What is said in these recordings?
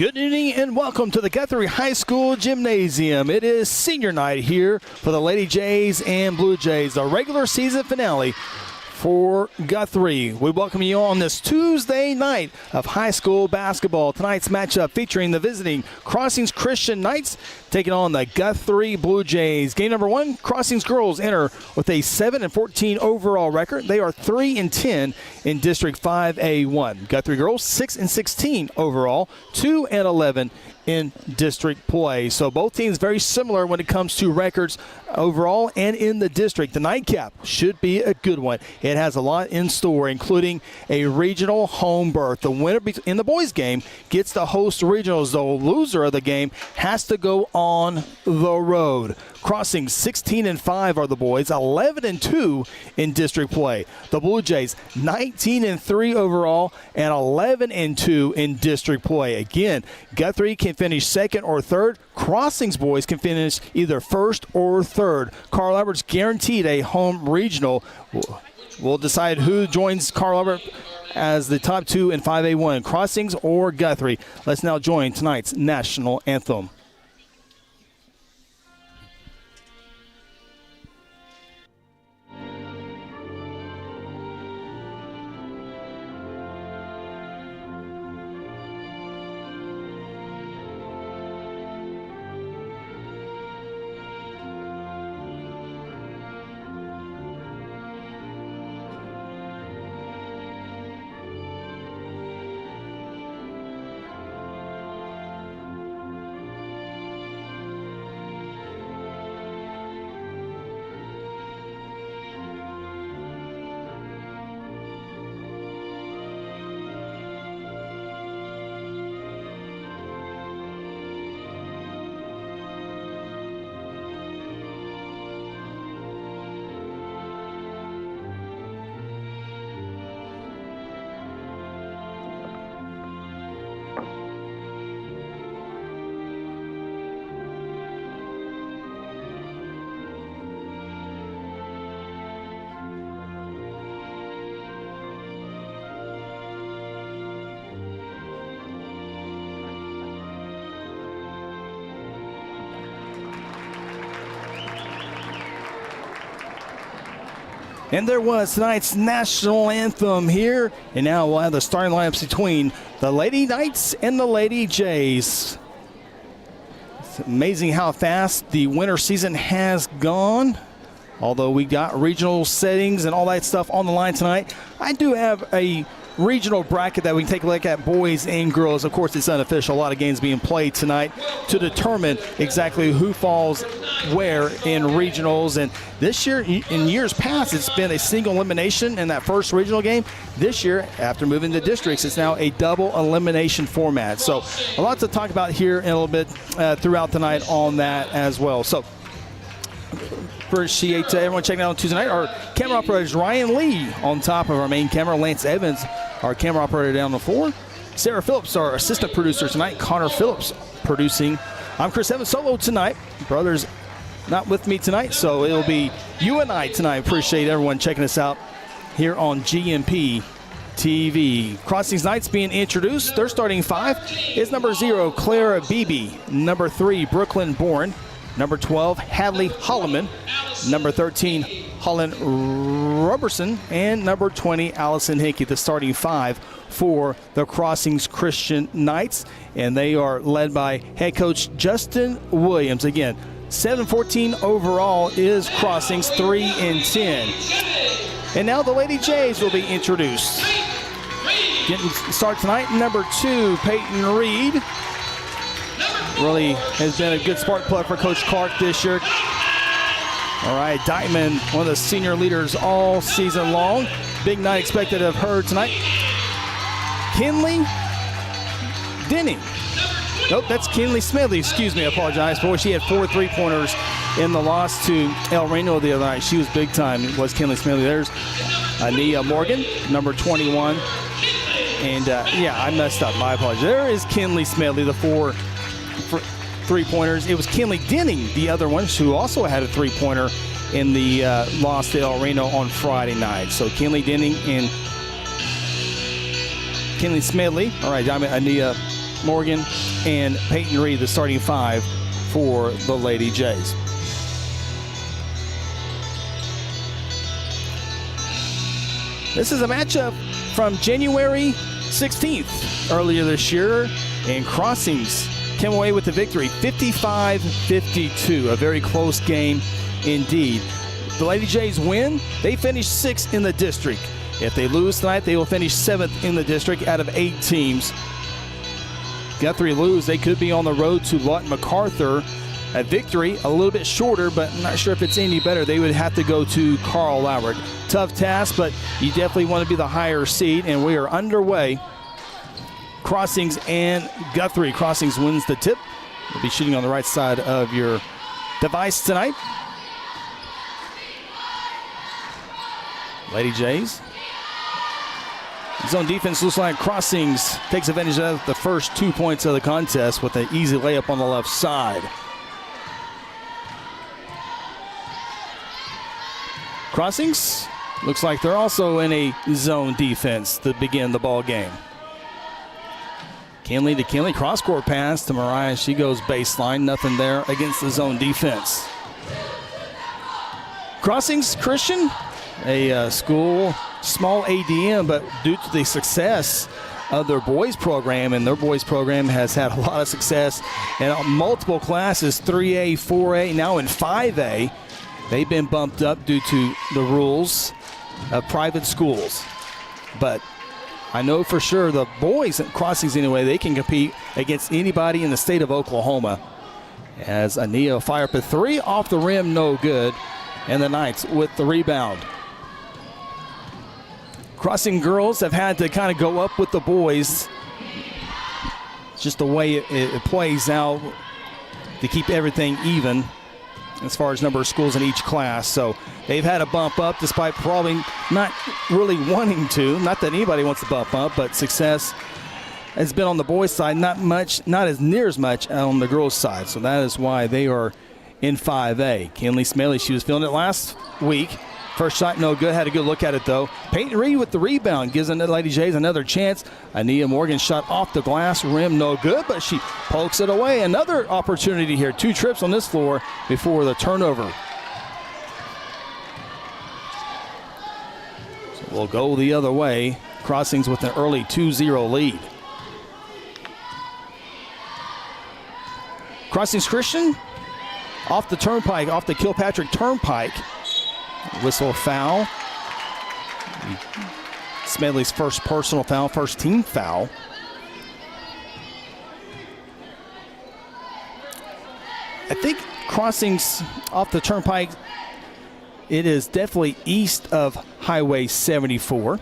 Good evening and welcome to the Guthrie High School Gymnasium. It is senior night here for the Lady Jays and Blue Jays, the regular season finale for Guthrie. We welcome you on this Tuesday night of high school basketball. Tonight's matchup featuring the visiting Crossings Christian Knights taking on the Guthrie Blue Jays. Game number one, Crossings girls enter with a 7-14 overall record. They are 3-10 in District 5A1. Guthrie girls 6-16 overall, 2-11 in district play. So both teams very similar when it comes to records overall and in the district. The nightcap should be a good one. It has a lot in store, including a regional home berth. The winner in the boys game gets to host regionals. The loser of the game has to go on the road. Crossing 16-5 are the boys, 11-2 in district play. The Blue Jays 19-3 overall and 11-2 in district play. Again, Guthrie can finish second or third. Crossings boys can finish either first or third. Carl Albert's guaranteed a home regional. We'll decide who joins Carl Albert as the top two in 5A1, Crossings or Guthrie. Let's now join tonight's national anthem. And there was tonight's national anthem here. And now we'll have the starting lineups between the Lady Knights and the Lady Jays. It's amazing how fast the winter season has gone. Although we got regional settings and all that stuff on the line tonight, I do have a regional bracket that we can take a look at, boys and girls. Of course, it's unofficial. A lot of games being played tonight to determine exactly who falls where in regionals. And this year, in years past, it's been a single elimination in that first regional game. This year, after moving to districts, it's now a double elimination format. So a lot to talk about here in a little bit throughout the night on that as well. So appreciate everyone checking out on Tuesday night. Our camera operator is Ryan Lee on top of our main camera. Lance Evans, our camera operator down the floor. Sarah Phillips, our assistant producer tonight. Connor Phillips producing. I'm Chris Evans solo tonight. Brother's not with me tonight, so it'll be you and I tonight. Appreciate everyone checking us out here on GMP TV. Crossings Knights being introduced. Their starting five is number 0, Clara Beebe. Number 3, Brooklyn Bourne. Number 12, Hadley Holloman. Number 13, Holland Robertson. And number 20, Allison Hickey, the starting five for the Crossings Christian Knights. And they are led by head coach Justin Williams. Again, 7-14 overall is Crossings, 3-10. And now the Lady Jays will be introduced. Getting started tonight, number 2, Peyton Reed. Really has been a good spark plug for Coach Clark this year. All right, Dykeman, one of the senior leaders all season long. Big night expected of her tonight. Kinley Denning. Nope, that's Kinley Smedley. Excuse me, I apologize. Boy, she had 4 3-pointers in the loss to El Reno the other night. She was big time. It was Kinley Smedley. There's Ania Morgan, number 21. And, yeah, I messed up. My apologies. There is Kinley Smedley, the 4 3-pointers. It was Kinley Denning, the other one, who also had a 3-pointer in the loss to El Reno on Friday night. So Kinley Denning and Kinley Smedley. All right, Ania Morgan, and Peyton Reed, the starting 5 for the Lady Jays. This is a matchup from January 16th earlier this year, and Crossings came away with the victory 55-52, a very close game indeed. The Lady Jays win, they finish 6th in the district. If they lose tonight, they will finish 7th in the district out of 8 teams. Guthrie lose, they could be on the road to Lawton MacArthur. A victory, a little bit shorter, but I'm not sure if it's any better. They would have to go to Carl Loward. Tough task, but you definitely want to be the higher seed, and we are underway. Crossings and Guthrie. Crossings wins the tip. We'll be shooting on the right side of your device tonight. Lady Jays. Zone defense looks like Crossings takes advantage of the first 2 points of the contest with an easy layup on the left side. Crossings looks like they're also in a zone defense to begin the ball game. Kinley to Kinley, cross-court pass to Mariah. She goes baseline, nothing there against the zone defense. Crossings Christian, a school, small ADM, but due to the success of their boys program, and their boys program has had a lot of success in multiple classes, 3A, 4A, now in 5A. They've been bumped up due to the rules of private schools. But I know for sure the boys at Crossings anyway, they can compete against anybody in the state of Oklahoma. As Ania fire up a 3 off the rim, no good. And the Knights with the rebound. Crossing girls have had to kind of go up with the boys. Just the way it plays out to keep everything even as far as number of schools in each class. So they've had a bump up despite probably not really wanting to. Not that anybody wants to bump up, but success has been on the boys' side, not as near as much on the girls' side. So that is why they are in 5A. Kinley Smaley, she was feeling it last week. First shot, no good. Had a good look at it, though. Peyton Reed with the rebound gives the Lady Jays another chance. Ania Morgan shot off the glass rim, no good, but she pokes it away. Another opportunity here. 2 trips on this floor before the turnover. So we'll go the other way. Crossings with an early 2-0 lead. Crossings Christian off the turnpike, off the Kilpatrick Turnpike. Whistle foul. Smedley's first personal foul, first team foul. I think Crossings off the turnpike, it is definitely east of Highway 74.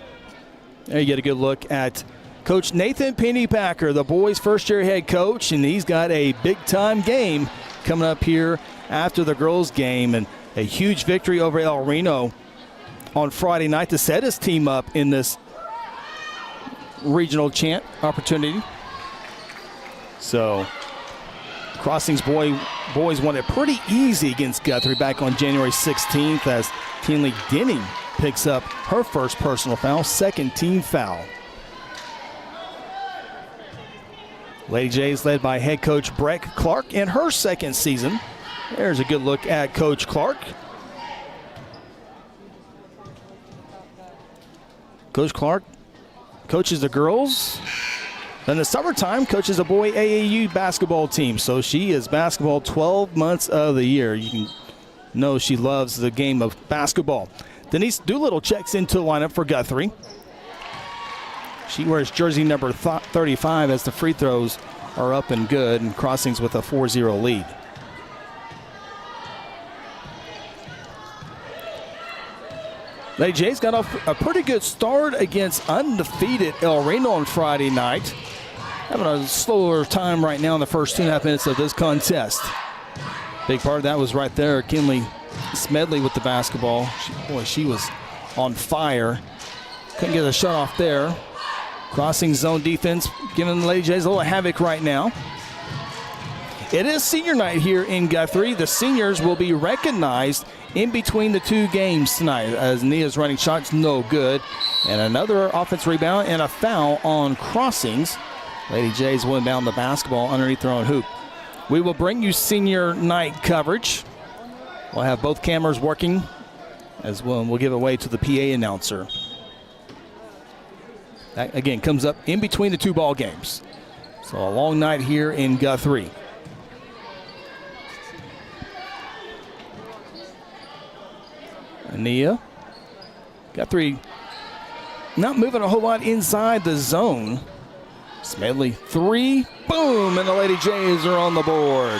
There you get a good look at Coach Nathan Pennypacker, the boys' first-year head coach, and he's got a big-time game coming up here after the girls' game, and a huge victory over El Reno on Friday night to set his team up in this regional chant opportunity. So Crossings boys won it pretty easy against Guthrie back on January 16th as Kinley Denning picks up her first personal foul, second team foul. Lady Jays led by head coach Breck Clark in her second season. There's a good look at Coach Clark. Coach Clark coaches the girls. In the summertime, coaches a boy AAU basketball team. So she is basketball 12 months of the year. You can know she loves the game of basketball. Denise Doolittle checks into the lineup for Guthrie. She wears jersey number 35 as the free throws are up and good, and Crossings with a 4-0 lead. Lady Jays got off a pretty good start against undefeated El Reno on Friday night. Having a slower time right now in the first 2.5 minutes of this contest. Big part of that was right there, Kinley Smedley with the basketball. She was on fire. Couldn't get a shot off there. Crossing zone defense, giving the Lady Jays a little havoc right now. It is senior night here in Guthrie. The seniors will be recognized in between the 2 games tonight as Nia's running shots no good. And another offense rebound and a foul on Crossings. Lady Jays will inbound the basketball underneath their own hoop. We will bring you senior night coverage. We'll have both cameras working as well, and we'll give it away to the PA announcer. That, again, comes up in between the two ball games. So a long night here in Guthrie. Ania. Guthrie not moving a whole lot inside the zone. Smedley, three, boom, and the Lady Jays are on the board.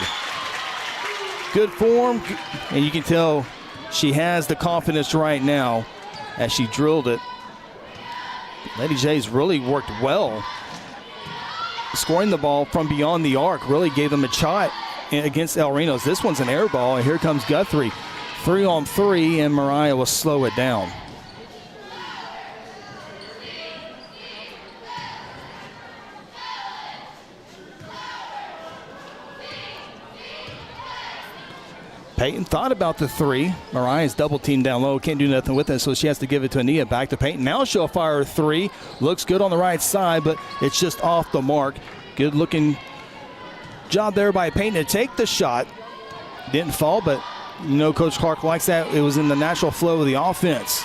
Good form, and you can tell she has the confidence right now as she drilled it. Lady Jays really worked well. Scoring the ball from beyond the arc really gave them a shot against El Reno's. This one's an air ball, and here comes Guthrie. 3-on-3, and Mariah will slow it down. Peyton thought about the three. Mariah's double teamed down low. Can't do nothing with it, so she has to give it to Ania. Back to Peyton. Now she'll fire a three. Looks good on the right side, but it's just off the mark. Good looking job there by Peyton to take the shot. Didn't fall, but you know Coach Clark likes that. It was in the natural flow of the offense.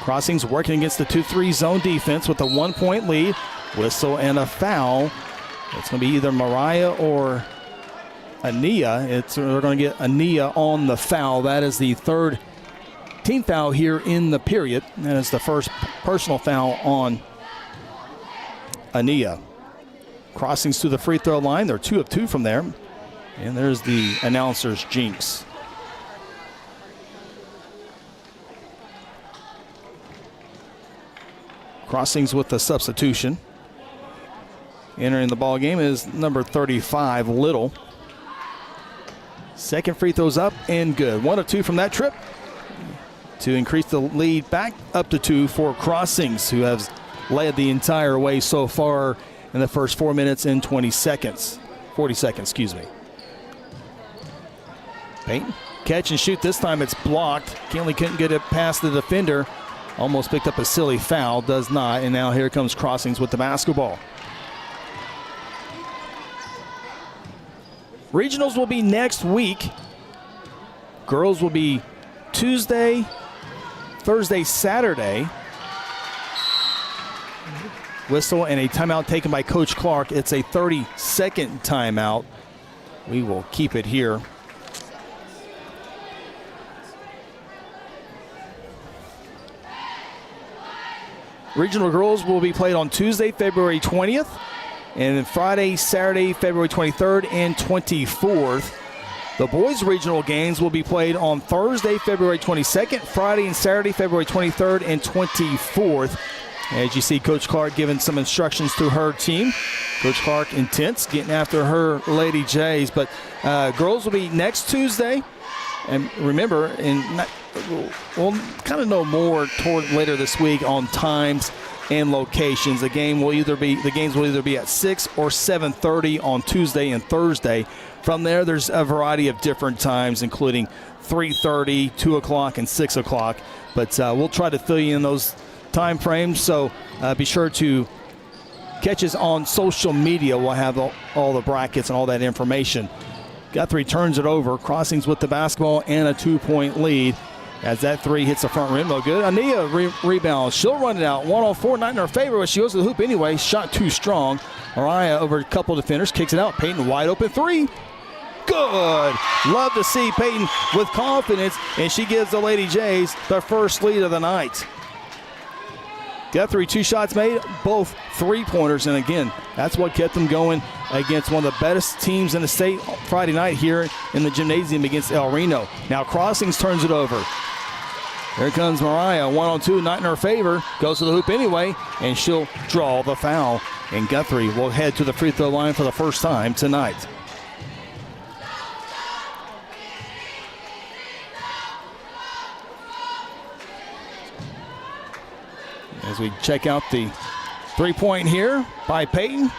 Crossings working against the 2-3 zone defense with a 1-point lead. Whistle and a foul. It's going to be either Mariah or Ania. They're going to get Ania on the foul. That is the third team foul here in the period. That is the first personal foul on Ania. Crossings to the free throw line. They're 2 of 2 from there. And there's the announcer's jinx. Crossings with the substitution. Entering the ball game is number 35, Little. Second free throw's up and good. 1 of 2 from that trip to increase the lead back up to 2 for Crossings, who has led the entire way so far in the first 4 minutes and 40 seconds, excuse me. Peyton, catch and shoot. This time it's blocked. Kinley couldn't get it past the defender. Almost picked up a silly foul, does not, and now here comes Crossings with the basketball. Regionals will be next week. Girls will be Tuesday, Thursday, Saturday. Whistle and a timeout taken by Coach Clark. It's a 30-second timeout. We will keep it here. Regional girls will be played on Tuesday, February 20th, and then Friday, Saturday, February 23rd and 24th. The boys' regional games will be played on Thursday, February 22nd, Friday and Saturday, February 23rd and 24th. As you see, Coach Clark giving some instructions to her team. Coach Clark intense, getting after her Lady Jays. But girls will be next Tuesday. And remember, we'll kind of know more toward later this week on times and locations. The games will either be at 6 or 7:30 on Tuesday and Thursday. From there, there's a variety of different times, including 3:30, 2 o'clock, and 6 o'clock. But we'll try to fill you in those time frames. So be sure to catch us on social media. We'll have all the brackets and all that information. Guthrie turns it over. Crossings with the basketball and a 2-point lead. As that three hits the front rim, no good. Ania rebounds. She'll run it out. 1-on-4, not in her favor, but she goes to the hoop anyway. Shot too strong. Mariah over a couple defenders, kicks it out. Peyton wide open three. Good. Love to see Peyton with confidence, and she gives the Lady Jays their first lead of the night. Guthrie, 2 shots made, both 3-pointers, and again, that's what kept them going against one of the best teams in the state Friday night here in the gymnasium against El Reno. Now Crossings turns it over. Here comes Mariah, 1-on-2, not in her favor, goes to the hoop anyway, and she'll draw the foul. And Guthrie will head to the free throw line for the first time tonight. As we check out the 3-point here by Peyton.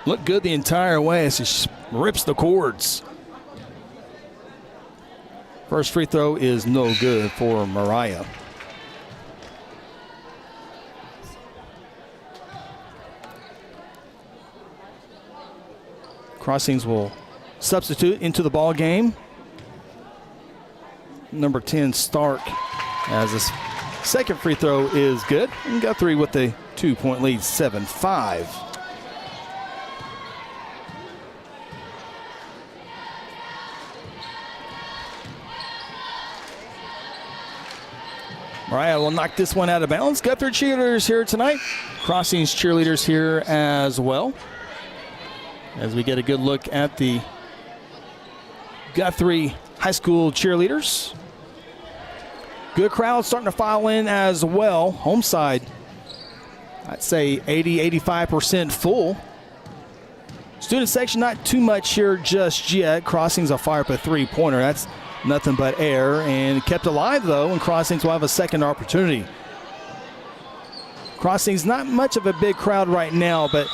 Looked good the entire way as she rips the cords. First free throw is no good for Mariah. Crossings will substitute into the ball game. Number 10, Stark, as his second free throw is good. And Guthrie with a 2-point lead, 7-5. Mariah will knock this one out of bounds. Guthrie cheerleaders here tonight. Crossings cheerleaders here as well. As we get a good look at the Guthrie High School cheerleaders. Good crowd starting to file in as well. Home side, I'd say 80-85% full. Student section, not too much here just yet. Crossings will fire up a three-pointer. That's nothing but air, and kept alive though, and Crossings will have a second opportunity. Crossings, not much of a big crowd right now, but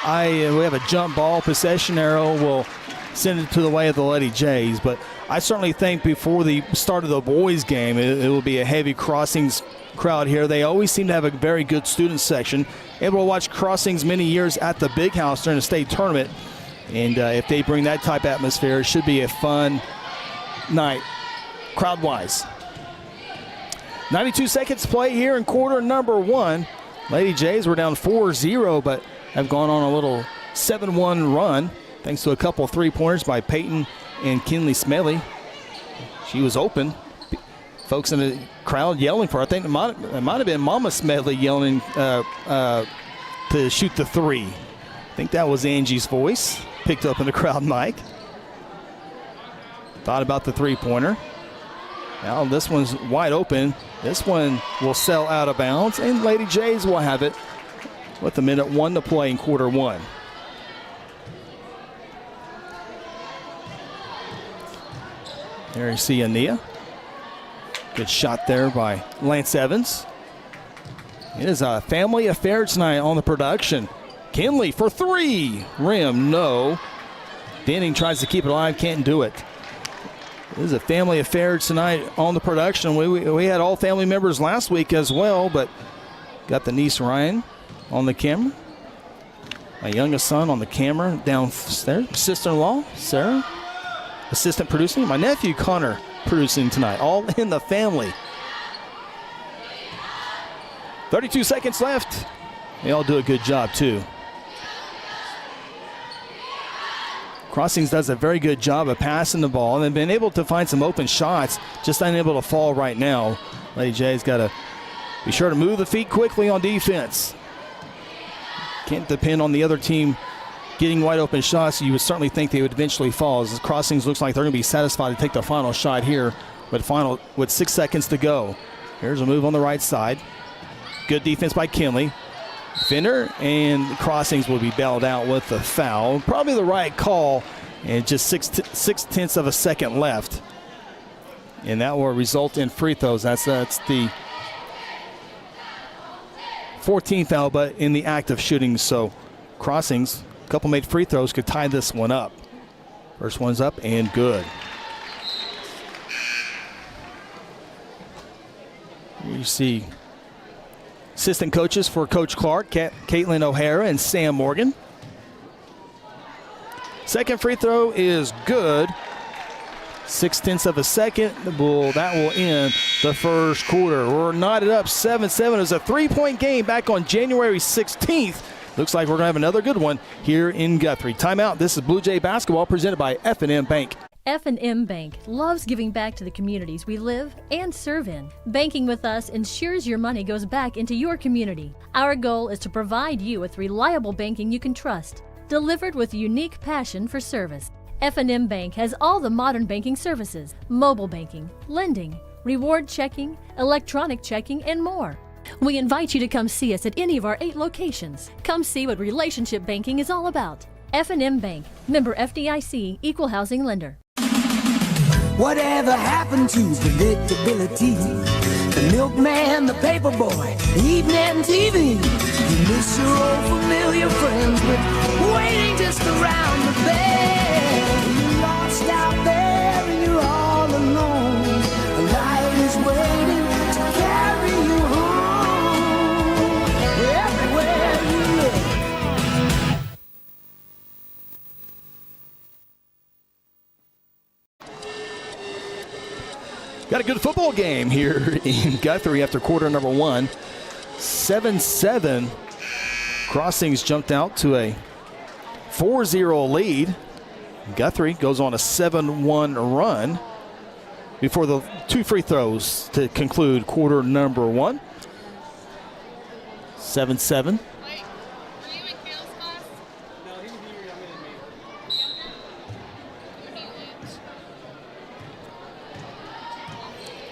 we have a jump ball. Possession arrow will send it to the way of the Lady Jays, but I certainly think before the start of the boys game, it will be a heavy Crossings crowd here. They always seem to have a very good student section. Able to watch Crossings many years at the Big House during the state tournament, and if they bring that type of atmosphere, it should be a fun night crowd-wise. 92 seconds to play here in quarter number one. Lady Jays were down 4-0, but have gone on a little 7-1 run thanks to a couple of three-pointers by Peyton and Kinley Smedley. She was open. Folks in the crowd yelling for her. I think it might have been Mama Smedley yelling to shoot the three. I think that was Angie's voice picked up in the crowd mic. Thought about the three-pointer. Now this one's wide open. This one will sail out of bounds, and Lady Jays will have it with a minute one to play in quarter one. There you see Ania. Good shot there by Lance Evans. It is a family affair tonight on the production. Kinley for three. Rim, no. Denning tries to keep it alive, can't do it. This is a family affair tonight on the production. We had all family members last week as well, but got the niece Ryan on the camera. My youngest son on the camera downstairs. Sister-in-law, Sarah. Assistant producing. My nephew, Connor, producing tonight. All in the family. 32 seconds left. They all do a good job, too. Crossings does a very good job of passing the ball and they've been able to find some open shots, just unable to fall right now. Lady J's got to be sure to move the feet quickly on defense. Can't depend on the other team getting wide open shots. You would certainly think they would eventually fall. As Crossings looks like they're going to be satisfied to take the final shot here with 6 seconds to go. Here's a move on the right side. Good defense by Kinley. Fender, and Crossings will be bailed out with the foul. Probably the right call, and just 6/10 of a second left. And that will result in free throws. That's the 14th foul, but in the act of shooting. So Crossings, a couple made free throws, could tie this one up. First one's up and good. You see assistant coaches for Coach Clark, Caitlin O'Hara and Sam Morgan. Second free throw is good. 6/10 of a second. That will end the first quarter. We're knotted up 7-7. It was a three-point game back on January 16th. Looks like we're going to have another good one here in Guthrie. Timeout. This is Blue Jay basketball presented by F&M Bank. F&M Bank loves giving back to the communities we live and serve in. Banking with us ensures your money goes back into your community. Our goal is to provide you with reliable banking you can trust, delivered with unique passion for service. F&M Bank has all the modern banking services: mobile banking, lending, reward checking, electronic checking, and more. We invite you to come see us at any of our 8 locations. Come see what relationship banking is all about. F&M Bank, member FDIC, equal housing lender. Whatever happened to predictability? The milkman, the paperboy, the evening TV. You miss your old familiar friends, but waiting just around the bend. You're lost out there and you're all alone. Got a good football game here in Guthrie after quarter number 1. 7-7. Crossings jumped out to a 4-0 lead. Guthrie goes on a 7-1 run before the 2 free throws to conclude quarter number 1. 7-7.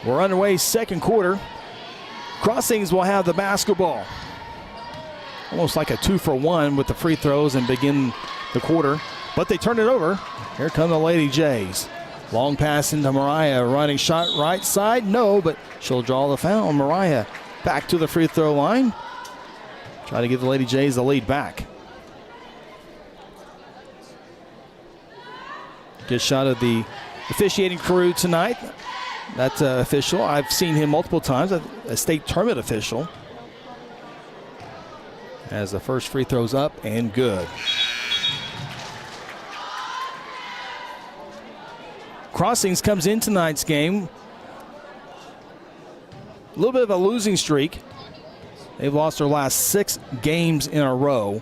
We're underway second quarter. Crossings will have the basketball. Almost like a 2-for-1 with the free throws and begin the quarter. But they turn it over. Here come the Lady Jays. Long pass into Mariah. Running shot right side. No, but she'll draw the foul. Mariah back to the free throw line. Try to give the Lady Jays the lead back. Good shot of the officiating crew tonight. That's official. I've seen him multiple times, a state tournament official. As the first free throw's up and good. Crossings comes in tonight's game. A little bit of a losing streak. They've lost their last 6 games in a row.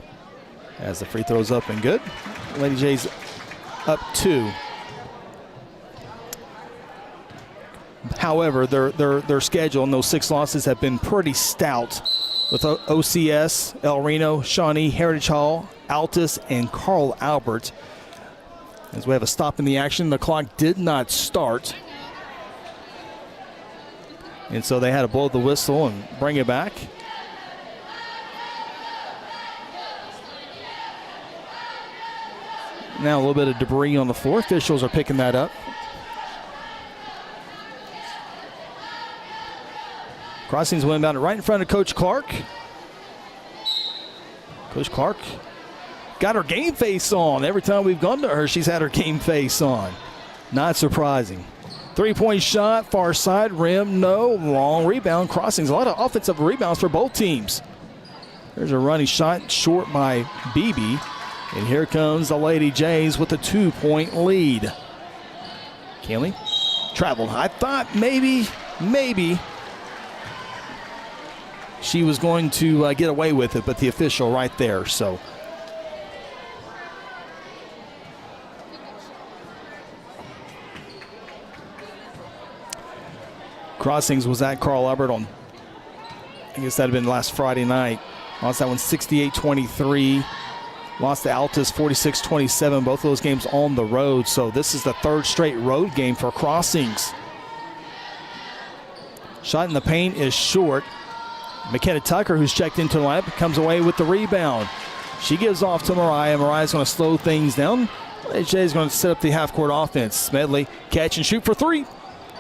As the free throw's up and good. Lady Jays up 2. However, their schedule and those 6 losses have been pretty stout with OCS, El Reno, Shawnee, Heritage Hall, Altus, and Carl Albert. As we have a stop in the action, the clock did not start. And so they had to blow the whistle and bring it back. Now a little bit of debris on the floor. Officials are picking that up. Crossings went about it right in front of Coach Clark. Coach Clark got her game face on. Every time we've gone to her, she's had her game face on. Not surprising. 3-point shot, far side, rim, no. Long rebound. Crossings, a lot of offensive rebounds for both teams. There's a running shot short by Beebe. And here comes the Lady Jays with a 2-point lead. Kelly traveled. I thought maybe she was going to get away with it, but the official right there, so. Crossings was at Carl Albert on, I guess that had been last Friday night. Lost that one 68-23. Lost to Altus 46-27. Both of those games on the road, so this is the 3rd straight road game for Crossings. Shot in the paint is short. McKenna Tucker, who's checked into the lineup, comes away with the rebound. She gives off to Mariah. Mariah's going to slow things down. AJ is going to set up the half-court offense. Smedley catch and shoot for 3.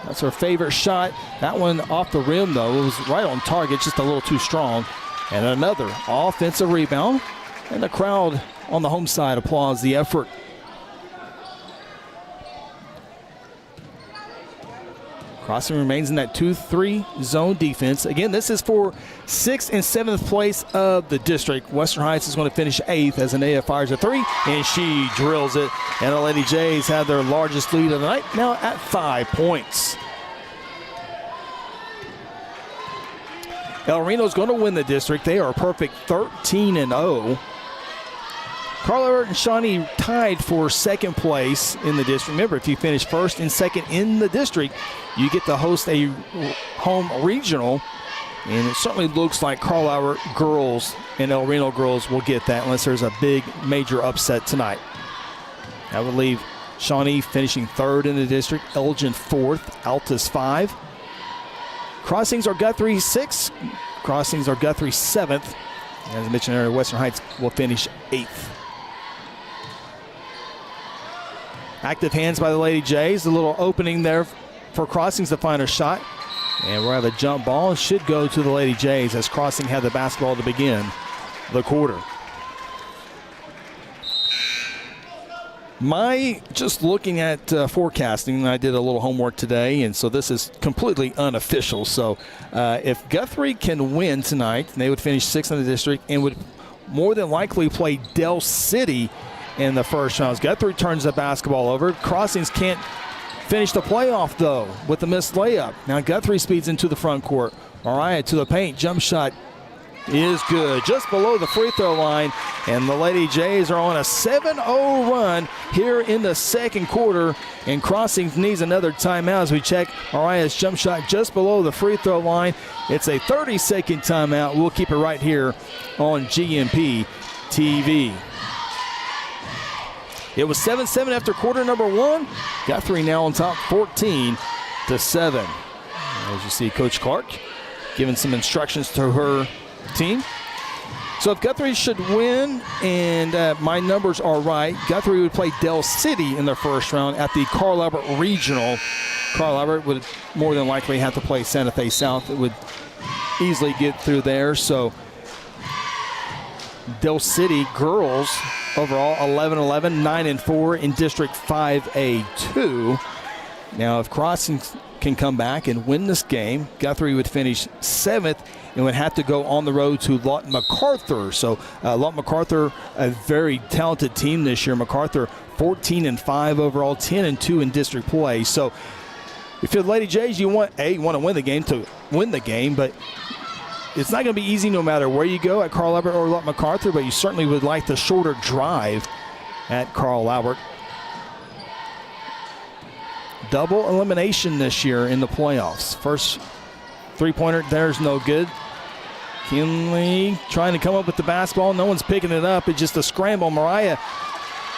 That's her favorite shot. That one off the rim, though. It was right on target, just a little too strong. And another offensive rebound. And the crowd on the home side applauds the effort. Crossing remains in that 2-3 zone defense. Again, this is for 6th and 7th place of the district. Western Heights is going to finish 8th as Anaya fires a 3, and she drills it. And the Lady Jays have their largest lead of the night, now at 5 points. El Reno's going to win the district. They are a perfect 13-0. Carl Albert and Shawnee tied for 2nd place in the district. Remember, if you finish 1st and 2nd in the district, you get to host a home regional. And it certainly looks like Carl Albert girls and El Reno girls will get that unless there's a big major upset tonight. That would leave Shawnee finishing 3rd in the district, Elgin 4th, Altus 5. Crossings are Guthrie 6th. Crossings are Guthrie 7th. As I mentioned earlier, Western Heights will finish 8th. Active hands by the Lady Jays. A little opening there for Crossings to find a shot. And we'll have a jump ball. It should go to the Lady Jays as Crossing had the basketball to begin the quarter. Just looking at forecasting, I did a little homework today, and so this is completely unofficial. So if Guthrie can win tonight, they would finish 6th in the district and would more than likely play Del City in the first round. Guthrie turns the basketball over. Crossings can't finish the playoff, though, with the missed layup. Now Guthrie speeds into the front court. Mariah to the paint. Jump shot is good, just below the free throw line. And the Lady Jays are on a 7-0 run here in the second quarter. And Crossings needs another timeout as we check Mariah's jump shot just below the free throw line. It's a 30-second timeout. We'll keep it right here on GMP TV. It was 7-7 after quarter number one. Guthrie now on top 14-7. As you see, Coach Clark giving some instructions to her team. So if Guthrie should win, and my numbers are right, Guthrie would play Del City in the first round at the Carl Albert Regional. Carl Albert would more than likely have to play Santa Fe South. It would easily get through there. So Del City girls overall 11-11, 9-4 in District 5A2. Now if Crossings can come back and win this game, Guthrie would finish 7th and would have to go on the road to Lawton MacArthur. So Lawton MacArthur, a very talented team this year. MacArthur 14-5 overall, 10-2 in district play. So if you're the Lady Jays, you want to win the game, but it's not going to be easy no matter where you go at Carl Albert or Lawton MacArthur, but you certainly would like the shorter drive at Carl Albert. Double elimination this year in the playoffs. First three-pointer, there's no good. Kinley trying to come up with the basketball. No one's picking it up. It's just a scramble. Mariah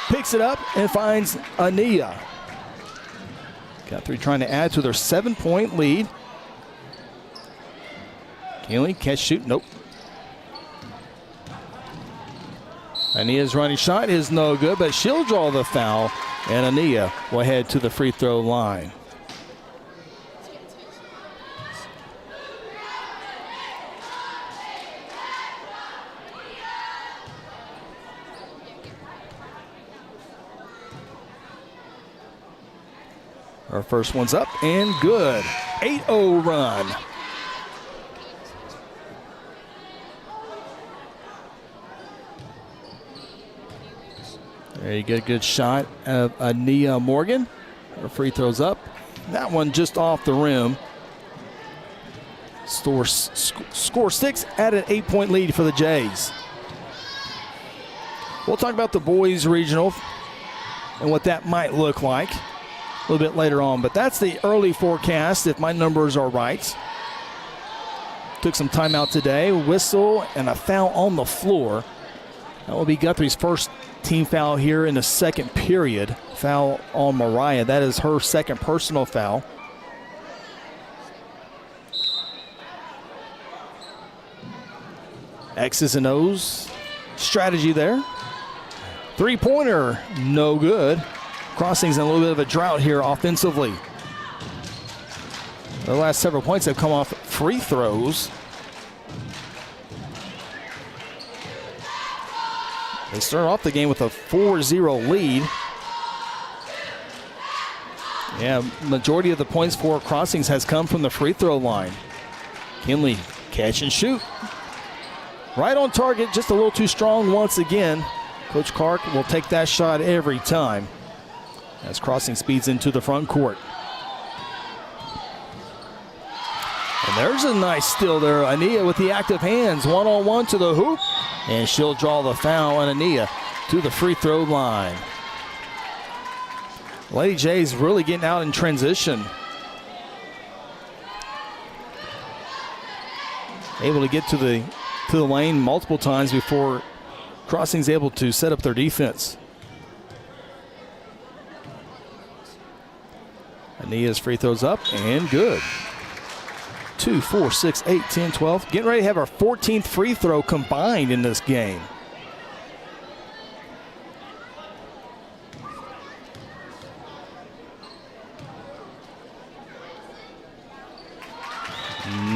picks it up and finds Ania. Guthrie trying to add to their 7-point lead. Kinley, catch, shoot, nope. Ania's running shot is no good, but she'll draw the foul, and Ania will head to the free throw line. Our first one's up and good. 8-0 run. There you get a good shot of Ania Morgan. Her free throw's up. That one just off the rim. Score 6 at an 8-point lead for the Jays. We'll talk about the boys regional and what that might look like a little bit later on, but that's the early forecast if my numbers are right. Took some time out today. Whistle and a foul on the floor. That will be Guthrie's first team foul here in the second period. Foul on Mariah. That is her second personal foul. X's and O's strategy there. Three-pointer, no good. Crossings in a little bit of a drought here offensively. The last several points have come off free throws. They start off the game with a 4-0 lead. Yeah, majority of the points for Crossings has come from the free throw line. Kinley, catch and shoot. Right on target, just a little too strong once again. Coach Clark will take that shot every time as Crossing speeds into the front court. And there's a nice steal there. Ania with the active hands, one-on-one to the hoop, and she'll draw the foul on Ania to the free throw line. Lady Jays really getting out in transition. Able to get to the lane multiple times before Crossing's able to set up their defense. Ania's free throws up and good. 2, 4, 6, 8, 10, 12. Getting ready to have our 14th free throw combined in this game.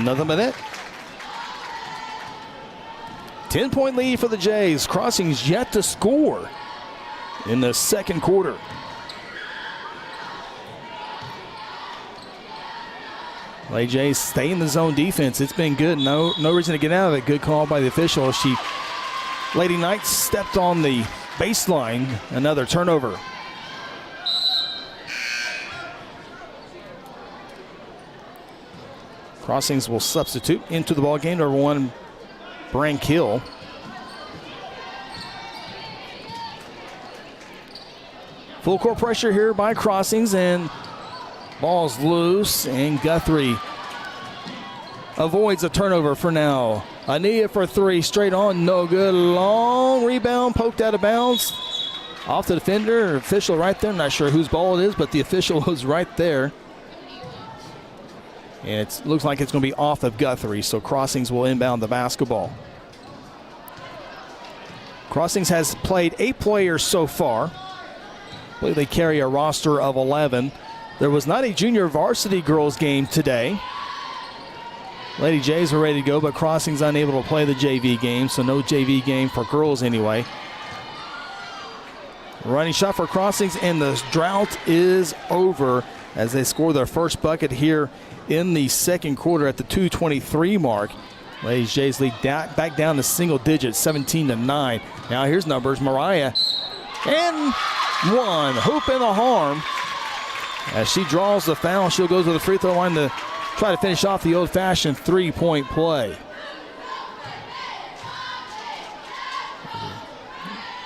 Nothing but it. 10-point lead for the Jays. Crossing's yet to score in the second quarter. Lady Jays stay in the zone defense. It's been good. No reason to get out of it. Good call by the official. Lady Knights stepped on the baseline. Another turnover. Crossings will substitute into the ball game. Number 1, Brank Hill. Full court pressure here by Crossings, and ball's loose, and Guthrie avoids a turnover for now. Ania for 3, straight on, no good. Long rebound, poked out of bounds. Off the defender, official right there. Not sure whose ball it is, but the official was right there. And it looks like it's going to be off of Guthrie, so Crossings will inbound the basketball. Crossings has played 8 players so far. I believe they carry a roster of 11. There was not a junior varsity girls game today. Lady Jays were ready to go, but Crossings unable to play the JV game, so no JV game for girls anyway. Running shot for Crossings, and the drought is over as they score their first bucket here in the second quarter at the 2:23 mark. Lady Jays lead back down to single digits, 17-9. Now here's numbers. Mariah, and 1. Hoop and a harm. As she draws the foul, she'll go to the free throw line to try to finish off the old-fashioned 3-point play.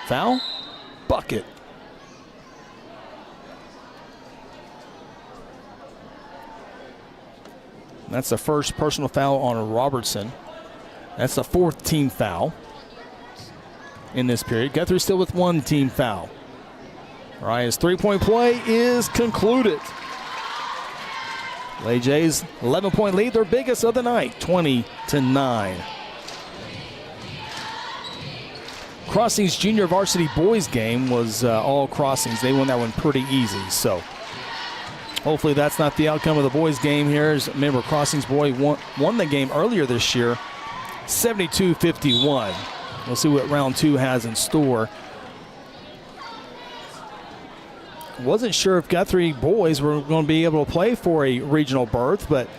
Foul? Bucket. That's the first personal foul on Robertson. That's the 4th team foul in this period. Guthrie still with 1 team foul. Mariah's 3-point play is concluded. Lady Jays 11-point lead, their biggest of the night, 20-9. Crossings junior varsity boys game was all Crossings. They won that one pretty easy, so hopefully that's not the outcome of the boys game here. As remember, Crossings boy won the game earlier this year, 72-51. We'll see what round 2 has in store. Wasn't sure if Guthrie boys were going to be able to play for a regional berth, but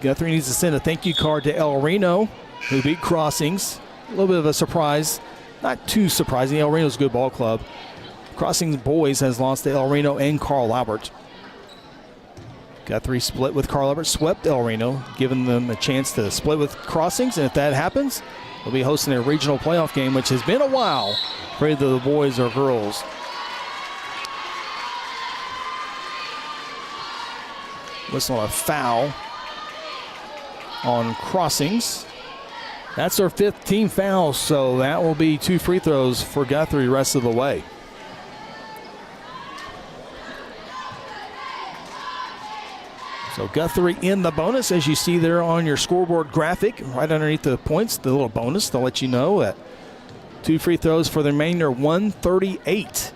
Guthrie needs to send a thank you card to El Reno, who beat Crossings. A little bit of a surprise. Not too surprising. El Reno's a good ball club. Crossings boys has lost to El Reno and Carl Albert. Guthrie split with Carl Albert, swept El Reno, giving them a chance to split with Crossings, and if that happens, they'll be hosting a regional playoff game, which has been a while for either the boys or girls. Whistle a foul on Crossings. That's their 5th team foul, so that will be 2 free throws for Guthrie the rest of the way. So Guthrie in the bonus, as you see there on your scoreboard graphic, right underneath the points, the little bonus to let you know that 2 free throws for the remainder, 138.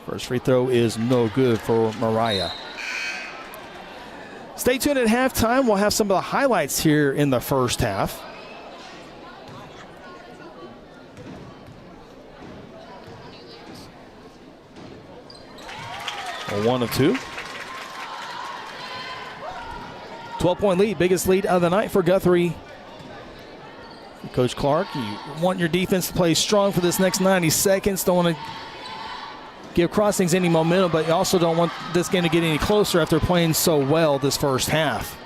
First free throw is no good for Mariah. Stay tuned at halftime. We'll have some of the highlights here in the first half. A 1 of 2. 12-point lead, biggest lead of the night for Guthrie. Coach Clark, you want your defense to play strong for this next 90 seconds. Don't want to give Crossings any momentum, but you also don't want this game to get any closer after playing so well this first half.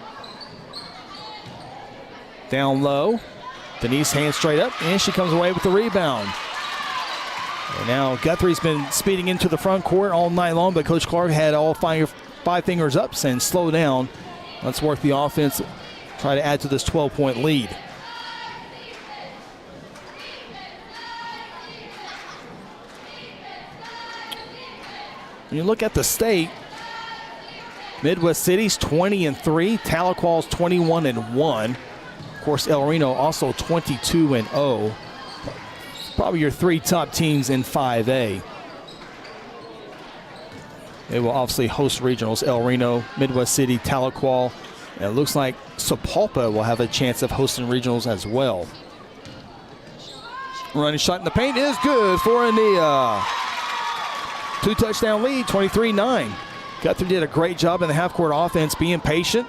Down low, Denise hands straight up, and she comes away with the rebound. And now Guthrie's been speeding into the front court all night long, but Coach Clark had all 5 fingers up saying slow down. Let's work the offense, try to add to this 12-point lead. When you look at the state, Midwest City's 20-3, Tahlequah's 21-1. Of course, El Reno also 22-0. Probably your 3 top teams in 5A. They will obviously host regionals. El Reno, Midwest City, Tahlequah. And it looks like Sapulpa will have a chance of hosting regionals as well. Running shot in the paint is good for Ania. 2-touchdown lead, 23-9. Guthrie did a great job in the half-court offense, being patient.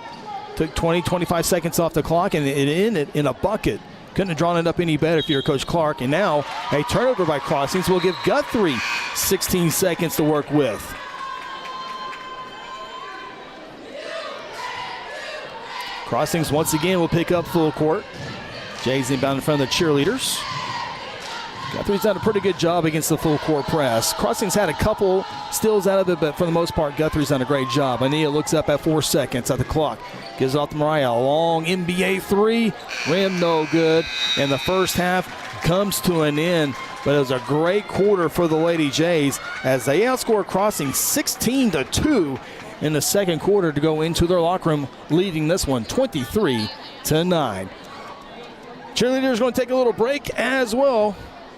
Took 20-25 seconds off the clock, and it ended in a bucket. Couldn't have drawn it up any better if you're Coach Clark. And now a turnover by Crossings will give Guthrie 16 seconds to work with. Crossings once again will pick up full court. Jays inbound in front of the cheerleaders. Guthrie's done a pretty good job against the full court press. Crossings had a couple steals out of it, but for the most part, Guthrie's done a great job. Ania looks up at 4 seconds at the clock. Gives it off to Mariah. A long NBA three. Rim no good. And the first half comes to an end. But it was a great quarter for the Lady Jays as they outscored Crossings 16-2 in the second quarter to go into their locker room, leading this one 23-9. Cheerleaders going to take a little break as well.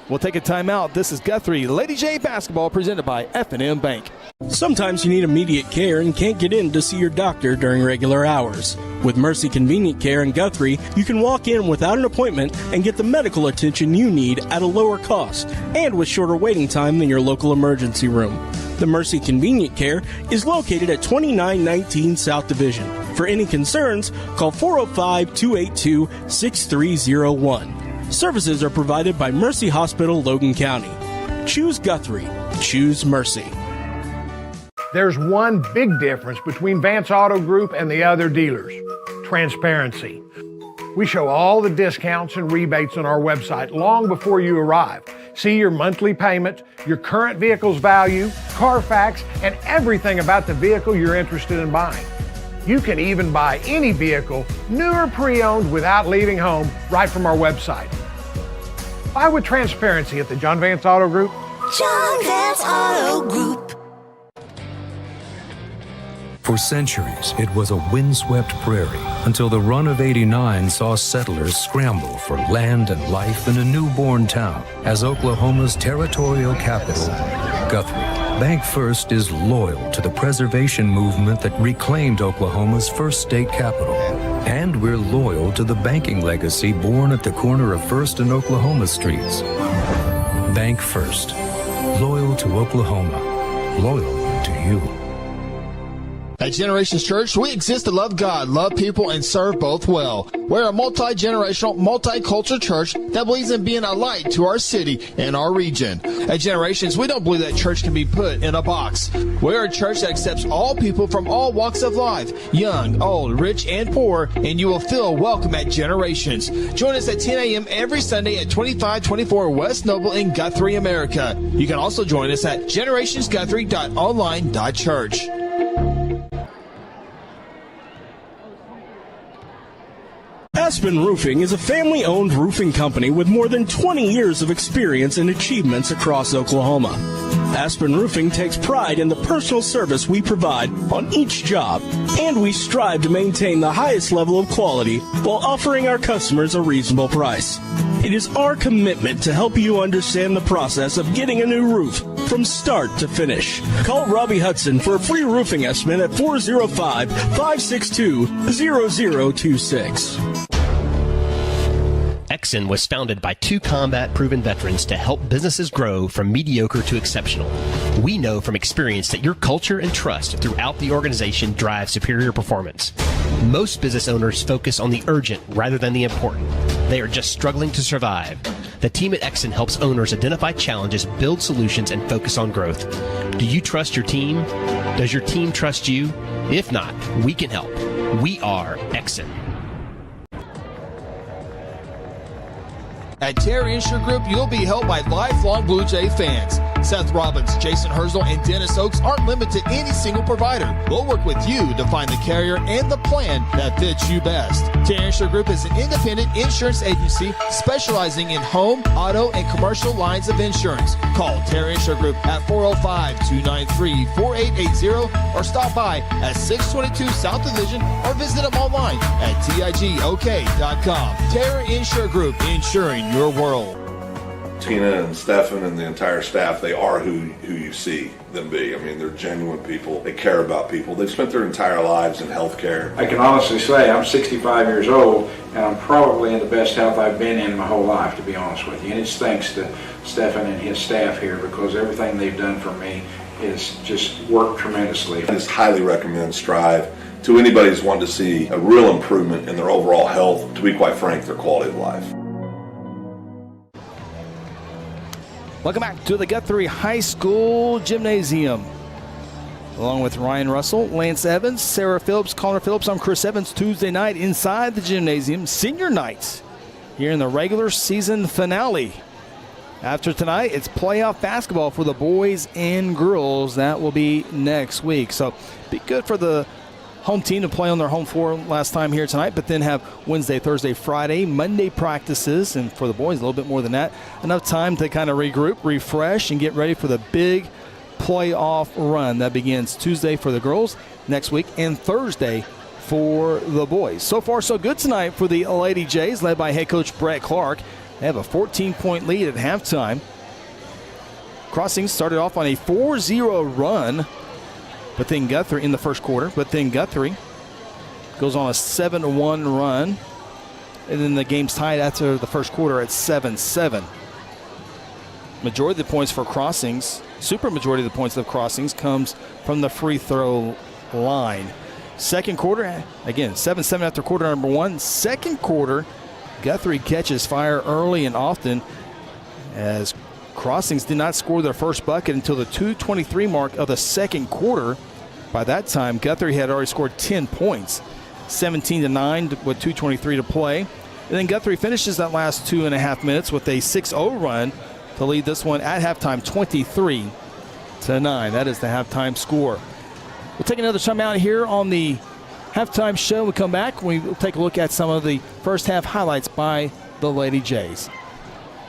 We'll take a timeout. This is Guthrie Lady J basketball presented by F&M Bank. Sometimes you need immediate care and can't get in to see your doctor during regular hours. With Mercy Convenient Care in Guthrie, you can walk in without an appointment and get the medical attention you need at a lower cost and with shorter waiting time than your local emergency room. The Mercy Convenient Care is located at 2919 South Division. For any concerns, call 405-282-6301. Services are provided by Mercy Hospital, Logan County. Choose Guthrie. Choose Mercy. There's one big difference between Vance Auto Group and the other dealers: transparency. We show all the discounts and rebates on our website long before you arrive. See your monthly payment, your current vehicle's value, Carfax, and everything about the vehicle you're interested in buying. You can even buy any vehicle, new or pre-owned, without leaving home, right from our website. Buy with transparency at the John Vance Auto Group. John Vance Auto Group. For centuries, it was a windswept prairie until the run of '89 saw settlers scramble for land and life in a newborn town as Oklahoma's territorial capital, Guthrie. Bank First is loyal to the preservation movement that reclaimed Oklahoma's first state capital. And we're loyal to the banking legacy born at the corner of First and Oklahoma Streets. Bank First. Loyal to Oklahoma. Loyal to you. At Generations Church, we exist to love God, love people, and serve both well. We're a multi-generational, multicultural church that believes in being a light to our city and our region. At Generations, we don't believe that church can be put in a box. We're a church that accepts all people from all walks of life, young, old, rich, and poor, and you will feel welcome at Generations. Join us at 10 a.m. every Sunday at 2524 West Noble in Guthrie, America. You can also join us at generationsguthrie.online.church. Aspen Roofing is a family-owned roofing company with more than 20 years of experience and achievements across Oklahoma. Aspen Roofing takes pride in the personal service we provide on each job, and we strive to maintain the highest level of quality while offering our customers a reasonable price. It is our commitment to help you understand the process of getting a new roof from start to finish. Call Robbie Hudson for a free roofing estimate at 405-562-0026. Exxon was founded by two combat-proven veterans to help businesses grow from mediocre to exceptional. We know from experience that your culture and trust throughout the organization drive superior performance. Most business owners focus on the urgent rather than the important. They are just struggling to survive. The team at Exxon helps owners identify challenges, build solutions, and focus on growth. Do you trust your team? Does your team trust you? If not, we can help. We are Exxon. At Terry Insure Group, you'll be helped by lifelong Blue Jay fans. Seth Robbins, Jason Herzl, and Dennis Oaks aren't limited to any single provider. We'll work with you to find the carrier and the plan that fits you best. Terry Insure Group is an independent insurance agency specializing in home, auto, and commercial lines of insurance. Call Terry Insure Group at 405-293-4880 or stop by at 622 South Division or visit them online at tigok.com. Terry Insure Group, insuring your world. Tina and Stefan and the entire staff, they are who you see them be. I mean, they're genuine people. They care about people. They've spent their entire lives in healthcare. I can honestly say I'm 65 years old, and I'm probably in the best health I've been in my whole life, to be honest with you. And it's thanks to Stefan and his staff here, because everything they've done for me has just worked tremendously. I just highly recommend Strive to anybody who's wanting to see a real improvement in their overall health, to be quite frank, their quality of life. Welcome back to the Guthrie High School Gymnasium. along with Ryan Russell, Lance Evans, Sarah Phillips, Connor Phillips. I'm Chris Evans. Tuesday night inside the gymnasium, senior night here in the regular season finale. After tonight, it's playoff basketball for the boys and girls. That will be next week. So be good for the home team to play on their home floor last time here tonight, but then have Wednesday, Thursday, Friday, Monday practices, and for the boys, a little bit more than that. Enough time to kind of regroup, refresh, and get ready for the big playoff run that begins Tuesday for the girls next week and Thursday for the boys. So far, so good tonight for the Lady Jays, led by head coach Brett Clark. They have a 14-point lead at halftime. Crossings started off on a 4-0 run, but then Guthrie in the first quarter. But then Guthrie goes on a 7-1 run, and then the game's tied after the first quarter at 7-7. Majority of the points for Crossings, super majority of the points of Crossings, comes from the free throw line. Second quarter, again, 7-7 after quarter number one. Second quarter, Guthrie catches fire early and often as Crossings did not score their first bucket until the 2:23 mark of the second quarter. By that time, Guthrie had already scored 10 points, 17-9 with 2:23 to play. And then Guthrie finishes that last 2.5 minutes with a 6-0 run to lead this one at halftime 23-9. That is the halftime score. We'll take another time out here on the halftime show. We come back. We'll take a look at some of the first half highlights by the Lady Jays.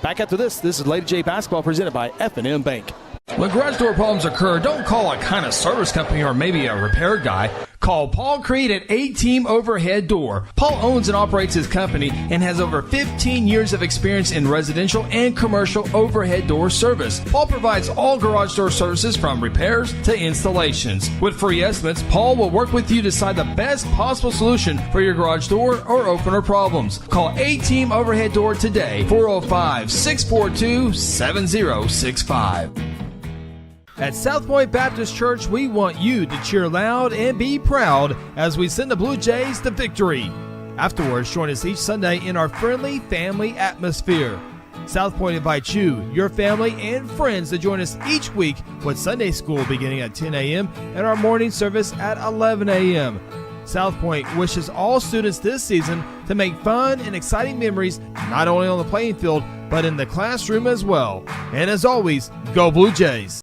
Back after this is Lady J Basketball presented by F&M Bank. When garage door problems occur, don't call a kind of service company or maybe a repair guy. Call Paul Creed at A-Team Overhead Door. Paul owns and operates his company and has over 15 years of experience in residential and commercial overhead door service. Paul provides all garage door services from repairs to installations. With free estimates, Paul will work with you to decide the best possible solution for your garage door or opener problems. Call A-Team Overhead Door today, 405-642-7065. At South Point Baptist Church, we want you to cheer loud and be proud as we send the Bluejays to victory. Afterwards, join us each Sunday in our friendly family atmosphere. South Point invites you, your family, and friends to join us each week with Sunday school beginning at 10 a.m. and our morning service at 11 a.m. South Point wishes all students this season to make fun and exciting memories not only on the playing field, but in the classroom as well. And as always, go Bluejays!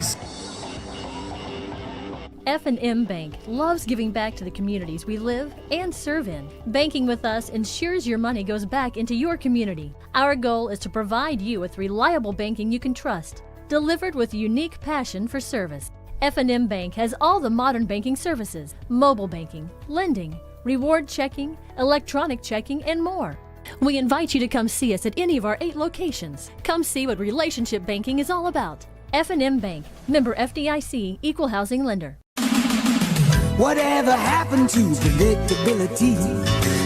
F&M Bank loves giving back to the communities we live and serve in. Banking with us ensures your money goes back into your community. Our goal is to provide you with reliable banking you can trust, delivered with unique passion for service. F&M Bank has all the modern banking services, mobile banking, lending, reward checking, electronic checking, and more. We invite you to come see us at any of our 8 locations. Come see what relationship banking is all about. F&M Bank, member FDIC, equal housing lender. Whatever happened to predictability?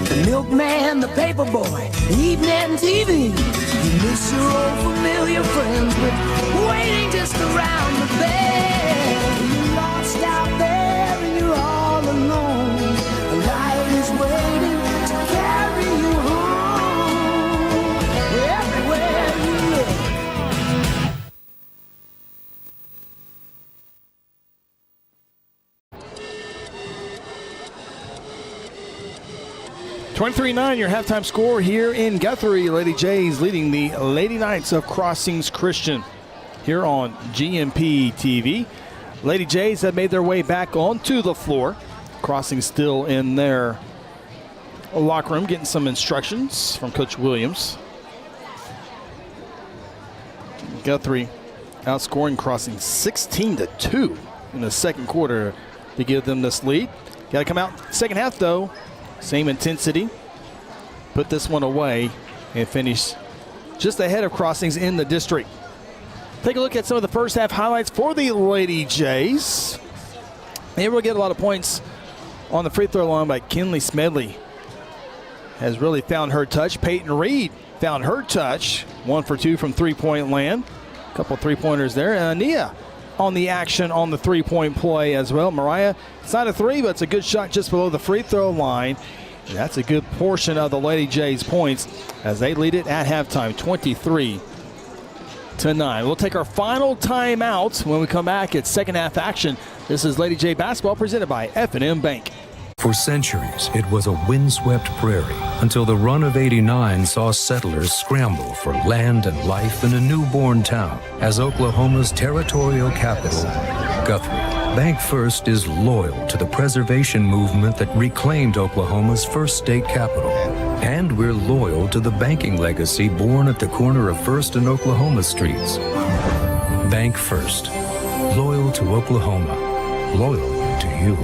The milkman, the paperboy, evening TV. You miss your old familiar friends, but waiting just around the bend. You're lost out there and you're all alone. A light is waiting to carry you home. Everywhere you look. 23-9, your halftime score here in Guthrie. Lady Jays leading the Lady Knights of Crossings Christian here on GMP TV. Lady Jays have made their way back onto the floor. Crossings still in their locker room getting some instructions from Coach Williams. Guthrie outscoring Crossings 16-2 in the second quarter to give them this lead. Got to come out second half though. Same intensity, put this one away, and finish just ahead of Crossings in the district. Take a look at some of the first half highlights for the Lady Jays. They will get a lot of points on the free throw line, but Kinley Smedley has really found her touch. Peyton Reed found her touch. 1 for 2 from three-point land. A couple three-pointers there. And Ania on the action on the three-point play as well. Mariah, it's not a three, but it's a good shot just below the free throw line. And that's a good portion of the Lady Jays points as they lead it at halftime, 23-9. to 9. We'll take our final timeout when we come back at second half action. This is Lady J basketball presented by F&M Bank. For centuries, it was a windswept prairie until the run of '89 saw settlers scramble for land and life in a newborn town as Oklahoma's territorial capital, Guthrie. Bank First is loyal to the preservation movement that reclaimed Oklahoma's first state capital. And we're loyal to the banking legacy born at the corner of First and Oklahoma Streets. Bank First. Loyal to Oklahoma. Loyal to you.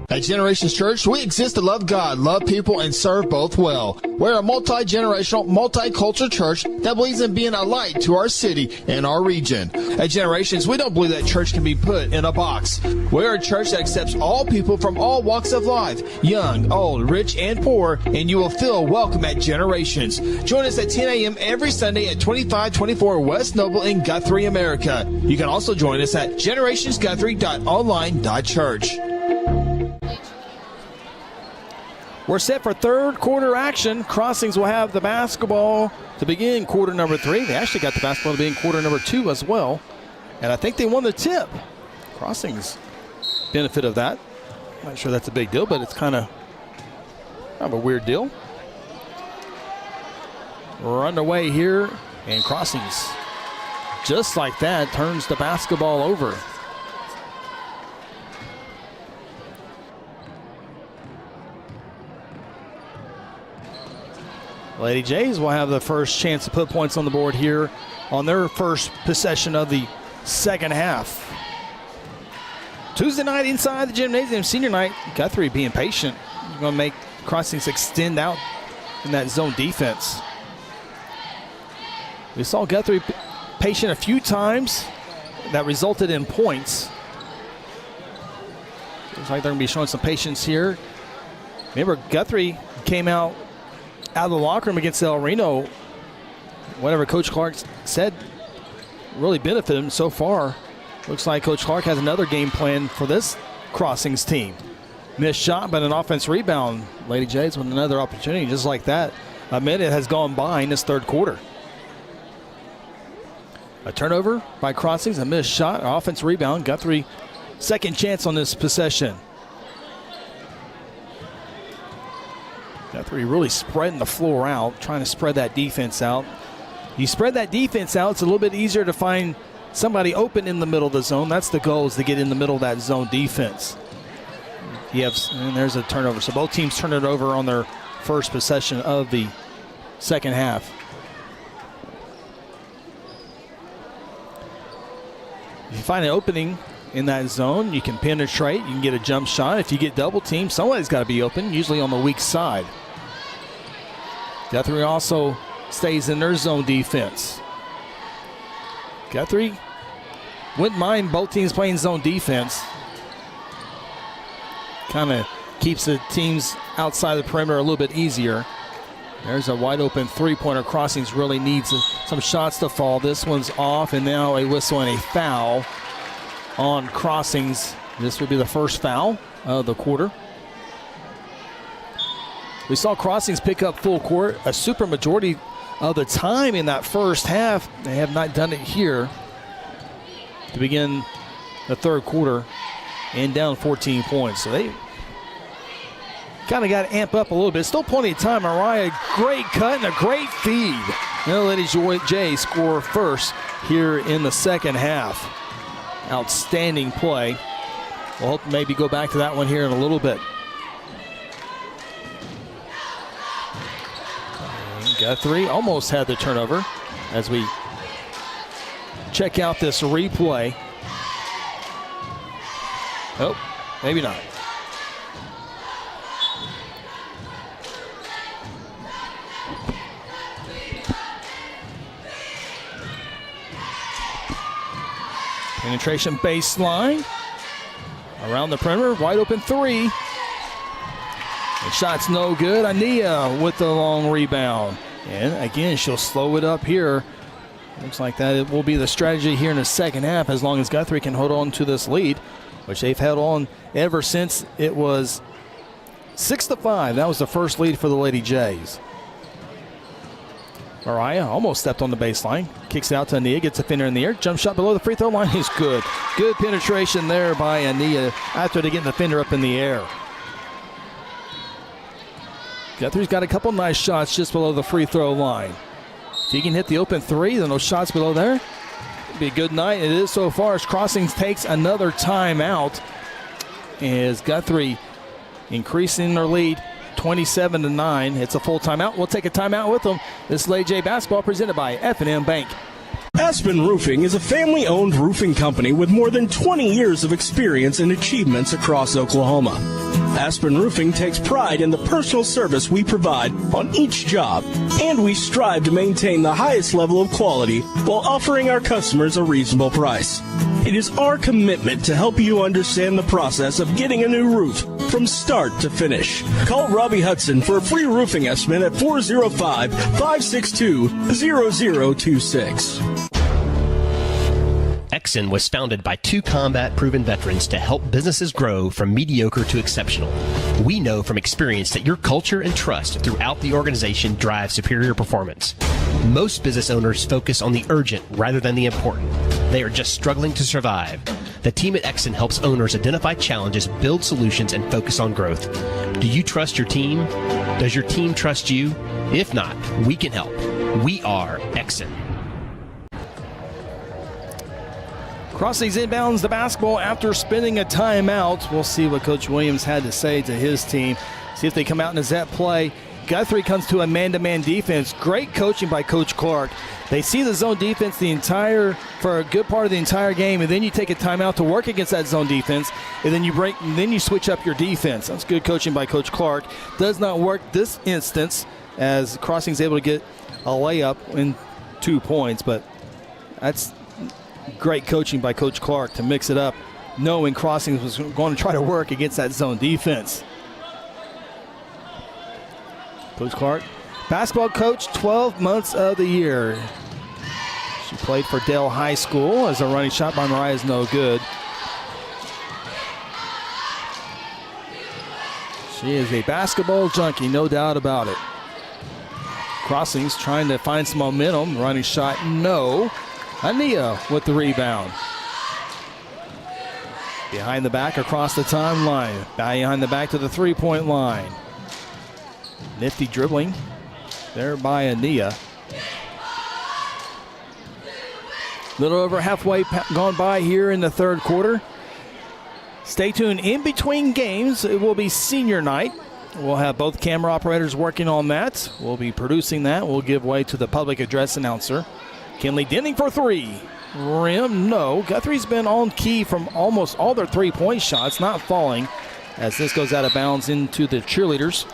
At Generations Church, we exist to love God, love people, and serve both well. We're a multi-generational, multicultural church that believes in being a light to our city and our region. At Generations, we don't believe that church can be put in a box. We're a church that accepts all people from all walks of life, young, old, rich, and poor, and you will feel welcome at Generations. Join us at 10 a.m. every Sunday at 2524 West Noble in Guthrie, America. You can also join us at generationsguthrie.online.church. We're set for third quarter action. Crossings will have the basketball to begin quarter number 3. They actually got the basketball to begin quarter number 2 as well. And I think they won the tip. Crossings benefit of that. I'm not sure that's a big deal, but it's kind of a weird deal. We're underway here, and Crossings, just like that, turns the basketball over. Lady Jays will have the first chance to put points on the board here on their first possession of the second half. Tuesday night inside the gymnasium, senior night, Guthrie being patient. Going to make Crossings extend out in that zone defense. We saw Guthrie patient a few times. That resulted in points. Looks like they're going to be showing some patience here. Remember, Guthrie came out of the locker room against El Reno. Whatever Coach Clark said really benefited him so far. Looks like Coach Clark has another game plan for this Crossings team. Missed shot, but an offense rebound. Lady Jays with another opportunity just like that. A minute has gone by in this third quarter. A turnover by Crossings, a missed shot, an offense rebound. Guthrie, second chance on this possession. Guthrie really spreading the floor out, trying to spread that defense out. You spread that defense out, it's a little bit easier to find somebody open in the middle of the zone. That's the goal, is to get in the middle of that zone defense. And there's a turnover. So both teams turn it over on their first possession of the second half. If you find an opening in that zone, you can penetrate, you can get a jump shot. If you get double teamed, somebody's got to be open, usually on the weak side. Guthrie also stays in their zone defense. Guthrie wouldn't mind both teams playing zone defense. Kind of keeps the teams outside the perimeter a little bit easier. There's a wide open three-pointer. Crossings really needs some shots to fall. This one's off, and now a whistle and a foul on Crossings. This would be the first foul of the quarter. We saw Crossings pick up full court a super majority of the time in that first half. They have not done it here to begin the third quarter and down 14 points. So they kind of got to amp up a little bit. Still plenty of time. Mariah, great cut and a great feed. Now Lady J score first here in the second half. Outstanding play. We'll hope maybe go back to that one here in a little bit. And Guthrie almost had the turnover as we check out this replay. Oh, maybe not. Penetration baseline. Around the perimeter, wide open three. The shot's no good. Ania with the long rebound. And again, she'll slow it up here. Looks like that it will be the strategy here in the second half, as long as Guthrie can hold on to this lead, which they've held on ever since it was 6-5. That was the first lead for the Lady Jays. Mariah almost stepped on the baseline. Kicks it out to Ania, gets a fender in the air. Jump shot below the free throw line is good. Good penetration there by Ania after they get the fender up in the air. Guthrie's got a couple nice shots just below the free throw line. If he can hit the open three, then those shots below there, it'll be a good night. It is so far as Crossings takes another timeout. As Guthrie increasing their lead 27-9. It's a full timeout. We'll take a timeout with them. This is Lady J Basketball presented by F&M Bank. Aspen Roofing is a family-owned roofing company with more than 20 years of experience and achievements across Oklahoma. Aspen Roofing takes pride in the personal service we provide on each job, and we strive to maintain the highest level of quality while offering our customers a reasonable price. It is our commitment to help you understand the process of getting a new roof from start to finish. Call Robbie Hudson for a free roofing estimate at 405-562-0026. Exxon was founded by two combat-proven veterans to help businesses grow from mediocre to exceptional. We know from experience that your culture and trust throughout the organization drive superior performance. Most business owners focus on the urgent rather than the important. They are just struggling to survive. The team at Exxon helps owners identify challenges, build solutions, and focus on growth. Do you trust your team? Does your team trust you? If not, we can help. We are Exxon. Crossings inbounds the basketball after spending a timeout. We'll see what Coach Williams had to say to his team. See if they come out in a Zep play. Guthrie comes to a man-to-man defense. Great coaching by Coach Clark. They see the zone defense for a good part of the entire game, and then you take a timeout to work against that zone defense, and then you switch up your defense. That's good coaching by Coach Clark. Does not work this instance as Crossings able to get a layup in 2 points, but that's great coaching by Coach Clark to mix it up, knowing Crossings was going to try to work against that zone defense. Coach Clark, basketball coach, 12 months of the year. She played for Dale High School as a running shot by Mariah is no good. She is a basketball junkie, no doubt about it. Crossings trying to find some momentum. Running shot, no. Ania with the rebound. Behind the back across the timeline. Behind the back to the three-point line. Nifty dribbling there by Ania. Little over halfway gone by here in the third quarter. Stay tuned. In between games, it will be senior night. We'll have both camera operators working on that. We'll be producing that. We'll give way to the public address announcer. Kinley Denning for three. Rim, no. Guthrie's been on key from almost all their three-point shots, not falling, as this goes out of bounds into the cheerleaders.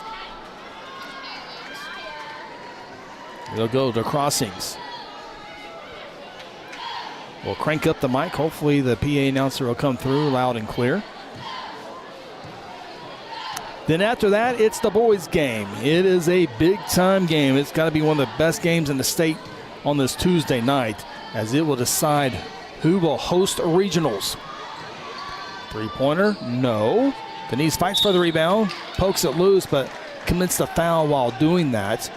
It'll go to Crossings. We'll crank up the mic. Hopefully the PA announcer will come through loud and clear. Then after that, it's the boys' game. It is a big-time game. It's got to be one of the best games in the state on this Tuesday night, as it will decide who will host regionals. Three-pointer, no. Denise fights for the rebound, pokes it loose, but commits the foul while doing that.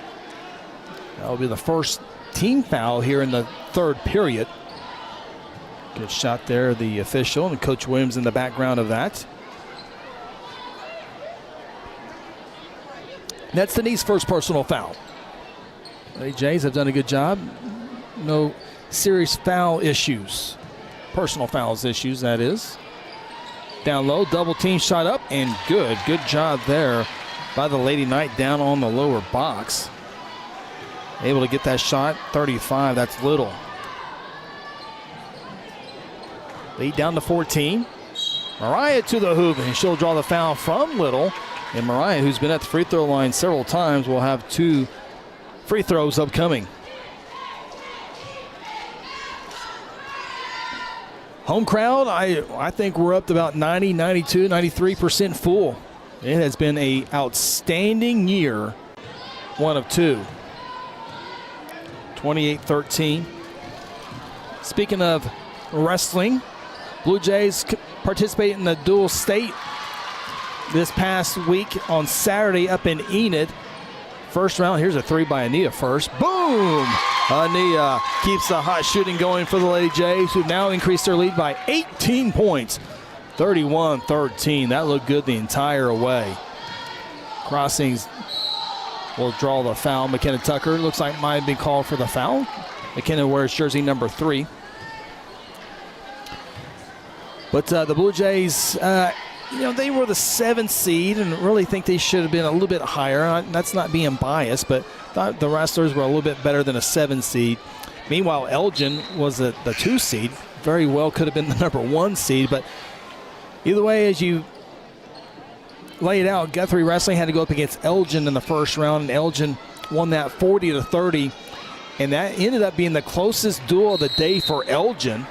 That will be the first team foul here in the third period. Good shot there, the official, and Coach Williams in the background of that. That's Denise's first personal foul. The Jays have done a good job. No serious foul issues. Personal fouls issues, that is. Down low, double team shot up, and good. Good job there by the Lady Knight down on the lower box. Able to get that shot, 35, that's Little. Lead down to 14. Mariah to the hoop, and she'll draw the foul from Little. And Mariah, who's been at the free throw line several times, will have 2 free throws upcoming. Home crowd, I think we're up to about 90, 92, 93% full. It has been an outstanding year, one of 2. 28-13. Speaking of wrestling, Bluejays participated in the dual state this past week on Saturday up in Enid. first round. Here's a three by Ania first. Boom! Ania keeps the hot shooting going for the Lady Jays, who now increase their lead by 18 points. 31-13. That looked good the entire way. Crossings will draw the foul. McKenna Tucker looks like might have been called for the foul. McKenna wears jersey number 3. But the Blue Jays, they were the 7th seed and really think they should have been a little bit higher. That's not being biased, but thought the wrestlers were a little bit better than a 7 seed. Meanwhile, Elgin was the 2 seed. Very well could have been the number 1 seed, but either way, as you lay it out, Guthrie Wrestling had to go up against Elgin in the first round, and Elgin won that 40-30, and that ended up being the closest duel of the day for Elgin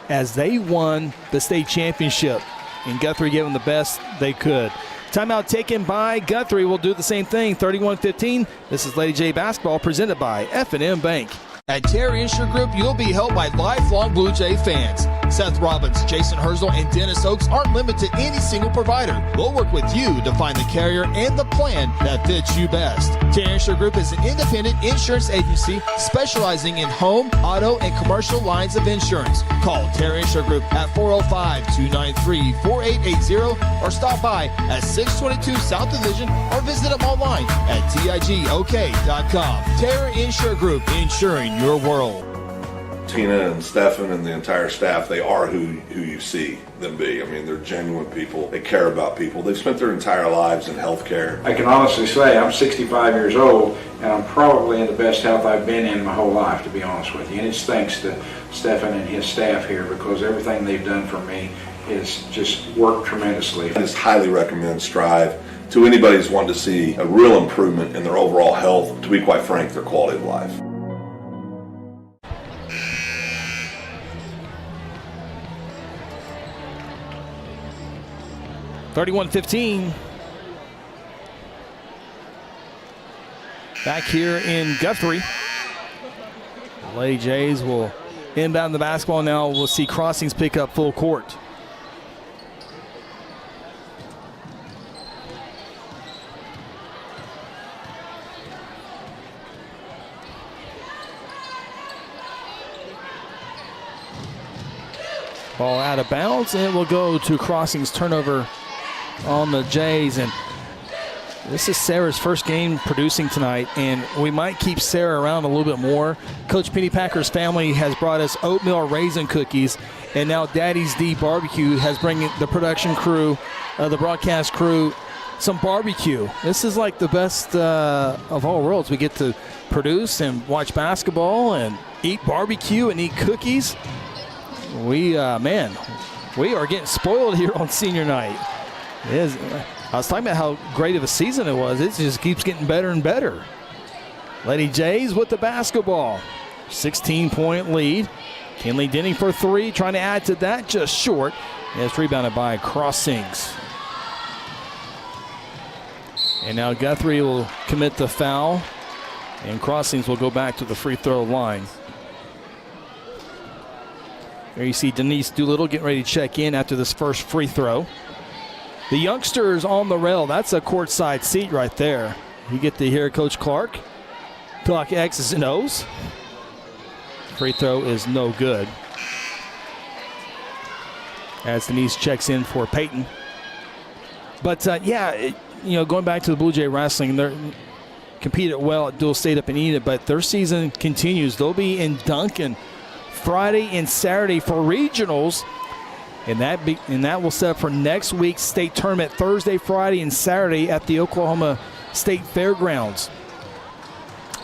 as they won the state championship, and Guthrie gave them the best they could. Timeout taken by Guthrie. Will do the same thing, 31-15. This is Lady J Basketball presented by F&M Bank. At Terry Insure Group, you'll be helped by lifelong Blue Jay fans. Seth Robbins, Jason Herzl, and Dennis Oakes aren't limited to any single provider. We'll work with you to find the carrier and the plan that fits you best. Terry Insure Group is an independent insurance agency specializing in home, auto, and commercial lines of insurance. Call Terry Insure Group at 405-293-4880 or stop by at 622 South Division or visit them online at tigok.com. Terry Insure Group, insuring your world. Tina and Stefan and the entire staff, they are who you see them be. I mean, they're genuine people. They care about people. They've spent their entire lives in healthcare. I can honestly say I'm 65 years old, and I'm probably in the best health I've been in my whole life, to be honest with you. And it's thanks to Stefan and his staff here, because everything they've done for me is just worked tremendously. I just highly recommend Strive to anybody who's wanting to see a real improvement in their overall health, to be quite frank, their quality of life. 31-15. Back here in Guthrie. The Lady Jays will inbound the basketball now. We'll see Crossings pick up full court. Ball out of bounds, and it will go to Crossings. Turnover on the Jays, and this is Sarah's first game producing tonight, and we might keep Sarah around a little bit more. Coach Penny Packer's family has brought us oatmeal raisin cookies, and now Daddy's D Barbecue has brought the production crew, the broadcast crew, some barbecue. This is like the best of all worlds. We get to produce and watch basketball and eat barbecue and eat cookies. We are getting spoiled here on senior night. I was talking about how great of a season it was. It just keeps getting better and better. Lady Jays with the basketball. 16-point lead. Kinley Denning for 3, trying to add to that, just short. And it's rebounded by Crossings. And now Guthrie will commit the foul, and Crossings will go back to the free throw line. There you see Denise Doolittle getting ready to check in after this first free throw. The youngsters on the rail, that's a courtside seat right there. You get to hear Coach Clark talk X's and O's. Free throw is no good. As Denise checks in for Peyton. But going back to the Blue Jay Wrestling, they're competed well at Dual State up in Enid, but their season continues. They'll be in Duncan Friday and Saturday for regionals, and that will set up for next week's state tournament Thursday, Friday, and Saturday at the Oklahoma State Fairgrounds.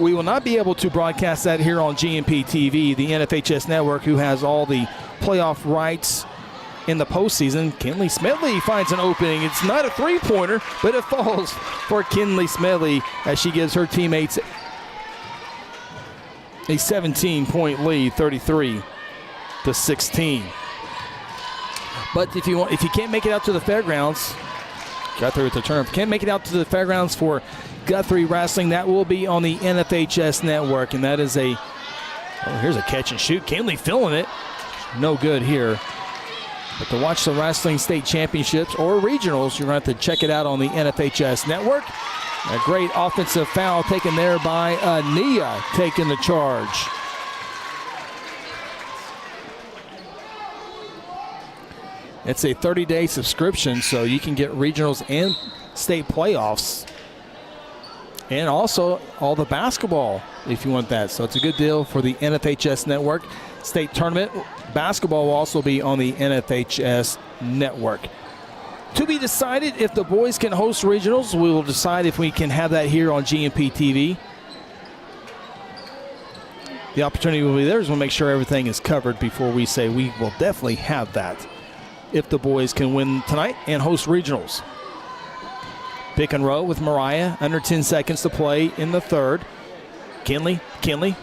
We will not be able to broadcast that here on GMP TV, the NFHS network, who has all the playoff rights in the postseason. Kinley Smedley finds an opening. It's not a three-pointer, but it falls for Kinley Smedley as she gives her teammates a 17-point lead, 33-16. But if you can't make it out to the fairgrounds, Guthrie with the turnover. Can't make it out to the fairgrounds for Guthrie Wrestling. That will be on the NFHS network, and that is here's a catch and shoot. Kinley filling it. No good here. But to watch the wrestling state championships or regionals, you're going to have to check it out on the NFHS network. A great offensive foul taken there by Nia, taking the charge. It's a 30-day subscription, so you can get regionals and state playoffs. And also all the basketball if you want that. So it's a good deal for the NFHS network. State tournament basketball will also be on the NFHS network. To be decided if the boys can host regionals. We will decide if we can have that here on GMP TV. The opportunity will be there. We'll make sure everything is covered before we say we will definitely have that if the boys can win tonight and host regionals. Pick and roll with Mariah. Under 10 seconds to play in the third. Kinley,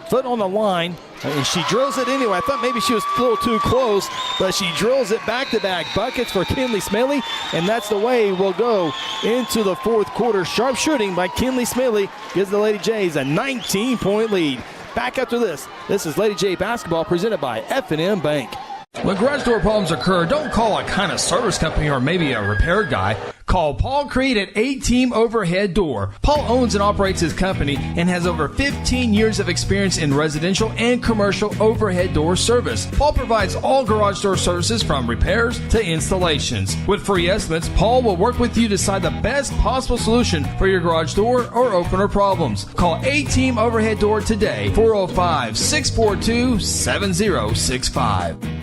foot on the line, and she drills it anyway. I thought maybe she was a little too close, but she drills it back-to-back buckets for Kinley Smalley, and that's the way we'll go into the fourth quarter. Sharp shooting by Kinley Smalley gives the Lady Jays a 19-point lead. Back after this is Lady J basketball presented by F&M Bank. When garage door problems occur, don't call a kind of service company or maybe a repair guy. Call Paul Creed at A-Team Overhead Door. Paul owns and operates his company and has over 15 years of experience in residential and commercial overhead door service. Paul provides all garage door services from repairs to installations. With free estimates, Paul will work with you to decide the best possible solution for your garage door or opener problems. Call A-Team Overhead Door today, 405-642-7065.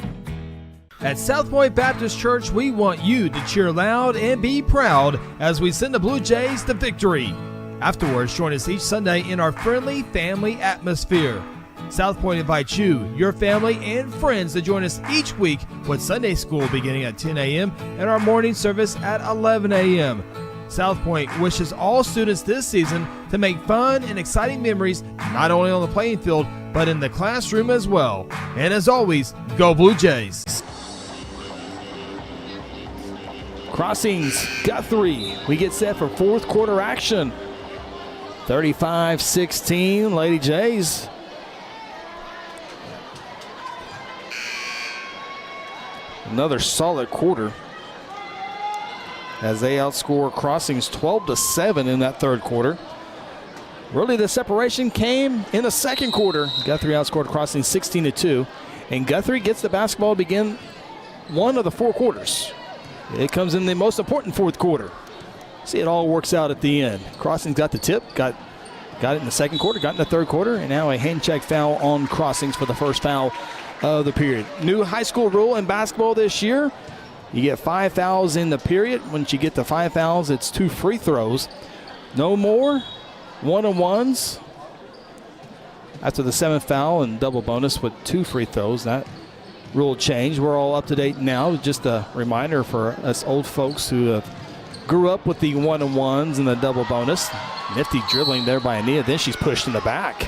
At South Point Baptist Church, we want you to cheer loud and be proud as we send the Blue Jays to victory. Afterwards, join us each Sunday in our friendly family atmosphere. South Point invites you, your family, and friends to join us each week with Sunday school beginning at 10 a.m. and our morning service at 11 a.m. South Point wishes all students this season to make fun and exciting memories not only on the playing field, but in the classroom as well. And as always, go Blue Jays! Crossings, Guthrie. We get set for fourth quarter action. 35-16, Lady Jays. Another solid quarter as they outscore Crossings 12-7 in that third quarter. Really, the separation came in the second quarter. Guthrie outscored Crossings 16-2, and Guthrie gets the basketball to begin one of the four quarters. It comes in the most important fourth quarter. See, it all works out at the end. Crossings got the tip, got it in the second quarter, got in the third quarter, and now a hand check foul on Crossings for the first foul of the period. New high school rule in basketball this year. You get 5 fouls in the period. Once you get to 5 fouls, it's 2 free throws. No more one-on-ones after the 7th foul and double bonus with 2 free throws. That rule change. We're all up to date now. Just a reminder for us old folks who grew up with the one-on-ones and the double bonus. Nifty dribbling there by Ania. Then she's pushed in the back.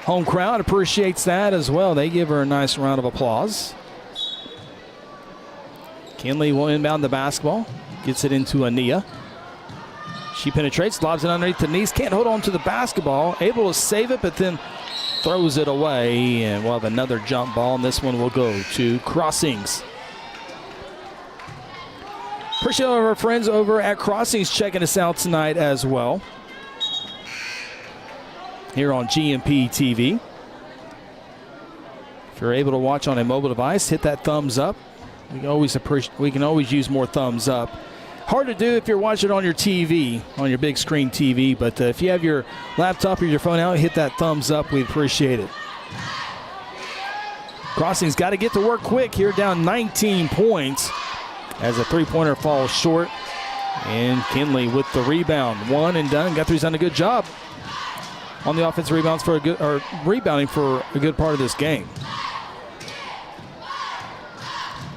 Home crowd appreciates that as well. They give her a nice round of applause. Kinley will inbound the basketball. Gets it into Ania. She penetrates, lobs it underneath the knees. Can't hold on to the basketball. Able to save it, but then throws it away. And we'll have another jump ball, and this one will go to Crossings. Appreciate all of our friends over at Crossings checking us out tonight as well. Here on GMP TV. If you're able to watch on a mobile device, hit that thumbs up. We can always use more thumbs up. Hard to do if you're watching on your TV, on your big screen TV, but if you have your laptop or your phone out, hit that thumbs up. We appreciate it. Crossings got to get to work quick here, down 19 points as a three-pointer falls short. And Kinley with the rebound. One and done. Guthrie's done a good job on the offensive rebounds rebounding for a good part of this game.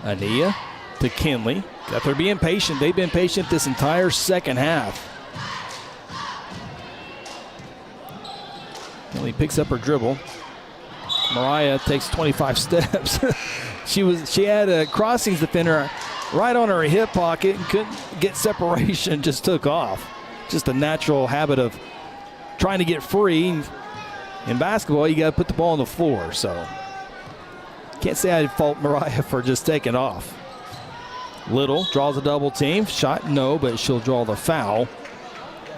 Ania to Kinley. Guthrie being patient. They've been patient this entire second half. Kinley picks up her dribble. Mariah takes 25 steps. She had a Crossings defender right on her hip pocket and couldn't get separation, just took off. Just a natural habit of trying to get free. In basketball, you got to put the ball on the floor, so can't say I'd fault Mariah for just taking off. Little draws a double team. Shot, no, but she'll draw the foul.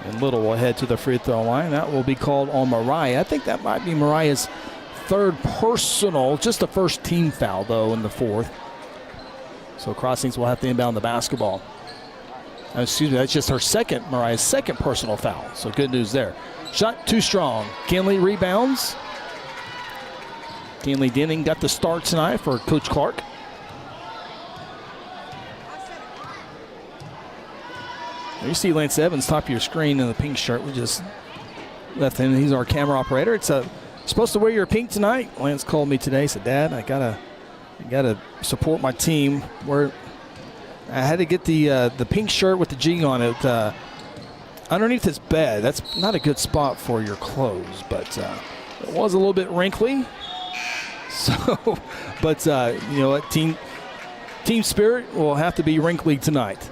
And Little will head to the free throw line. That will be called on Mariah. I think that might be Mariah's third personal, just the first team foul, though, in the fourth. So Crossings will have to inbound the basketball. Excuse me, that's just Mariah's second personal foul. So good news there. Shot too strong. Kinley rebounds. Kinley Denning got the start tonight for Coach Clark. You see Lance Evans, top of your screen in the pink shirt. We just left him. He's our camera operator. It's supposed to wear your pink tonight. Lance called me today. Said, "Dad, I gotta support my team. Where I had to get the pink shirt with the G on it underneath his bed. That's not a good spot for your clothes, but it was a little bit wrinkly. So, but you know what? Team spirit will have to be wrinkly tonight."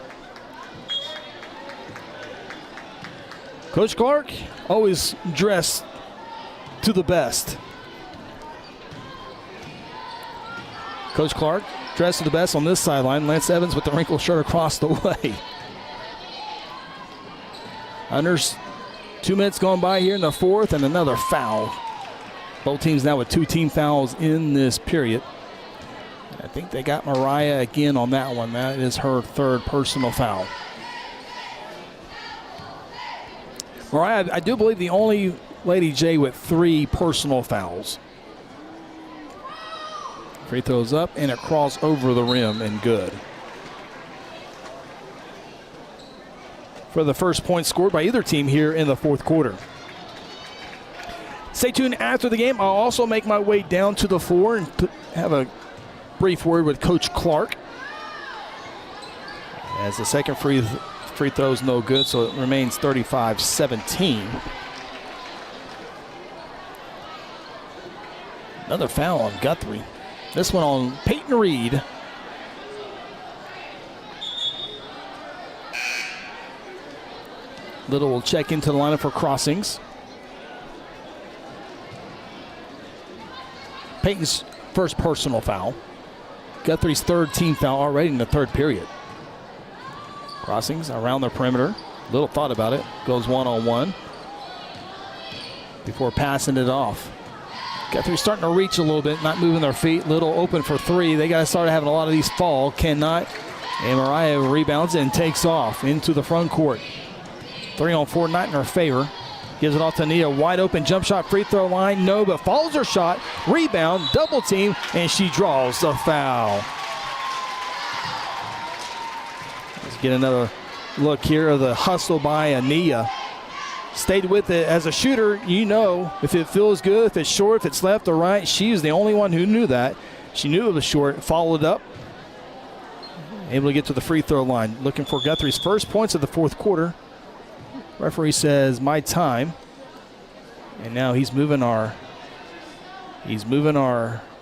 Coach Clark always dressed to the best. Coach Clark dressed to the best on this sideline. Lance Evans with the wrinkled shirt across the way. Under 2 minutes gone by here in the fourth, and another foul. Both teams now with 2 team fouls in this period. I think they got Mariah again on that one. That is her third personal foul. Mariah, I do believe the only Lady J with 3 personal fouls. Free throws up, and it crawls over the rim and good. For the first point scored by either team here in the fourth quarter. Stay tuned after the game. I'll also make my way down to the floor and have a brief word with Coach Clark. As the second free throw is no good, so it remains 35-17. Another foul on Guthrie. This one on Peyton Reed. Little will check into the lineup for Crossings. Peyton's first personal foul. Guthrie's third team foul already in the third period. Crossings around the perimeter. Little thought about it. Goes one-on-one before passing it off. Guthrie starting to reach a little bit, not moving their feet. Little open for 3. They got to start having a lot of these fall. Cannot. And Mariah rebounds and takes off into the front court. 3-on-4, not in her favor. Gives it off to Nia. Wide open jump shot, free throw line. No, but follows her shot. Rebound, double team, and she draws the foul. Let's get another look here of the hustle by Ania. Stayed with it as a shooter. You know, if it feels good, if it's short, if it's left or right. She is the only one who knew that. She knew it was short, followed up. Able to get to the free throw line. Looking for Guthrie's first points of the fourth quarter. Referee says my time. And now he's moving our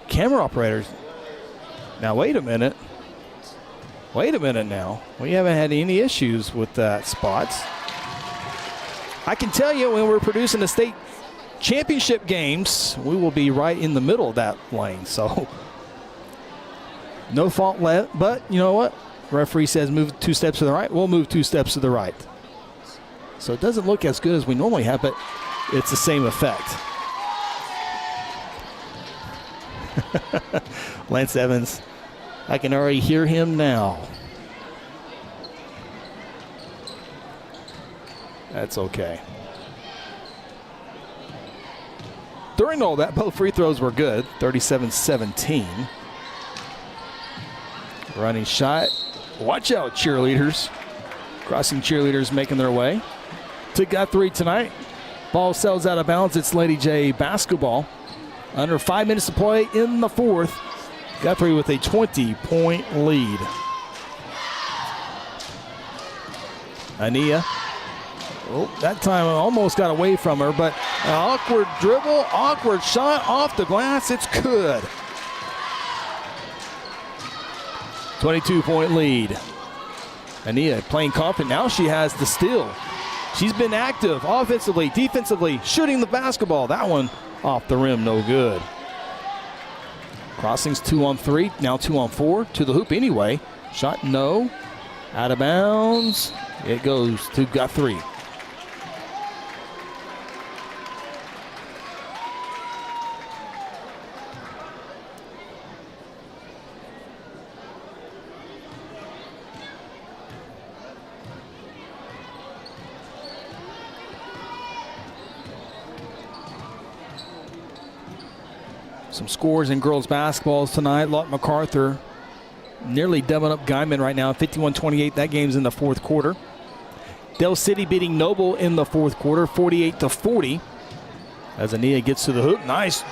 camera operators. Now wait a minute. Wait a minute now. We haven't had any issues with that spot. I can tell you when we're producing the state championship games, we will be right in the middle of that lane. So no fault left, but you know what? Referee says move 2 steps to the right. We'll move 2 steps to the right. So it doesn't look as good as we normally have, but it's the same effect. Lance Evans, I can already hear him now. That's okay. During all that, both free throws were good. 37-17. Running shot. Watch out, cheerleaders. Crossing cheerleaders making their way to Guthrie tonight. Ball sails out of bounds. It's Lady J basketball. Under 5 minutes to play in the fourth. Guthrie with a 20-point lead. Ania. Oh, that time almost got away from her, but an awkward dribble, awkward shot off the glass. It's good. 22-point lead. Ania playing confident. Now she has the steal. She's been active offensively, defensively, shooting the basketball. That one off the rim, no good. Crossings 2-on-3, now 2-on-4. To the hoop anyway. Shot, no. Out of bounds. It goes to Guthrie. Some scores in girls basketballs tonight. Lawton MacArthur nearly doubling up Guyman right now, 51-28. That game's in the fourth quarter. Dell City beating Noble in the fourth quarter, 48-40. As Ania gets to the hoop. Nice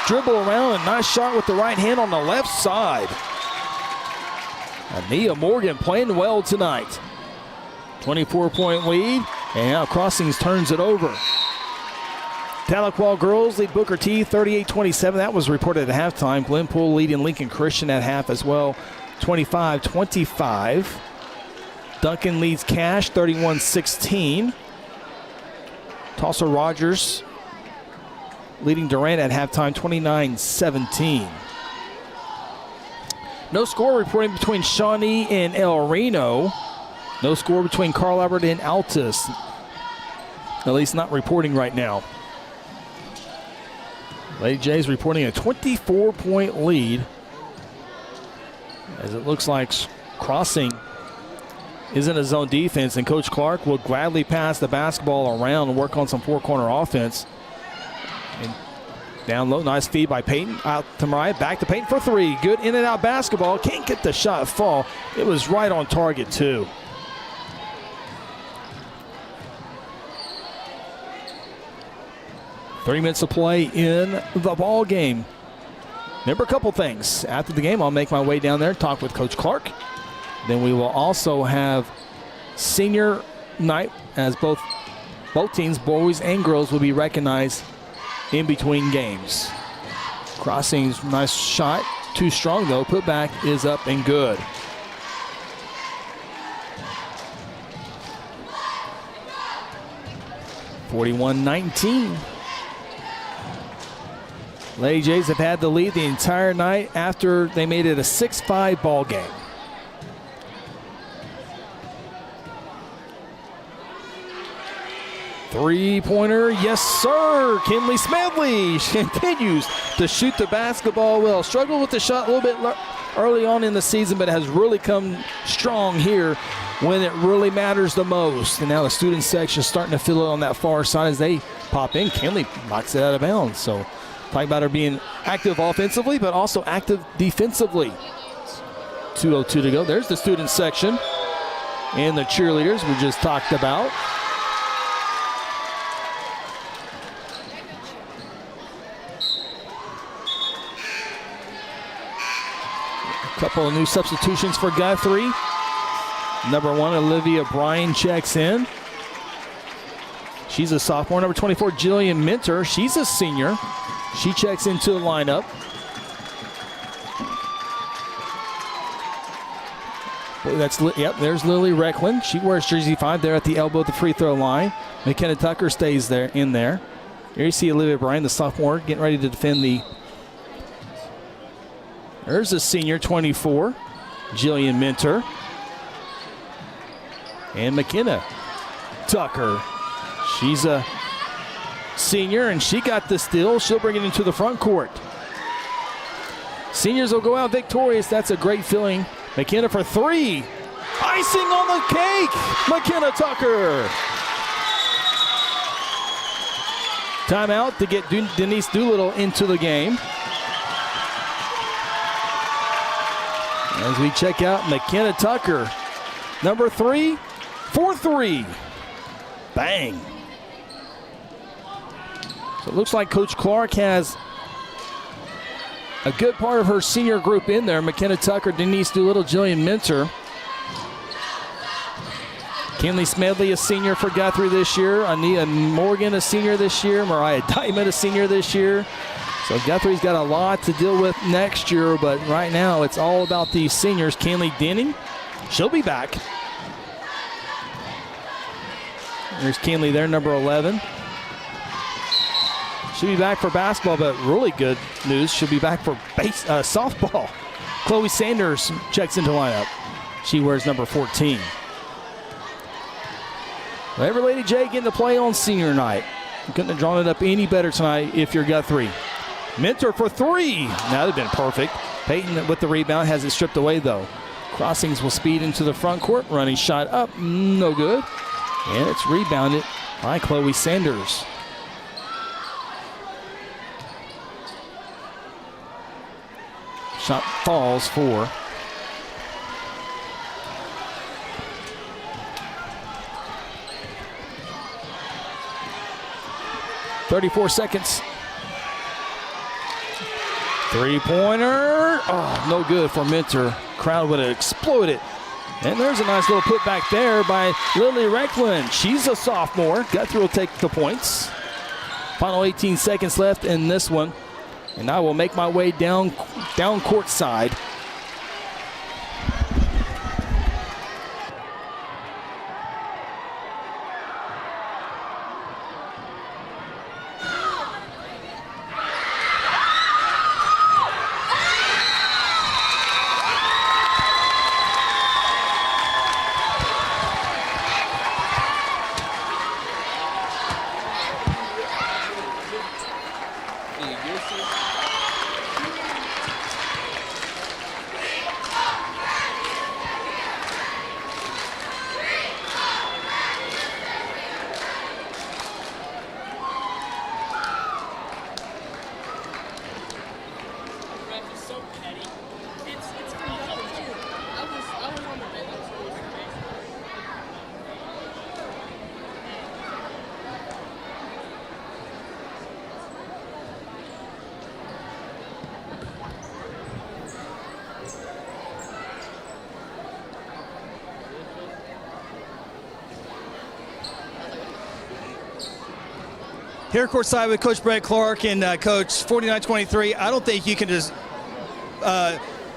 dribble around and nice shot with the right hand on the left side. Ania Morgan playing well tonight. 24-point lead, and now Crossings turns it over. Tahlequah girls lead Booker T 38-27. That was reported at halftime. Glenpool leading Lincoln Christian at half as well, 25-25. Duncan leads Cash 31-16. Tulsa Rogers leading Durant at halftime, 29-17. No score reporting between Shawnee and El Reno. No score between Carl Albert and Altus. At least not reporting right now. Lady Jays reporting a 24-point lead, as it looks like Crossing is in a zone defense, and Coach Clark will gladly pass the basketball around and work on some four-corner offense. And down low, nice feed by Peyton. Out to Mariah, back to Peyton for three. Good in and out basketball. Can't get the shot fall. It was right on target, too. Three minutes of play in the ball game. Remember a couple things. After the game, I'll make my way down there, talk with Coach Clark. Then we will also have senior night, as both teams, boys and girls, will be recognized in between games. Crossing's nice shot. Too strong, though. Putback is up and good. (41-19). Lady Jays have had the lead the entire night after they made it a 6-5 ball game. Three-pointer, yes sir. Kinley Smedley continues to shoot the basketball well. Struggled with the shot a little bit early on in the season, but has really come strong here when it really matters the most. And now the student section is starting to fill it on that far side as they pop in. Kinley knocks it out of bounds. So talking about her being active offensively, but also active defensively. 2:02 to go. There's the student section and the cheerleaders we just talked about. A couple of new substitutions for Guthrie. Number 1, Olivia Bryan checks in. She's a sophomore. Number 24, Jillian Minter. She's a senior. She checks into the lineup. There's Lily Reckland. She wears jersey 5 there at the elbow at the free throw line. McKenna Tucker stays there in there. Here you see Olivia Bryan, the sophomore, getting ready to defend the. There's a senior, 24, Jillian Minter. And McKenna Tucker. She's a senior, and she got the steal. She'll bring it into the front court. Seniors will go out victorious. That's a great feeling. McKenna for three. Icing on the cake. McKenna Tucker. Timeout to get Denise Doolittle into the game. As we check out McKenna Tucker. Number 3 for 3. Bang. So it looks like Coach Clark has a good part of her senior group in there. McKenna Tucker, Denise Doolittle, Jillian Minter. Kinley Smedley, a senior for Guthrie this year. Ania Morgan, a senior this year. Mariah Diamond, a senior this year. So Guthrie's got a lot to deal with next year, but right now it's all about these seniors. Kinley Denning, she'll be back. There's Kinley there, number 11. She'll be back for basketball, but really good news, she'll be back for softball. Chloe Sanders checks into lineup. She wears number 14. Every Lady J getting to play on senior night. You couldn't have drawn it up any better tonight if you're Guthrie. Mentor for 3. That would have been perfect. Peyton with the rebound has it stripped away, though. Crossings will speed into the front court. Running shot up. No good. And it's rebounded by Chloe Sanders. Shot falls for 34 seconds. Three-pointer. Oh, no good for Mentor. Crowd would have exploded. And there's a nice little putback there by Lily Reckland. She's a sophomore. Guthrie will take the points. Final 18 seconds left in this one. And I will make my way down court side. Here courtside with Coach Brett Clark and Coach 49-23. I don't think you can just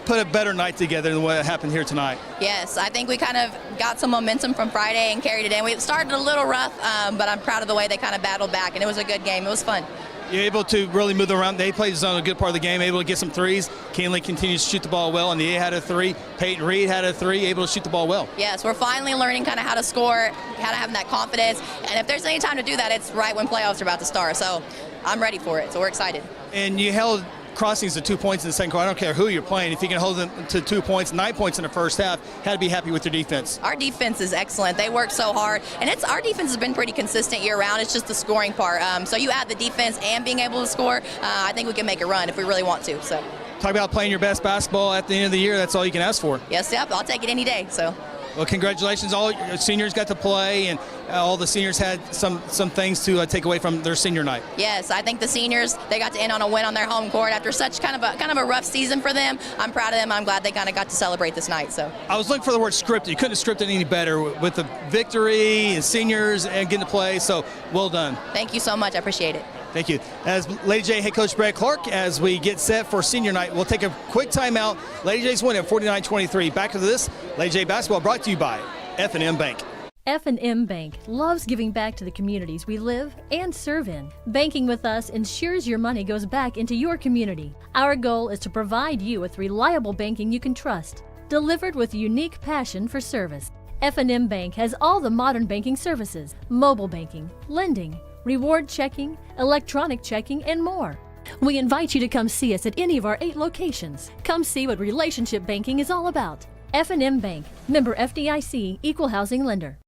put a better night together than what happened here tonight. Yes, I think we kind of got some momentum from Friday and carried it in. We started a little rough, but I'm proud of the way they kind of battled back, and it was a good game. It was fun. You're able to really move around. They played zone a good part of the game, able to get some threes. Kinley continues to shoot the ball well, and the A had a 3. Peyton Reed had a 3, able to shoot the ball well. Yes, we're finally learning kind of how to score, how to have that confidence, and if there's any time to do that, it's right when playoffs are about to start. So I'm ready for it, so we're excited. And you held crossings to 2 points in the second quarter. I don't care who you're playing. If you can hold them to 2 points, 9 points in the first half, had to be happy with your defense. Our defense is excellent. They work so hard, and our defense has been pretty consistent year-round. It's just the scoring part. So you add the defense and being able to score, I think we can make a run if we really want to. So talk about playing your best basketball at the end of the year. That's all you can ask for. Yes, yep. I'll take it any day. So. Well, congratulations. All your seniors got to play, and all the seniors had some things to take away from their senior night. Yes, I think the seniors, they got to end on a win on their home court after such kind of a rough season for them. I'm proud of them. I'm glad they kind of got to celebrate this night. So I was looking for the word scripted. You couldn't have scripted any better with the victory and seniors and getting to play. So well done. Thank you so much. I appreciate it. Thank you. As Lady J head coach Brett Clark, as we get set for senior night, we'll take a quick timeout. Lady J's win at 49-23. Back to this, Lady J basketball brought to you by F&M Bank. F&M Bank loves giving back to the communities we live and serve in. Banking with us ensures your money goes back into your community. Our goal is to provide you with reliable banking you can trust, delivered with unique passion for service. F&M Bank has all the modern banking services, mobile banking, lending, reward checking, electronic checking, and more. We invite you to come see us at any of our 8 locations. Come see what relationship banking is all about. F&M Bank, member FDIC, equal housing lender.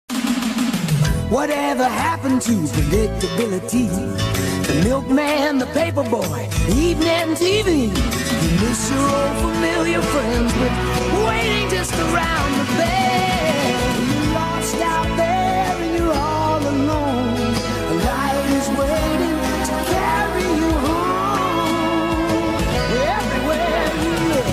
Whatever happened to predictability? The milkman, the paperboy, evening TV. You miss your old familiar friends, but waiting just around the bend. You're lost out there and you're all alone. A light is waiting to carry you home. Everywhere you look.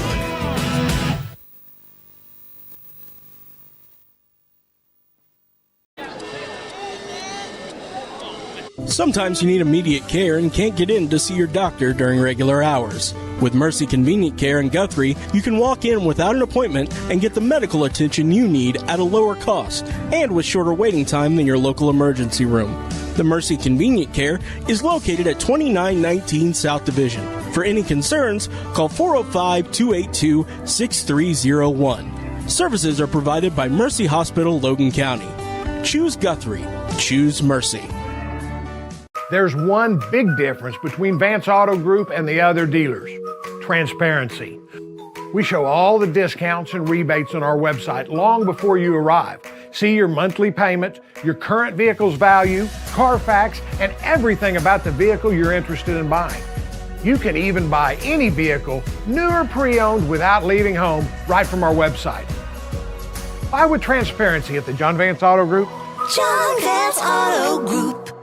Sometimes you need immediate care and can't get in to see your doctor during regular hours. With Mercy Convenient Care in Guthrie, you can walk in without an appointment and get the medical attention you need at a lower cost and with shorter waiting time than your local emergency room. The Mercy Convenient Care is located at 2919 South Division. For any concerns, call 405-282-6301. Services are provided by Mercy Hospital, Logan County. Choose Guthrie. Choose Mercy. There's one big difference between Vance Auto Group and the other dealers: transparency. We show all the discounts and rebates on our website long before you arrive. See your monthly payment, your current vehicle's value, Carfax, and everything about the vehicle you're interested in buying. You can even buy any vehicle, new or pre-owned, without leaving home, right from our website. Buy with transparency at the John Vance Auto Group. John Vance Auto Group.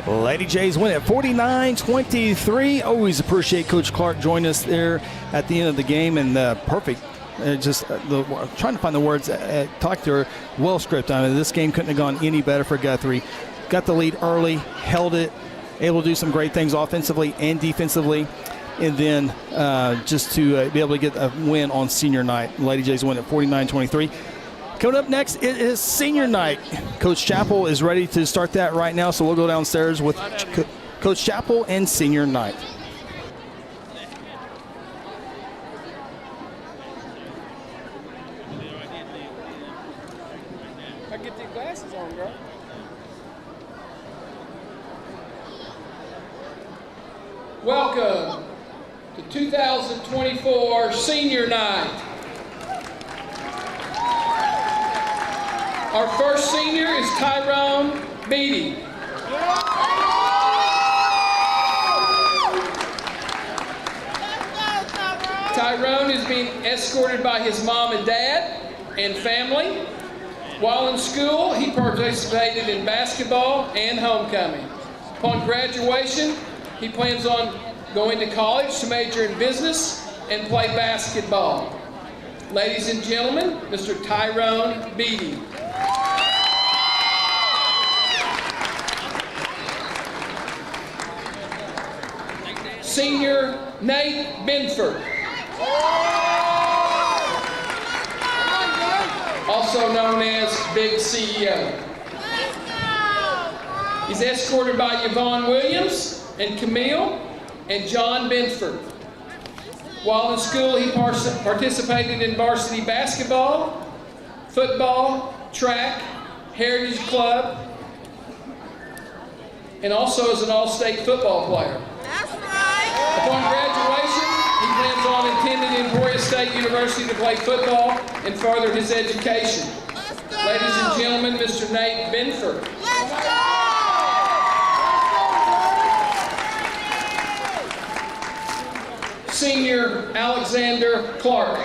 Lady Jays win at 49-23. Always appreciate Coach Clark joining us there at the end of the game, and perfect. Trying to find the words. Talk to her. Well scripted. I mean, this game couldn't have gone any better for Guthrie. Got the lead early, held it, able to do some great things offensively and defensively, and then just to be able to get a win on senior night. Lady Jays win at 49-23. Coming up next, it is senior night. Coach Chappell is ready to start that right now, so we'll go downstairs with Coach Chappell and senior night. I get these glasses on, bro. Welcome to 2024 Senior Night. Our first senior is Tyrone Beatty. Tyrone is being escorted by his mom and dad and family. While in school, he participated in basketball and homecoming. Upon graduation, he plans on going to college to major in business and play basketball. Ladies and gentlemen, Mr. Tyrone Beatty. Senior Nate Benford. Also known as Big CEO. He's escorted by Yvonne Williams and Camille and John Benford. While in school, he participated in varsity basketball, football, track, heritage club, and also as an all-state football player. Upon graduation, he plans on attending Emporia State University to play football and further his education. Ladies and gentlemen, Mr. Nate Benford. Senior Alexander Clark.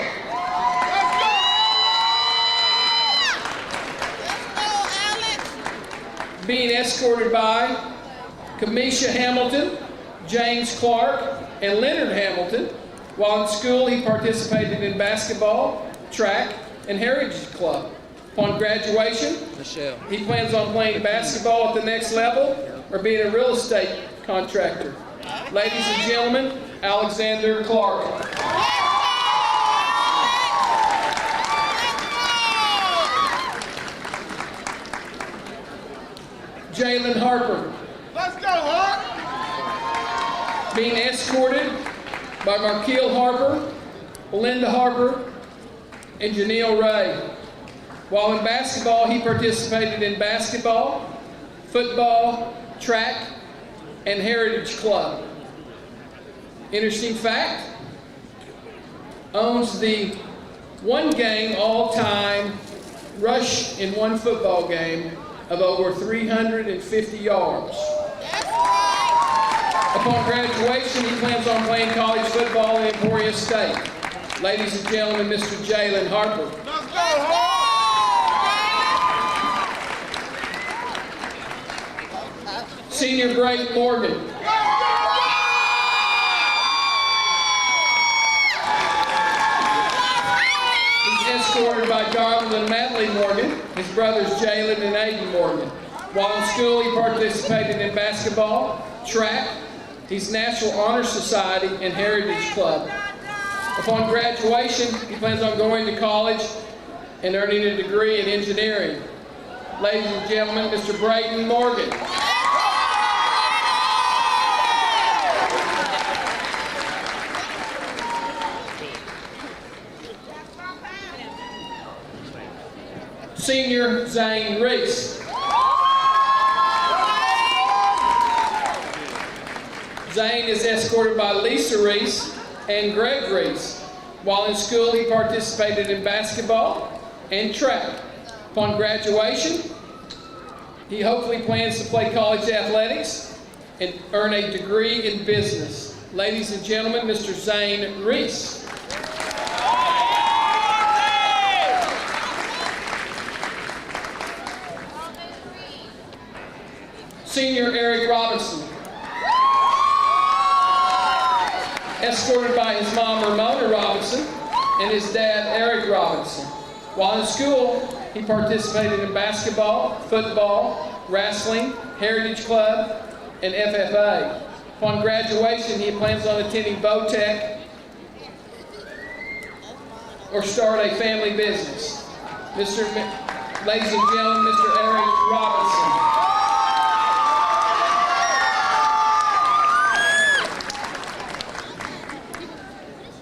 Being escorted by Kamisha Hamilton, James Clark, and Leonard Hamilton. While in school, he participated in basketball, track, and heritage club. Upon graduation, he plans on playing basketball at the next level or being a real estate contractor. Ladies and gentlemen, Alexander Clark. Jalen Harper. Let's go, Hart! Being escorted by Markeel Harper, Belinda Harper, and Janelle Ray. While in basketball, he participated in basketball, football, track, and heritage club. Interesting fact, owns the one game all-time rush in one football game of over 350 yards. Upon graduation, he plans on playing college football at Emporia State. Ladies and gentlemen, Mr. Jalen Harper. Let's go, Hart! Senior Brayden Morgan. He's escorted by Darland and Madeline Morgan, his brothers Jalen and Aiden Morgan. While in school, he participated in basketball, track, his National Honor Society, and Heritage Club. Upon graduation, he plans on going to college and earning a degree in engineering. Ladies and gentlemen, Mr. Brayden Morgan. Senior Zane Reese. Zane is escorted by Lisa Reese and Greg Reese. While in school, he participated in basketball and track. Upon graduation, he hopefully plans to play college athletics and earn a degree in business. Ladies and gentlemen, Mr. Zane Reese. Senior Eric Robinson. Escorted by his mom, Ramona Robinson, and his dad, Eric Robinson. While in school, he participated in basketball, football, wrestling, Heritage Club, and FFA. Upon graduation, he plans on attending Vo-Tech or start a family business. Ladies and gentlemen, Mr. Eric Robinson.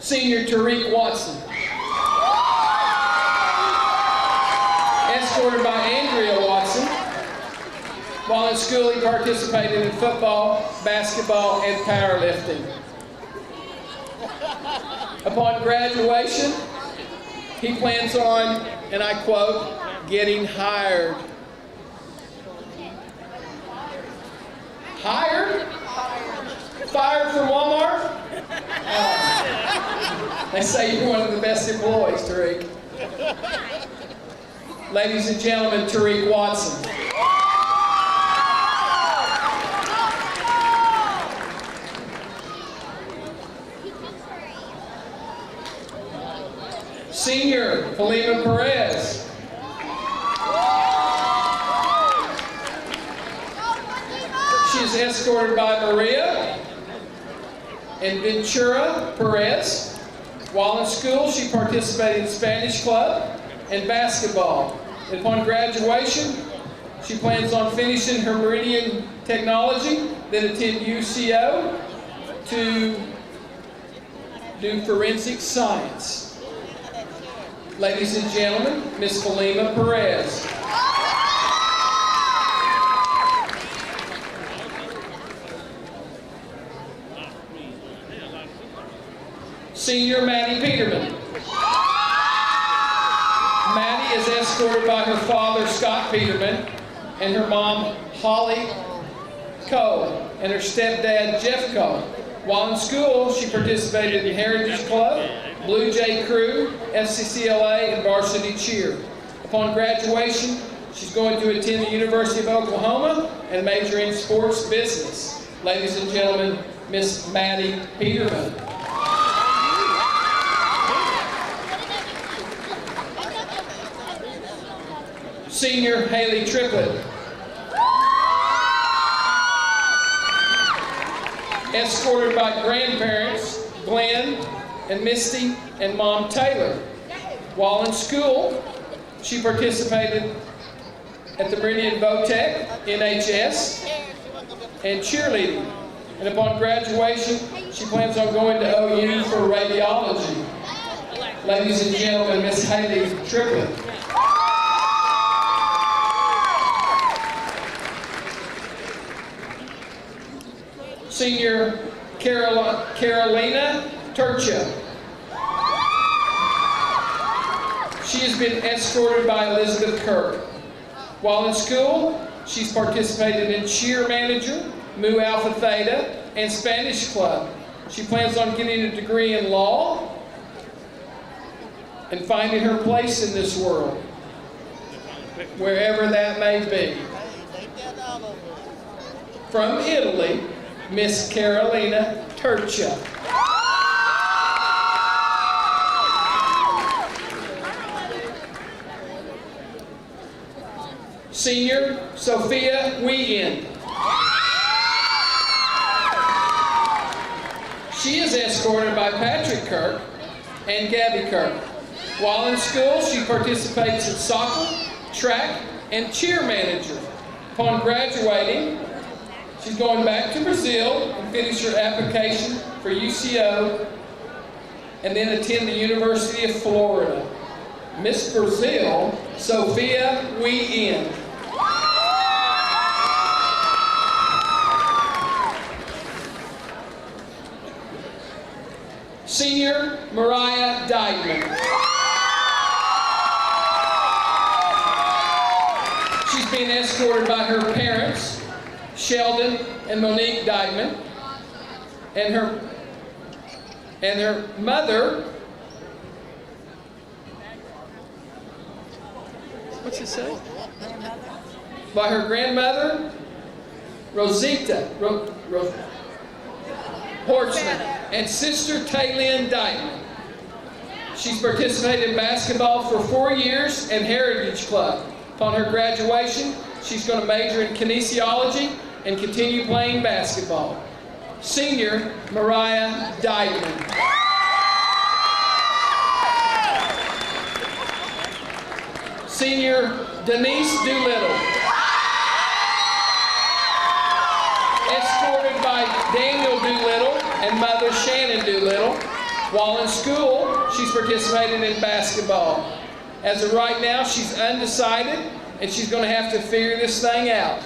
Senior Tariq Watson. Escorted by Andrea Watson. While in school, he participated in football, basketball, and powerlifting. Upon graduation, he plans on, and I quote, getting hired. Hired? Fired from Walmart? They say you're one of the best employees, Tariq. Ladies and gentlemen, Tariq Watson. Senior Felima Perez. She is escorted by Maria and Ventura Perez. While in school, she participated in Spanish club and basketball. And upon graduation, she plans on finishing her Meridian Technology, then attend UCO to do forensic science. Ladies and gentlemen, Miss Felima Perez. Senior Maddie Peterman. Maddie is escorted by her father, Scott Peterman, and her mom, Holly Cole, and her stepdad, Jeff Cole. While in school, she participated in Heritage Club, Bluejay Crew, FCCLA, and Varsity Cheer. Upon graduation, she's going to attend the University of Oklahoma and major in sports business. Ladies and gentlemen, Miss Maddie Peterman. Senior Haley Triplett. Escorted by grandparents, Glenn and Misty and Mom Taylor. While in school, she participated at the Meridian Vo-Tech, NHS, and cheerleading. And upon graduation, she plans on going to OU for radiology. Ladies and gentlemen, Miss Haley Triplett. Senior Carolina Turcha. She has been escorted by Elizabeth Kirk. While in school, she's participated in cheer manager, Mu Alpha Theta, and Spanish club. She plans on getting a degree in law and finding her place in this world, wherever that may be. From Italy, Miss Carolina Turcha. Senior Sophia Weeend. She is escorted by Patrick Kirk and Gabby Kirk. While in school, she participates in soccer, track, and cheer manager. Upon graduating, she's going back to Brazil and finish her application for UCO and then attend the University of Florida. Miss Brazil Sophia Wee In. Senior Mariah Dykeman. She's being escorted by her parents, Sheldon and Monique Dykeman, and her mother. What's it say? By her grandmother, Rosita Hortzman, and sister Taylin Dykeman. She's participated in basketball for 4 years and Heritage Club. Upon her graduation, she's going to major in kinesiology and continue playing basketball. Senior Mariah Dykeman. Senior Denise Doolittle. Escorted by Daniel Doolittle and mother Shannon Doolittle. While in school, she's participated in basketball. As of right now, she's undecided, and she's going to have to figure this thing out.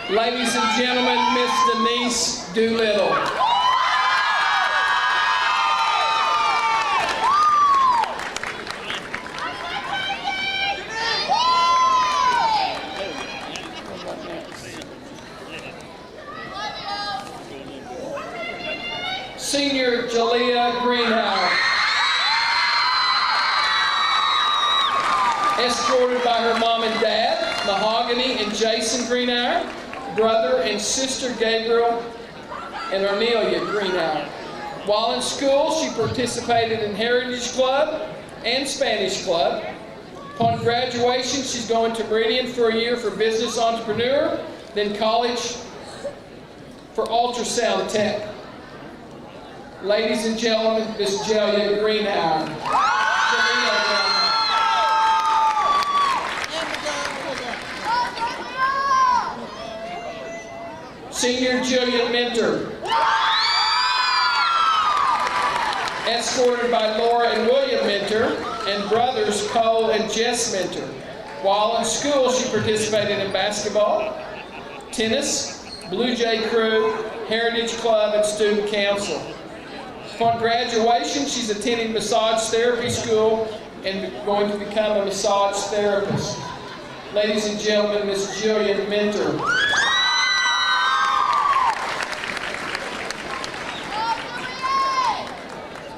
Ladies and gentlemen, Miss Denise Doolittle. Senior Jalea Greenhouse. Escorted by her mom and dad, Mahogany and Jason Greenhouse, brother and sister Gabriel and Arnelia Greenhouse. While in school, she participated in Heritage Club and Spanish Club. Upon graduation, she's going to Meridian for a year for business entrepreneur, then college for ultrasound tech. Ladies and gentlemen, Miss Jalea Greenhouse. Senior Jillian Minter. Escorted by Laura and William Minter and brothers Cole and Jess Minter. While in school, she participated in basketball, tennis, Bluejay crew, Heritage Club, and student council. Upon graduation, she's attending massage therapy school and going to become a massage therapist. Ladies and gentlemen, Miss Jillian Minter.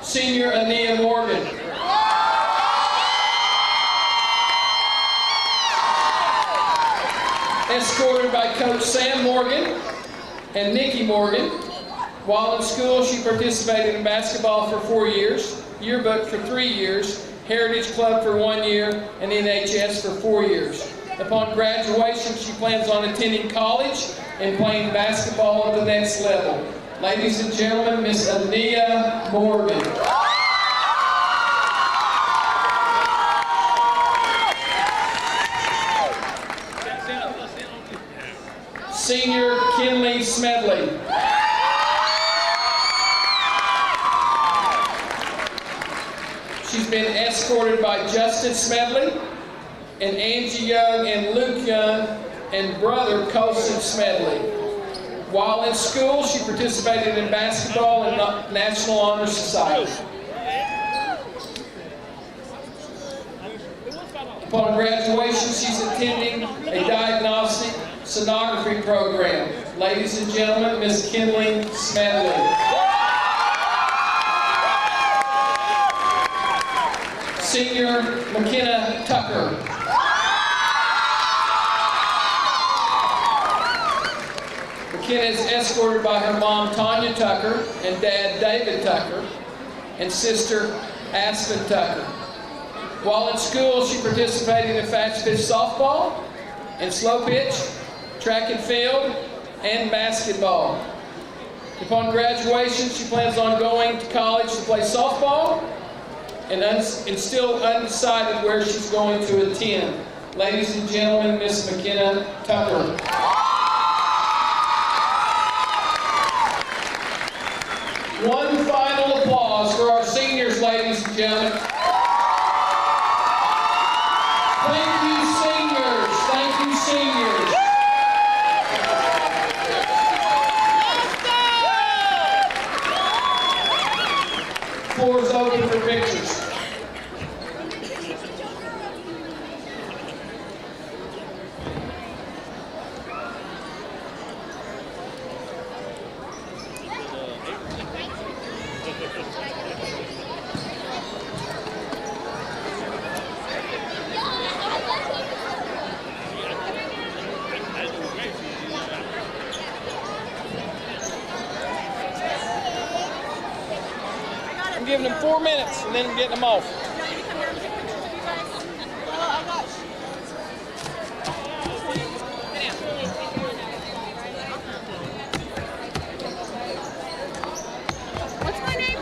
Senior Ania Morgan. Escorted by Coach Sam Morgan and Nikki Morgan. While in school, she participated in basketball for 4 years, yearbook for 3 years, Heritage Club for 1 year, and NHS for 4 years. Upon graduation, she plans on attending college and playing basketball at the next level. Ladies and gentlemen, Miss Ania Morgan. Senior Kinley Smedley. She's been escorted by Justin Smedley and Angie Young and Luke Young and brother Colson Smedley. While in school, she participated in basketball and National Honor Society. Upon graduation, she's attending a diagnostic sonography program. Ladies and gentlemen, Miss Kinley Smedley. Senior McKenna Tucker. McKenna is escorted by her mom, Tanya Tucker, and dad, David Tucker, and sister, Aspen Tucker. While in school, she participated in fast pitch softball and slow pitch, track and field, and basketball. Upon graduation, she plans on going to college to play softball and still undecided where she's going to attend. Ladies and gentlemen, Miss McKenna Tucker. One final applause for our seniors, ladies and and gentlemen. Thank you, seniors. Thank you, seniors. Floor is open for pictures. I'm giving them 4 minutes and then I'm getting them off. What's my name?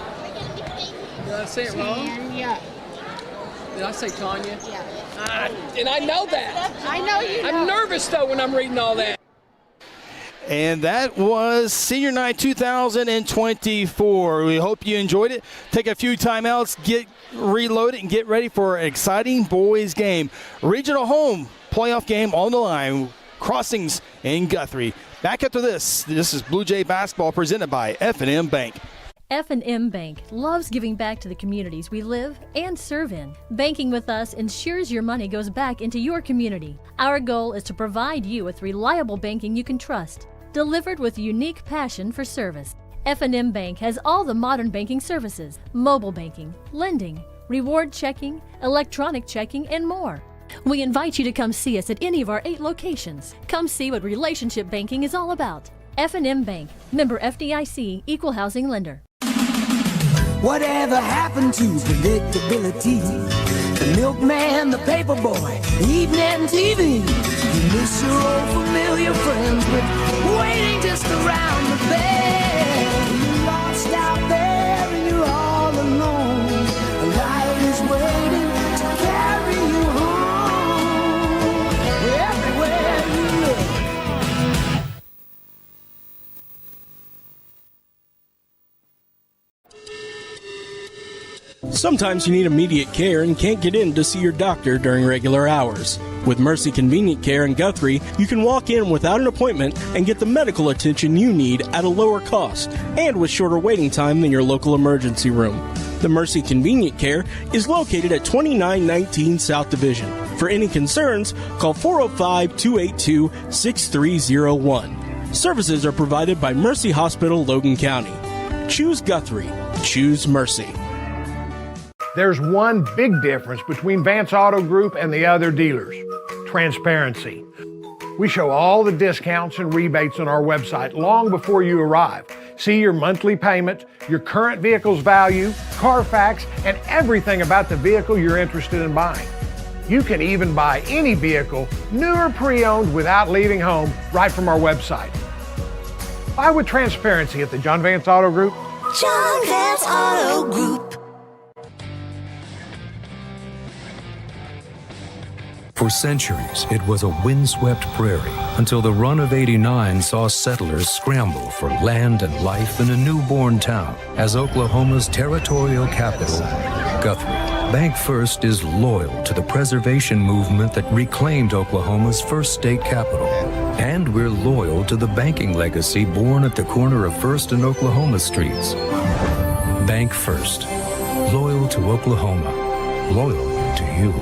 Did I say it wrong? Yeah. Did I say Tanya? Yeah. And I know that. I know you know. I'm nervous though when I'm reading all that. And that was Senior Night 2024. We hope you enjoyed it. Take a few timeouts, get reloaded, and get ready for an exciting boys game. Regional home playoff game on the line. Crossings in Guthrie. Back after this. This is Blue Jay basketball presented by F&M Bank. F&M Bank loves giving back to the communities we live and serve in. Banking with us ensures your money goes back into your community. Our goal is to provide you with reliable banking you can trust, delivered with unique passion for service. F&M Bank has all the modern banking services: mobile banking, lending, reward checking, electronic checking, and more. We invite you to come see us at any of our 8 locations. Come see what relationship banking is all about. F&M Bank, member FDIC, equal housing lender. Whatever happened to predictability? The milkman, the paper boy, evening TV. You miss your old familiar friends, but waiting just around the bend. You're lost out there and you're all alone. A light is waiting to carry you home. Everywhere you look. Sometimes you need immediate care and can't get in to see your doctor during regular hours. With Mercy Convenient Care in Guthrie, you can walk in without an appointment and get the medical attention you need at a lower cost and with shorter waiting time than your local emergency room. The Mercy Convenient Care is located at 2919 South Division. For any concerns, call 405-282-6301. Services are provided by Mercy Hospital, Logan County. Choose Guthrie. Choose Mercy. There's one big difference between Vance Auto Group and the other dealers: transparency. We show all the discounts and rebates on our website long before you arrive. See your monthly payment, your current vehicle's value, Carfax, and everything about the vehicle you're interested in buying. You can even buy any vehicle, new or pre-owned, without leaving home, right from our website. Buy with transparency at the John Vance Auto Group. John Vance Auto Group. For centuries, it was a windswept prairie until the run of '89 saw settlers scramble for land and life in a newborn town as Oklahoma's territorial capital, Guthrie. Bank First is loyal to the preservation movement that reclaimed Oklahoma's first state capital. And we're loyal to the banking legacy born at the corner of First and Oklahoma Streets. Bank First. Loyal to Oklahoma. Loyal to you.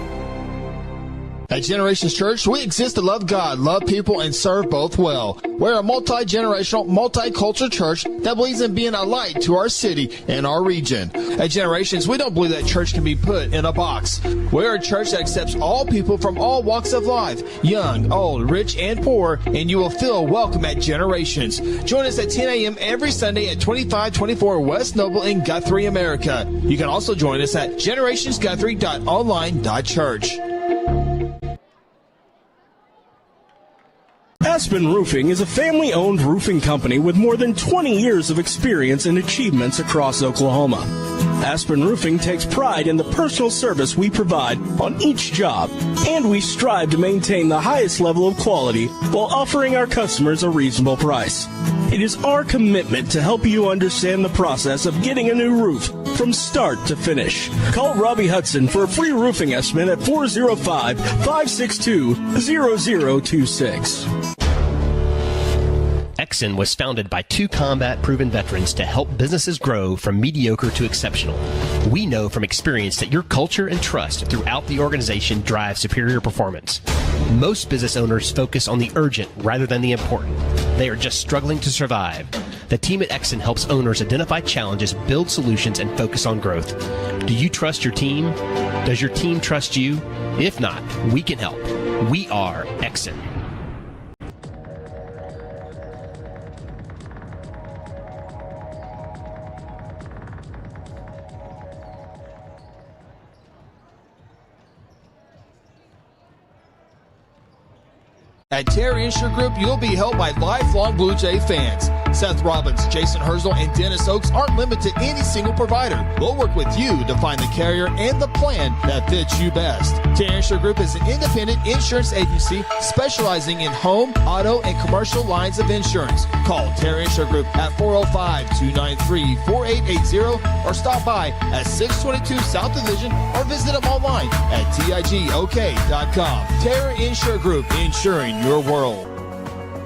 At Generations Church, we exist to love God, love people, and serve both well. We're a multi-generational, multicultural church that believes in being a light to our city and our region. At Generations, we don't believe that church can be put in a box. We're a church that accepts all people from all walks of life, young, old, rich, and poor, and you will feel welcome at Generations. Join us at 10 a.m. every Sunday at 2524 West Noble in Guthrie, America. You can also join us at generationsguthrie.online.church. Aspen Roofing is a family-owned roofing company with more than 20 years of experience and achievements across Oklahoma. Aspen Roofing takes pride in the personal service we provide on each job, and we strive to maintain the highest level of quality while offering our customers a reasonable price. It is our commitment to help you understand the process of getting a new roof from start to finish. Call Robbie Hudson for a free roofing estimate at 405-562-0026. Exxon was founded by two combat-proven veterans to help businesses grow from mediocre to exceptional. We know from experience that your culture and trust throughout the organization drive superior performance. Most business owners focus on the urgent rather than the important. They are just struggling to survive. The team at Exxon helps owners identify challenges, build solutions, and focus on growth. Do you trust your team? Does your team trust you? If not, we can help. We are Exxon. At Terry Insure Group, you'll be helped by lifelong Blue Jay fans. Seth Robbins, Jason Herzl, and Dennis Oaks aren't limited to any single provider. We'll work with you to find the carrier and the plan that fits you best. Terry Insure Group is an independent insurance agency specializing in home, auto, and commercial lines of insurance. Call Terry Insure Group at 405-293-4880 or stop by at 622 South Division or visit them online at tigok.com. Terry Insure Group, insuring your world.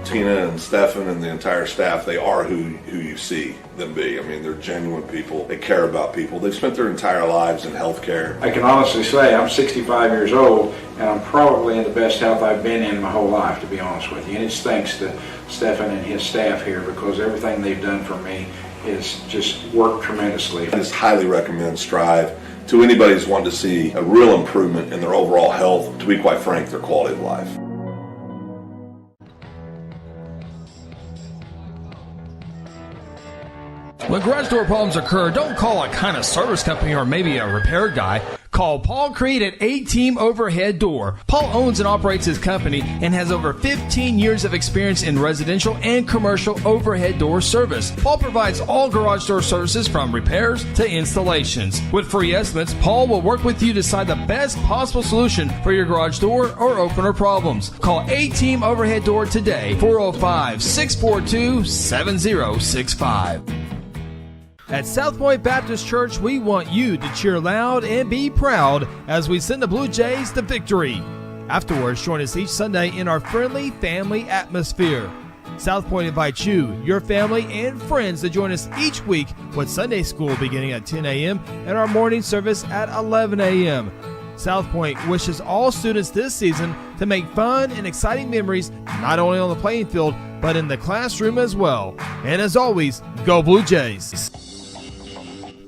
Tina and Stefan and the entire staff, they are who you see them be. I mean, they're genuine people. They care about people. They've spent their entire lives in healthcare. I can honestly say I'm 65 years old, and I'm probably in the best health I've been in my whole life, to be honest with you. And it's thanks to Stefan and his staff here, because everything they've done for me is just worked tremendously. I just highly recommend Strive to anybody who's wanting to see a real improvement in their overall health, to be quite frank, their quality of life. When garage door problems occur, don't call a kind of service company or maybe a repair guy. Call Paul Creed at A-Team Overhead Door. Paul owns and operates his company and has over 15 years of experience in residential and commercial overhead door service. Paul provides all garage door services from repairs to installations. With free estimates, Paul will work with you to decide the best possible solution for your garage door or opener problems. Call A-Team Overhead Door today, 405-642-7065. At South Point Baptist Church, we want you to cheer loud and be proud as we send the Blue Jays to victory. Afterwards, join us each Sunday in our friendly family atmosphere. South Point invites you, your family, and friends to join us each week with Sunday school beginning at 10 a.m. and our morning service at 11 a.m. South Point wishes all students this season to make fun and exciting memories not only on the playing field, but in the classroom as well. And as always, go Blue Jays!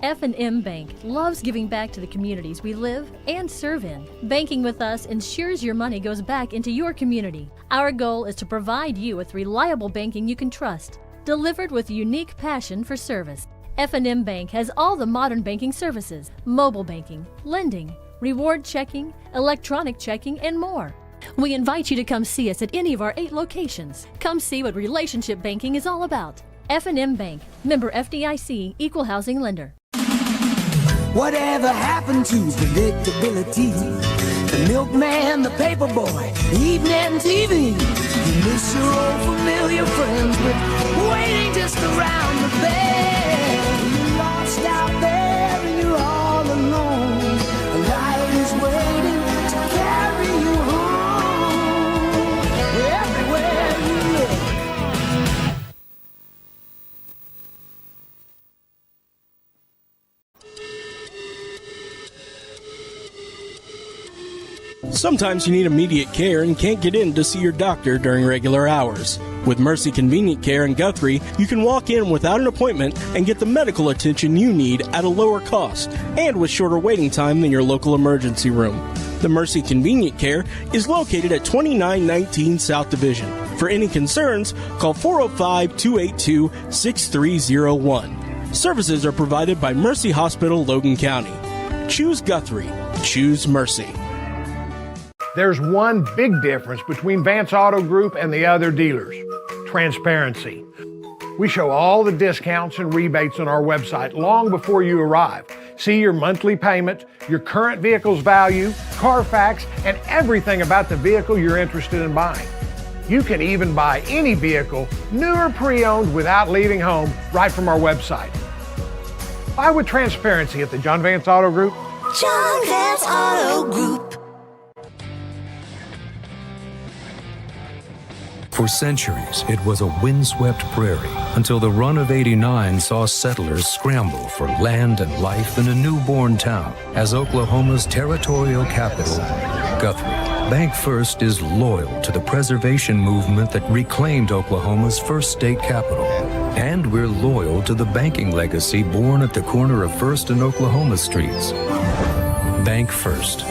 F&M Bank loves giving back to the communities we live and serve in. Banking with us ensures your money goes back into your community. Our goal is to provide you with reliable banking you can trust, delivered with unique passion for service. F&M Bank has all the modern banking services: mobile banking, lending, reward checking, electronic checking, and more. We invite you to come see us at any of our 8 locations. Come see what relationship banking is all about. F&M Bank, member FDIC, equal housing lender. Whatever happened to predictability? The milkman, the paper boy, evening TV. You miss your old familiar friends, but waiting just around the bend. You're lost out there and you're all alone. A light is waiting to carry you home. Everywhere you look. Sometimes you need immediate care and can't get in to see your doctor during regular hours. With Mercy Convenient Care in Guthrie, you can walk in without an appointment and get the medical attention you need at a lower cost and with shorter waiting time than your local emergency room. The Mercy Convenient Care is located at 2919 South Division. For any concerns, call 405-282-6301. Services are provided by Mercy Hospital, Logan County. Choose Guthrie. Choose Mercy. There's one big difference between Vance Auto Group and the other dealers: transparency. We show all the discounts and rebates on our website long before you arrive. See your monthly payment, your current vehicle's value, Carfax, and everything about the vehicle you're interested in buying. You can even buy any vehicle, new or pre-owned, without leaving home, right from our website. Buy with transparency at the John Vance Auto Group. John Vance Auto Group. For centuries, it was a windswept prairie until the run of '89 saw settlers scramble for land and life in a newborn town as Oklahoma's territorial capital, Guthrie. Bank First is loyal to the preservation movement that reclaimed Oklahoma's first state capital. And we're loyal to the banking legacy born at the corner of First and Oklahoma Streets. Bank First.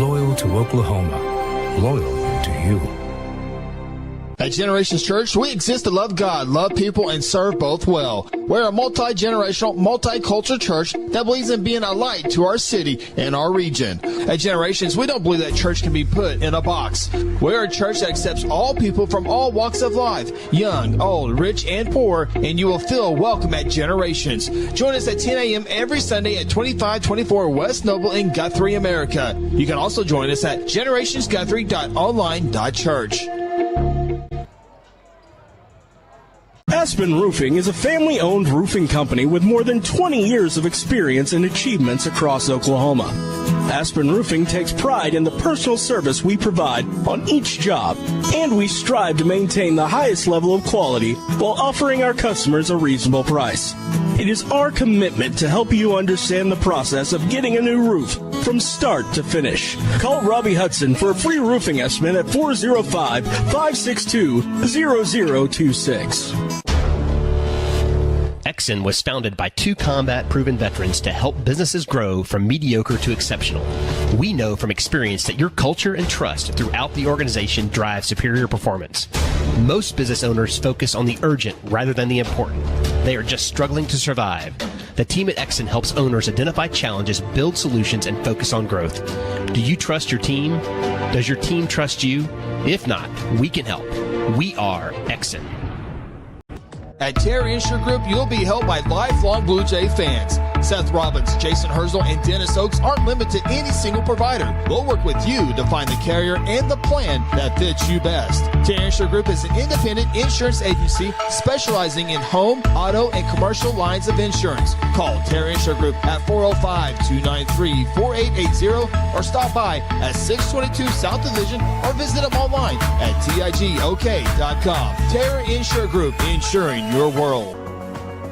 Loyal to Oklahoma. Loyal to you. At Generations Church, we exist to love God, love people, and serve both well. We're a multi-generational, multicultural church that believes in being a light to our city and our region. At Generations, we don't believe that church can be put in a box. We're a church that accepts all people from all walks of life, young, old, rich, and poor, and you will feel welcome at Generations. Join us at 10 a.m. every Sunday at 2524 West Noble in Guthrie, America. You can also join us at generationsguthrie.online.church. Aspen Roofing is a family-owned roofing company with more than 20 years of experience and achievements across Oklahoma. Aspen Roofing takes pride in the personal service we provide on each job, and we strive to maintain the highest level of quality while offering our customers a reasonable price. It is our commitment to help you understand the process of getting a new roof from start to finish. Call Robbie Hudson for a free roofing estimate at 405-562-0026. Exxon was founded by two combat-proven veterans to help businesses grow from mediocre to exceptional. We know from experience that your culture and trust throughout the organization drive superior performance. Most business owners focus on the urgent rather than the important. They are just struggling to survive. The team at Exxon helps owners identify challenges, build solutions, and focus on growth. Do you trust your team? Does your team trust you? If not, we can help. We are Exxon. At Terry Insure Group, you'll be helped by lifelong Blue Jay fans. Seth Robbins, Jason Herzl, and Dennis Oaks aren't limited to any single provider. We'll work with you to find the carrier and the plan that fits you best. Terry Insure Group is an independent insurance agency specializing in home, auto, and commercial lines of insurance. Call Terry Insure Group at 405-293-4880 or stop by at 622 South Division or visit them online at tigok.com. Terry Insure Group, insuring your world.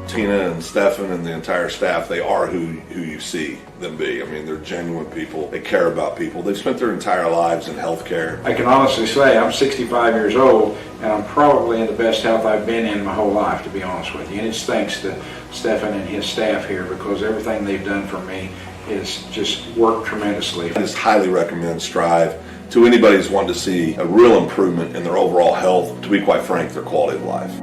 Tina and Stefan and the entire staff, they are who you see them be. I mean, they're genuine people. They care about people. They've spent their entire lives in healthcare. I can honestly say I'm 65 years old, and I'm probably in the best health I've been in my whole life, to be honest with you. And it's thanks to Stefan and his staff here, because everything they've done for me is just worked tremendously. I just highly recommend Strive to anybody who's wanting to see a real improvement in their overall health, to be quite frank, their quality of life.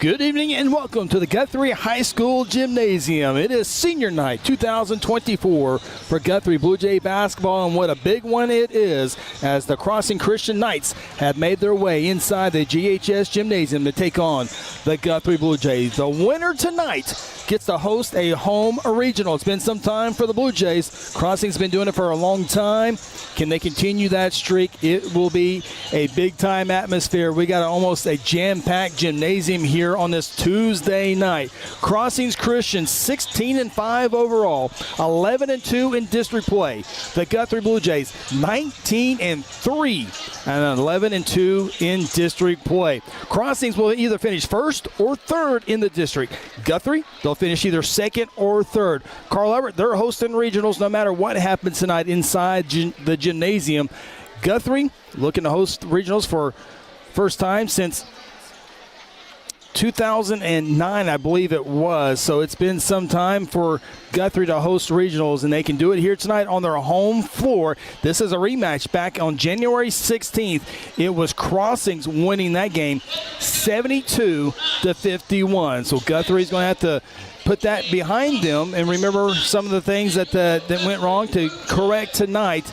Good evening and welcome to the Guthrie High School Gymnasium. It is senior night 2024 for Guthrie Blue Jay basketball, and what a big one it is as the Crossing Christian Knights have made their way inside the GHS Gymnasium to take on the Guthrie Blue Jays. The winner tonight gets to host a home regional. It's been some time for the Blue Jays. Crossing's been doing it for a long time. Can they continue that streak? It will be a big-time atmosphere. We got almost a jam-packed gymnasium here on this Tuesday night. Crossings Christian 16-5 overall, 11-2 in district play. The Guthrie Blue Jays 19-3 and 11-2 in district play. Crossings will either finish first or third in the district. Guthrie, they'll finish either second or third. Carl Everett, they're hosting regionals no matter what happens tonight inside the gymnasium. Guthrie looking to host regionals for first time since 2009, I believe it was. So it's been some time for Guthrie to host regionals, and they can do it here tonight on their home floor. This is a rematch back on January 16th. It was Crossings winning that game 72-51. So Guthrie's going to have to put that behind them and remember some of the things that went wrong to correct tonight.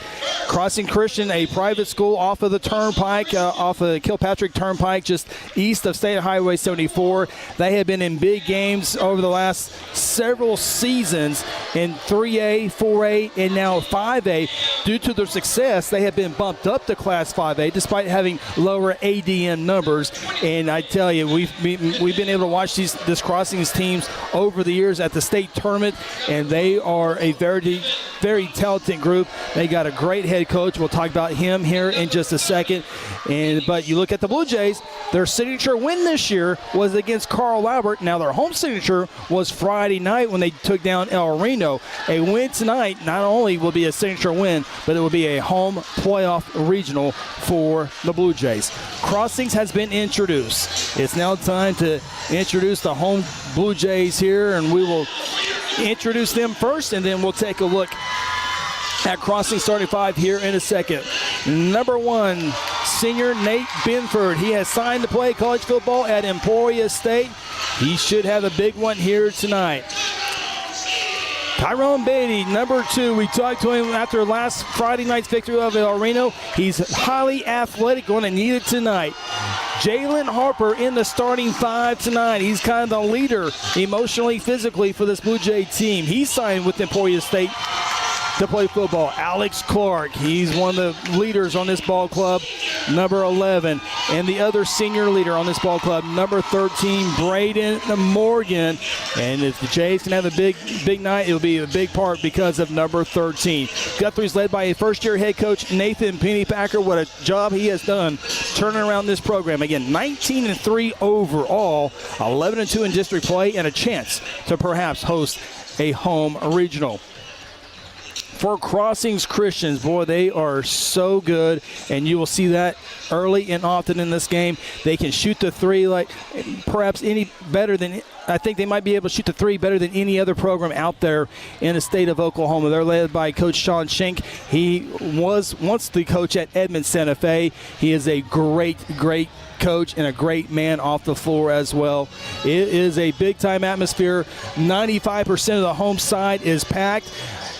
Crossing Christian, a private school off of the Turnpike, off of Kilpatrick Turnpike, just east of State Highway 74. They have been in big games over the last several seasons in 3A, 4A, and now 5A. Due to their success, they have been bumped up to Class 5A despite having lower ADM numbers. And I tell you, we've been able to watch this Crossings teams over the years at the state tournament, and they are a very, very talented group. They got a great head coach. We'll talk about him here in just a second. But you look at the Blue Jays, their signature win this year was against Carl Albert. Now their home signature was Friday night when they took down El Reno. A win tonight not only will be a signature win, but it will be a home playoff regional for the Blue Jays. Crossings has been introduced. It's now time to introduce the home Blue Jays here, and we will introduce them first, and then we'll take a look at Crossing starting five here in a second. Number 1, senior Nate Binford. He has signed to play college football at Emporia State. He should have a big one here tonight. Tyrone Beatty, number 2. We talked to him after last Friday night's victory of El Reno. He's highly athletic, going to need it tonight. Jalen Harper in the starting 5 tonight. He's kind of the leader emotionally, physically for this Blue Jay team. He signed with Emporia State to play football. Alex Clark, he's one of the leaders on this ball club, number 11. And the other senior leader on this ball club, number 13, Braden Morgan. And if the Jays can have a big night, it'll be a big part because of number 13. Guthrie's led by a first-year head coach, Nathan Pennypacker. What a job he has done turning around this program. Again, 19-3 overall, 11-2 in district play, and a chance to perhaps host a home regional. For Crossings Christians, boy, they are so good, and you will see that early and often in this game. They can shoot the three like perhaps any better than, I think they might be able to shoot the three better than any other program out there in the state of Oklahoma. They're led by Coach Sean Schenk. He was once the coach at Edmond Santa Fe. He is a great coach and a great man off the floor as well. It is a big-time atmosphere. 95% of the home side is packed.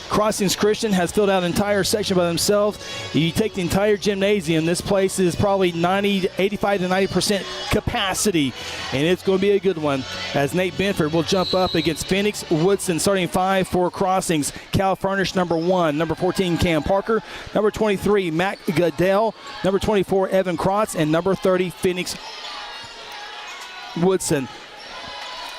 Crossings Christian has filled out an entire section by themselves. You take the entire gymnasium, this place is probably 85 to 90% capacity, and it's going to be a good one as Nate Benford will jump up against Phoenix Woodson, starting 5 for Crossings. Cal Furnish, number 1. Number 14, Cam Parker. Number 23, Matt Goodell. Number 24, Evan Krotz. And number 30, Phoenix Woodson.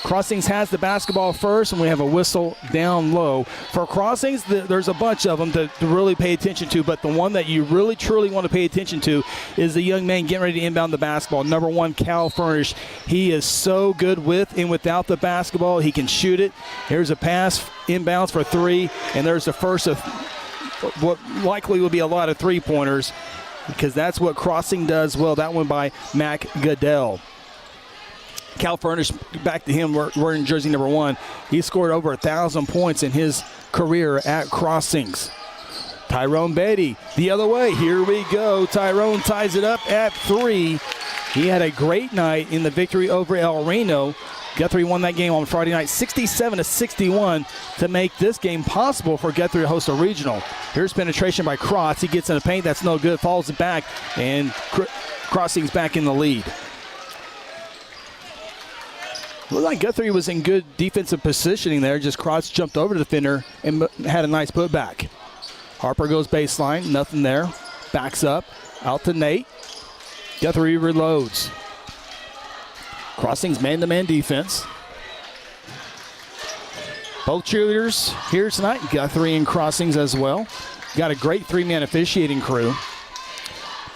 Crossings has the basketball first, and we have a whistle down low. For Crossings, there's a bunch of them to really pay attention to, but the one that you really, truly want to pay attention to is the young man getting ready to inbound the basketball. Number 1, Cal Furnish. He is so good with and without the basketball. He can shoot it. Here's a pass, inbounds for 3, and there's the first of what likely will be a lot of three-pointers because that's what Crossing does well. That one by Mac Goodell. Cal Furnish, back to him, wearing jersey number 1. He scored over 1,000 points in his career at Crossings. Tyrone Beatty the other way. Here we go. Tyrone ties it up at 3. He had a great night in the victory over El Reno. Guthrie won that game on Friday night 67-61 to make this game possible for Guthrie to host a regional. Here's penetration by Krotz. He gets in the paint. That's no good. Falls it back, and Crossing's back in the lead. Looked like Guthrie was in good defensive positioning there. Just Krotz jumped over the defender and had a nice putback. Harper goes baseline. Nothing there. Backs up. Out to Nate. Guthrie reloads. Crossing's man-to-man defense. Both cheerleaders here tonight, Guthrie and Crossings as well. Got a great three-man officiating crew.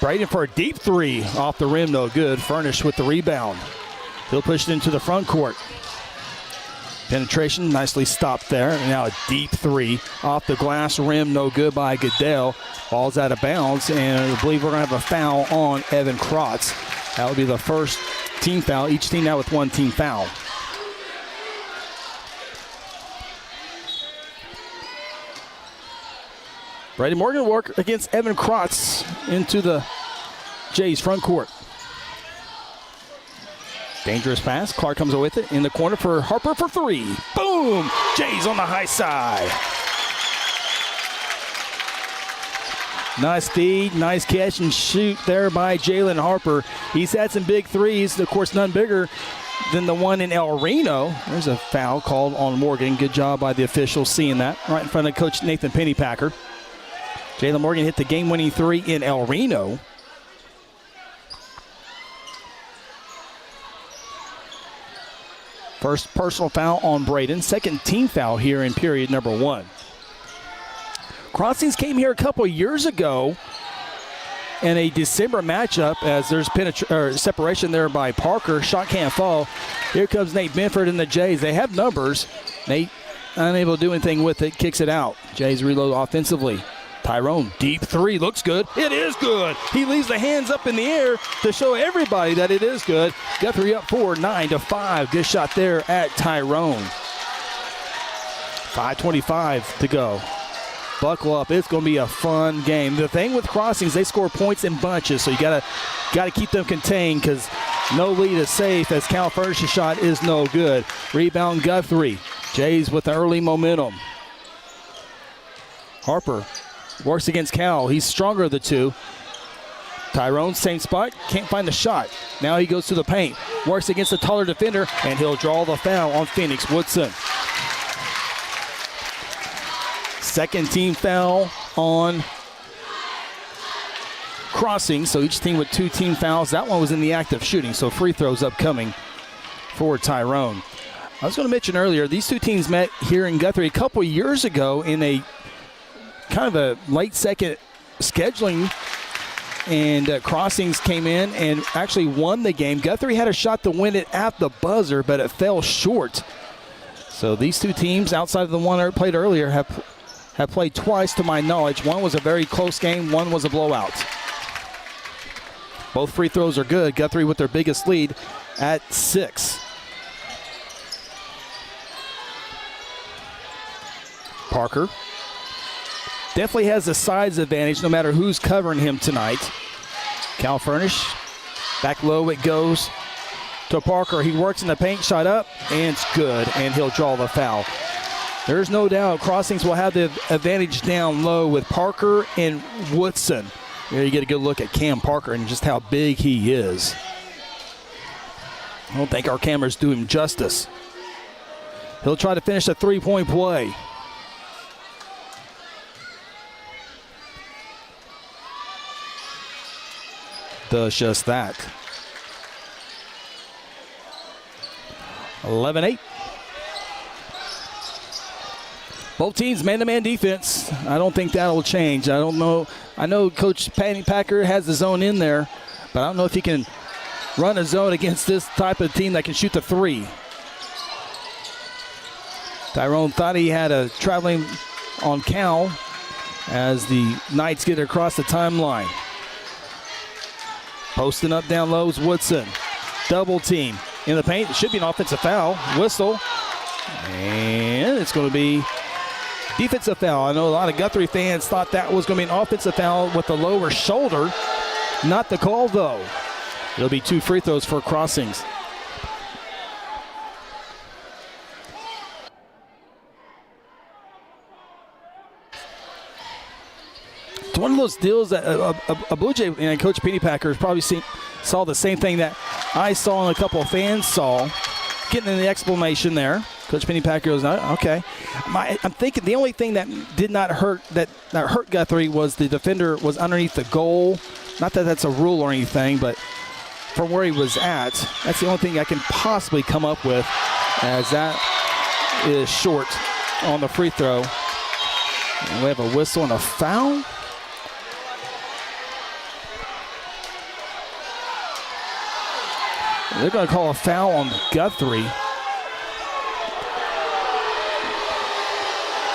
Braden for a deep three off the rim, no good. Furnish with the rebound. He'll push it into the front court. Penetration nicely stopped there. And now a deep three off the glass rim, no good by Goodell. Ball's out of bounds, and I believe we're going to have a foul on Evan Krotz. That would be the first team foul. Each team now with one team foul. Brady Morgan work against Evan Krotz into the Jays front court. Dangerous pass. Clark comes with it in the corner for Harper for three. Boom! Jays on the high side. Nice feed, nice catch and shoot there by Jalen Harper. He's had some big threes, of course none bigger than the one in El Reno. There's a foul called on Morgan. Good job by the officials seeing that right in front of Coach Nathan Pennypacker. Jalen Morgan hit the game-winning three in El Reno. First personal foul on Braden. Second team foul here in period number one. Crossings came here a couple years ago in a December matchup as there's separation there by Parker. Shot can't fall. Here comes Nate Benford and the Jays. They have numbers. Nate unable to do anything with it. Kicks it out. Jays reload offensively. Tyrone, deep three. Looks good. It is good. He leaves the hands up in the air to show everybody that it is good. Guthrie up 4, 9-5. Good shot there at Tyrone. 5:25 to go. Buckle up. It's going to be a fun game. The thing with Crossings, they score points in bunches, so you got to keep them contained because no lead is safe as Cal Furnish's shot is no good. Rebound Guthrie. Jays with the early momentum. Harper works against Cal. He's stronger of the two. Tyrone, same spot. Can't find the shot. Now he goes to the paint. Works against the taller defender, and he'll draw the foul on Phoenix Woodson. Second team foul on Crossing. So each team with two team fouls. That one was in the act of shooting, so free throws upcoming for Tyrone. I was going to mention earlier, these two teams met here in Guthrie a couple years ago in a kind of a late second scheduling, and Crossings came in and actually won the game. Guthrie had a shot to win it at the buzzer, but it fell short. So these two teams, outside of the one that played earlier, have played twice to my knowledge. One was a very close game, one was a blowout. Both free throws are good. Guthrie with their biggest lead at 6. Parker definitely has a size advantage no matter who's covering him tonight. Cal Furnish, back low it goes to Parker. He works in the paint, shot up, and it's good, and he'll draw the foul. There's no doubt Crossings will have the advantage down low with Parker and Woodson. There you get a good look at Cam Parker and just how big he is. I don't think our cameras do him justice. He'll try to finish a three-point play. Does just that. 11-8. Both teams man-to-man defense. I don't think that'll change. I don't know. I know Coach Pennypacker has the zone in there, but I don't know if he can run a zone against this type of team that can shoot the three. Tyrone thought he had a traveling on Cal as the Knights get across the timeline. Posting up down low is Woodson. Double team in the paint. It should be an offensive foul. Whistle. And it's going to be defensive foul. I know a lot of Guthrie fans thought that was going to be an offensive foul with the lower shoulder. Not the call, though. It'll be 2 free throws for Crossings. It's one of those deals that a Blue Jay and Coach Pennypacker has probably saw the same thing that I saw and a couple of fans saw. Getting in the explanation there. Coach Pennypacker goes, okay. I'm thinking the only thing that did not hurt that hurt Guthrie was the defender was underneath the goal. Not that that's a rule or anything, but from where he was at, that's the only thing I can possibly come up with, as that is short on the free throw. And we have a whistle and a foul. They're going to call a foul on Guthrie.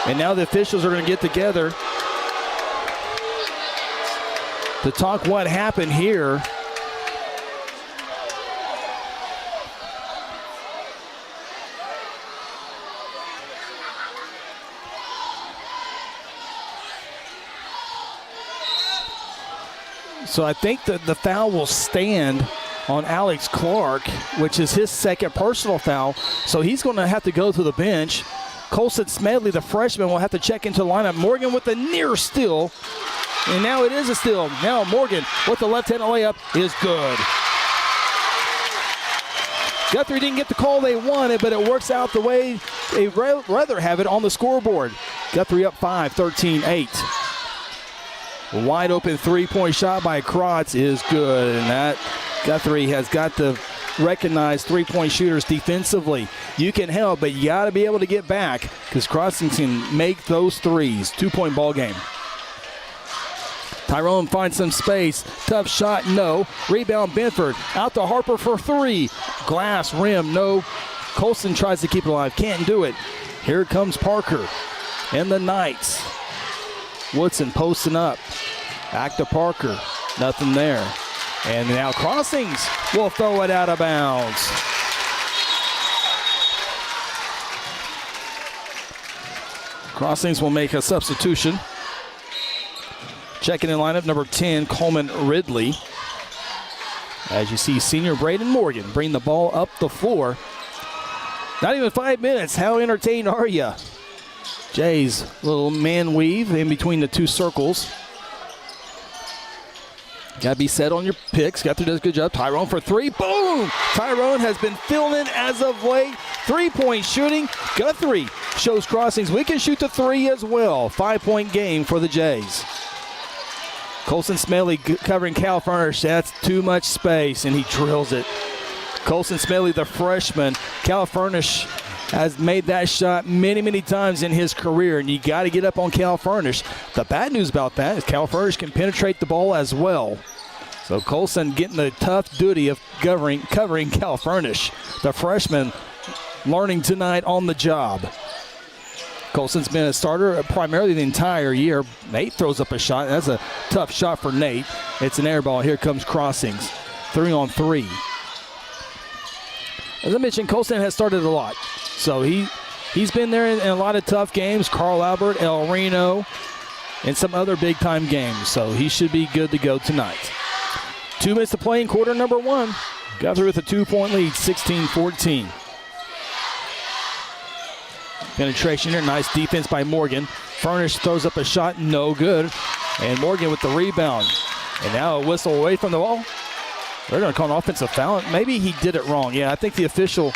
And now the officials are going to get together to talk what happened here. So I think that the foul will stand on Alex Clark, which is his second personal foul. So he's going to have to go to the bench. Colson Smedley, the freshman, will have to check into the lineup. Morgan with the near steal. And now it is a steal. Now Morgan with the left-handed layup is good. Guthrie didn't get the call they wanted, but it works out the way they'd rather have it on the scoreboard. Guthrie up 5, 13-8. Wide open three-point shot by Krotz is good. And that Guthrie has got to recognize three-point shooters defensively. You can help, but you got to be able to get back because Crossings can make those threes. 2-point ball game. Tyrone finds some space. Tough shot, no. Rebound, Benford. Out to Harper for 3. Glass, rim, no. Colson tries to keep it alive. Can't do it. Here comes Parker and the Knights. Woodson posting up. Back to Parker. Nothing there. And now Crossings will throw it out of bounds. Crossings will make a substitution. Checking in lineup, number 10, Coleman Ridley. As you see, senior Braden Morgan bring the ball up the floor. Not even 5 minutes. How entertained are you? Jay's little man weave in between the two circles. Got to be set on your picks. Guthrie does a good job. Tyrone for 3. Boom! Tyrone has been filling as of late. 3-point shooting. Guthrie shows Crossings we can shoot the 3 as well. 5-point game for the Jays. Colson Smedley covering Cal Furnish. That's too much space, and he drills it. Colson Smedley, the freshman. Cal Furnish has made that shot many, many times in his career, and you got to get up on Cal Furnish. The bad news about that is Cal Furnish can penetrate the ball as well. So Colson getting the tough duty of covering Cal Furnish. The freshman learning tonight on the job. Colson's been a starter primarily the entire year. Nate throws up a shot. That's a tough shot for Nate. It's an air ball. Here comes Crossings. 3-on-3. As I mentioned, Colson has started a lot. So he's been there in a lot of tough games. Carl Albert, El Reno, and some other big-time games. So he should be good to go tonight. 2 minutes to play in quarter number 1. Guthrie with a 2-point lead, 16-14. Penetration here, nice defense by Morgan. Furnish throws up a shot, no good. And Morgan with the rebound. And now a whistle away from the ball. They're going to call an offensive foul. Maybe he did it wrong. Yeah, I think the official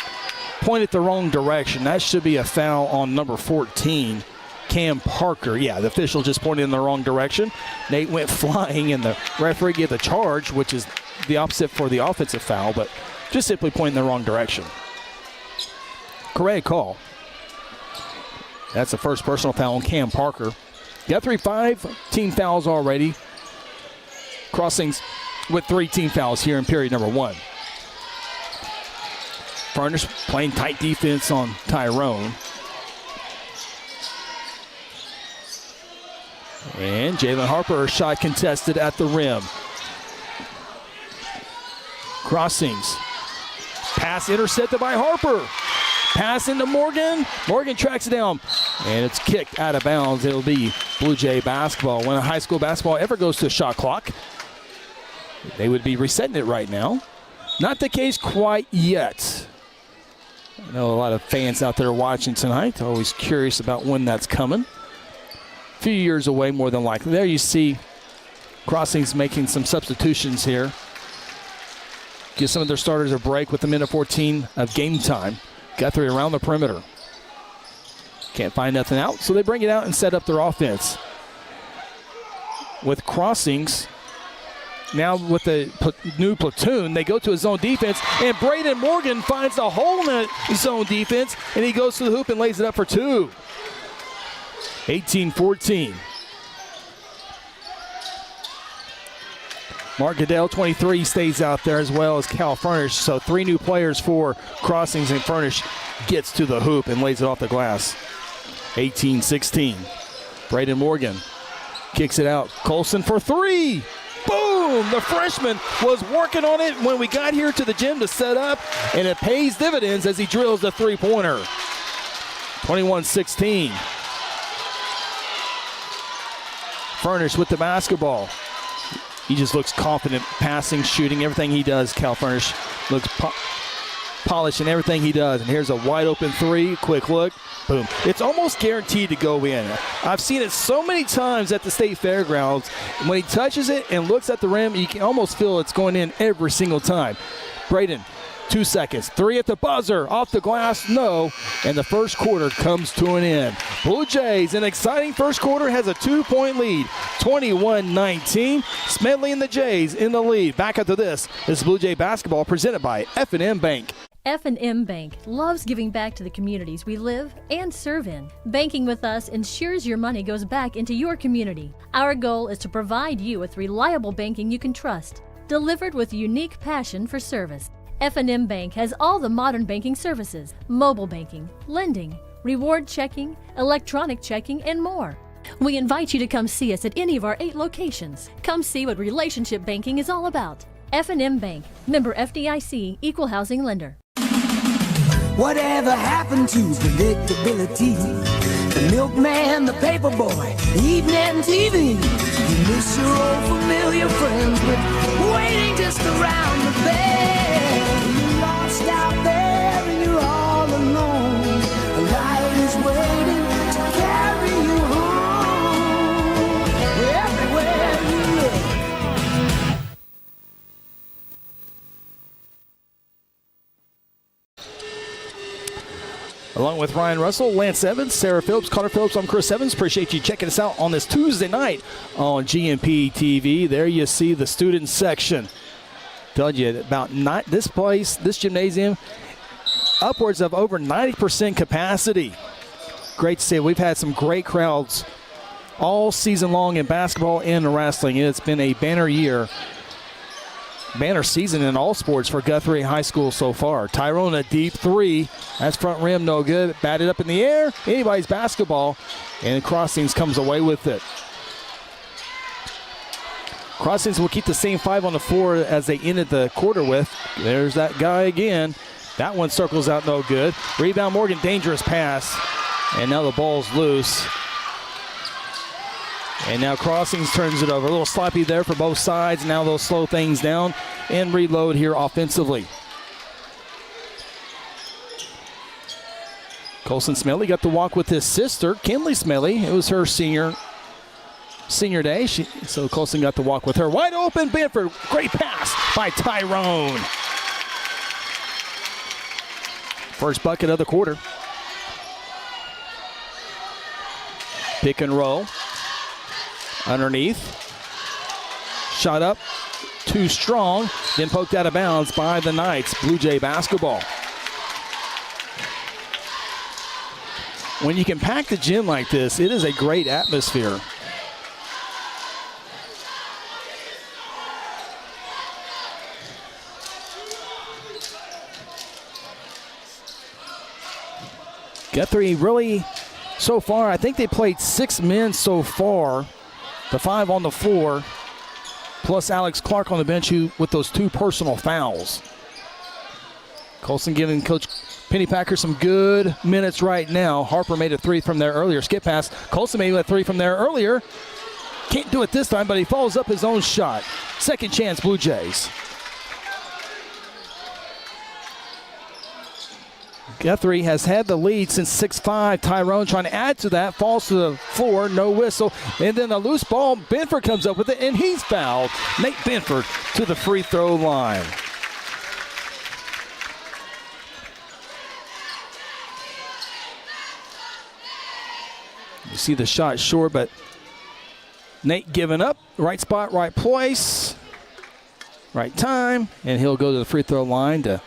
pointed the wrong direction. That should be a foul on number 14, Cam Parker. Yeah, the official just pointed in the wrong direction. Nate went flying, and the referee gave the charge, which is the opposite for the offensive foul, but just simply pointing in the wrong direction. Correct call. That's the first personal foul on Cam Parker. Guthrie 5 team fouls already. Crossings with 3 team fouls here in period number 1. Furnish playing tight defense on Tyrone. And Jalen Harper, shot contested at the rim. Crossings. Pass intercepted by Harper. Pass into Morgan. Morgan tracks it down. And it's kicked out of bounds. It'll be Blue Jay basketball. When a high school basketball ever goes to a shot clock, they would be resetting it right now. Not the case quite yet. I know a lot of fans out there watching tonight. Always curious about when that's coming. A few years away, more than likely. There you see Crossings making some substitutions here. Give some of their starters a break with a minute 14 of game time. Guthrie around the perimeter. Can't find nothing out, so they bring it out and set up their offense. With Crossings, now with the new platoon, they go to a zone defense, and Braden Morgan finds a hole in that zone defense, and he goes to the hoop and lays it up for two. 18-14. Mark Goodell, 23, stays out there, as well as Cal Furnish. So 3 new players for Crossings, and Furnish gets to the hoop and lays it off the glass. 18-16. Braden Morgan kicks it out. Colson for 3. Boom! The freshman was working on it when we got here to the gym to set up, and it pays dividends as he drills the three-pointer. 21-16. Furnish with the basketball. He just looks confident, passing, shooting, everything he does. Cal Furnish looks polished in everything he does. And here's a wide open 3. Quick look. Boom. It's almost guaranteed to go in. I've seen it so many times at the state fairgrounds. When he touches it and looks at the rim, you can almost feel it's going in every single time. Braden, 2 seconds. 3 at the buzzer. Off the glass, no. And the first quarter comes to an end. Blue Jays, an exciting first quarter, has a 2-point lead. 21-19. Smedley and the Jays in the lead. Back after this is Blue Jay basketball presented by F&M Bank. F&M Bank loves giving back to the communities we live and serve in. Banking with us ensures your money goes back into your community. Our goal is to provide you with reliable banking you can trust, delivered with unique passion for service. F&M Bank has all the modern banking services: mobile banking, lending, reward checking, electronic checking, and more. We invite you to come see us at any of our 8 locations. Come see what relationship banking is all about. F&M Bank, member FDIC, equal housing lender. Whatever happened to predictability? The milkman, the paper boy, evening TV. You miss your old familiar friends, but waiting just around the bend. You're lost out there and you're all alone. A light is waiting to carry you home. Everywhere you look. Along with Ryan Russell, Lance Evans, Sarah Phillips, Connor Phillips, I'm Chris Evans. Appreciate you checking us out on this Tuesday night on GMP TV. There you see the student section. Told you about this place, this gymnasium, upwards of over 90% capacity. Great to see. We've had some great crowds all season long in basketball and wrestling. It's been a banner year. Banner season in all sports for Guthrie High School so far. Tyrone, a deep 3. That's front rim, no good. Batted up in the air. Anybody's basketball. And Crossings comes away with it. Crossings will keep the same 5 on the floor as they ended the quarter with. There's that guy again. That one circles out, no good. Rebound Morgan, dangerous pass. And now the ball's loose. And now Crossings turns it over. A little sloppy there for both sides. Now they'll slow things down and reload here offensively. Colson Smedley got to walk with his sister, Kinley Smedley. It was her senior day. So Colson got to walk with her. Wide open, Benford. Great pass by Tyrone. First bucket of the quarter. Pick and roll. Underneath. Shot up. Too strong. Then poked out of bounds by the Knights. Blue Jay basketball. When you can pack the gym like this, it is a great atmosphere. Guthrie really, so far, I think they played 6 men so far. The 5 on the floor, plus Alex Clark on the bench with those 2 personal fouls. Colson giving Coach Pennypacker some good minutes right now. Harper made a 3 from there earlier. Skip pass. Colson made a 3 from there earlier. Can't do it this time, but he follows up his own shot. Second chance, Blue Jays. Guthrie has had the lead since 6-5. Tyrone trying to add to that, falls to the floor, no whistle. And then a loose ball, Benford comes up with it, and he's fouled. Nate Benford to the free throw line. You see the shot short, but Nate giving up. Right spot, right place, right time, and he'll go to the free throw line to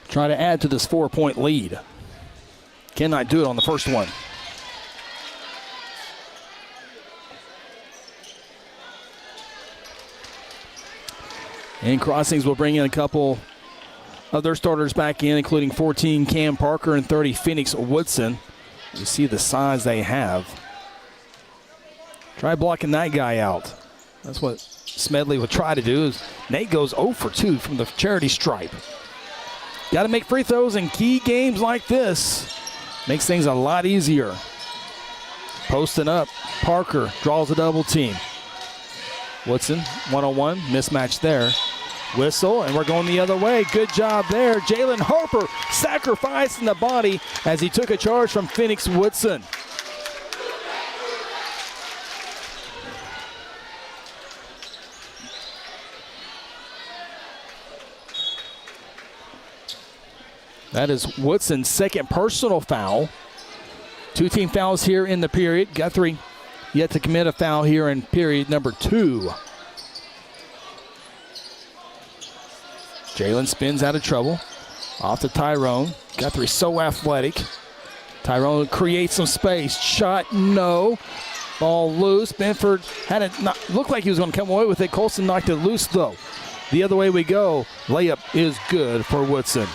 try to add to this 4-point lead. Cannot do it on the first one. And Crossings will bring in a couple of their starters back in, including 14 Cam Parker and 30 Phoenix Woodson. You see the size they have. Try blocking that guy out. That's what Smedley would try to do. Nate goes 0 for 2 from the charity stripe. Got to make free throws in key games like this. Makes things a lot easier. Posting up. Parker draws a double team. Woodson, 1-on-1, mismatch there. Whistle, and we're going the other way. Good job there. Jalen Harper sacrificing the body as he took a charge from Phoenix Woodson. That is Woodson's second personal foul. 2 team fouls here in the period. Guthrie yet to commit a foul here in period number 2. Jalen spins out of trouble. Off to Tyrone. Guthrie so athletic. Tyrone creates some space. Shot, no. Ball loose. Benford had it not looked like he was going to come away with it. Colson knocked it loose, though. The other way we go. Layup is good for Woodson.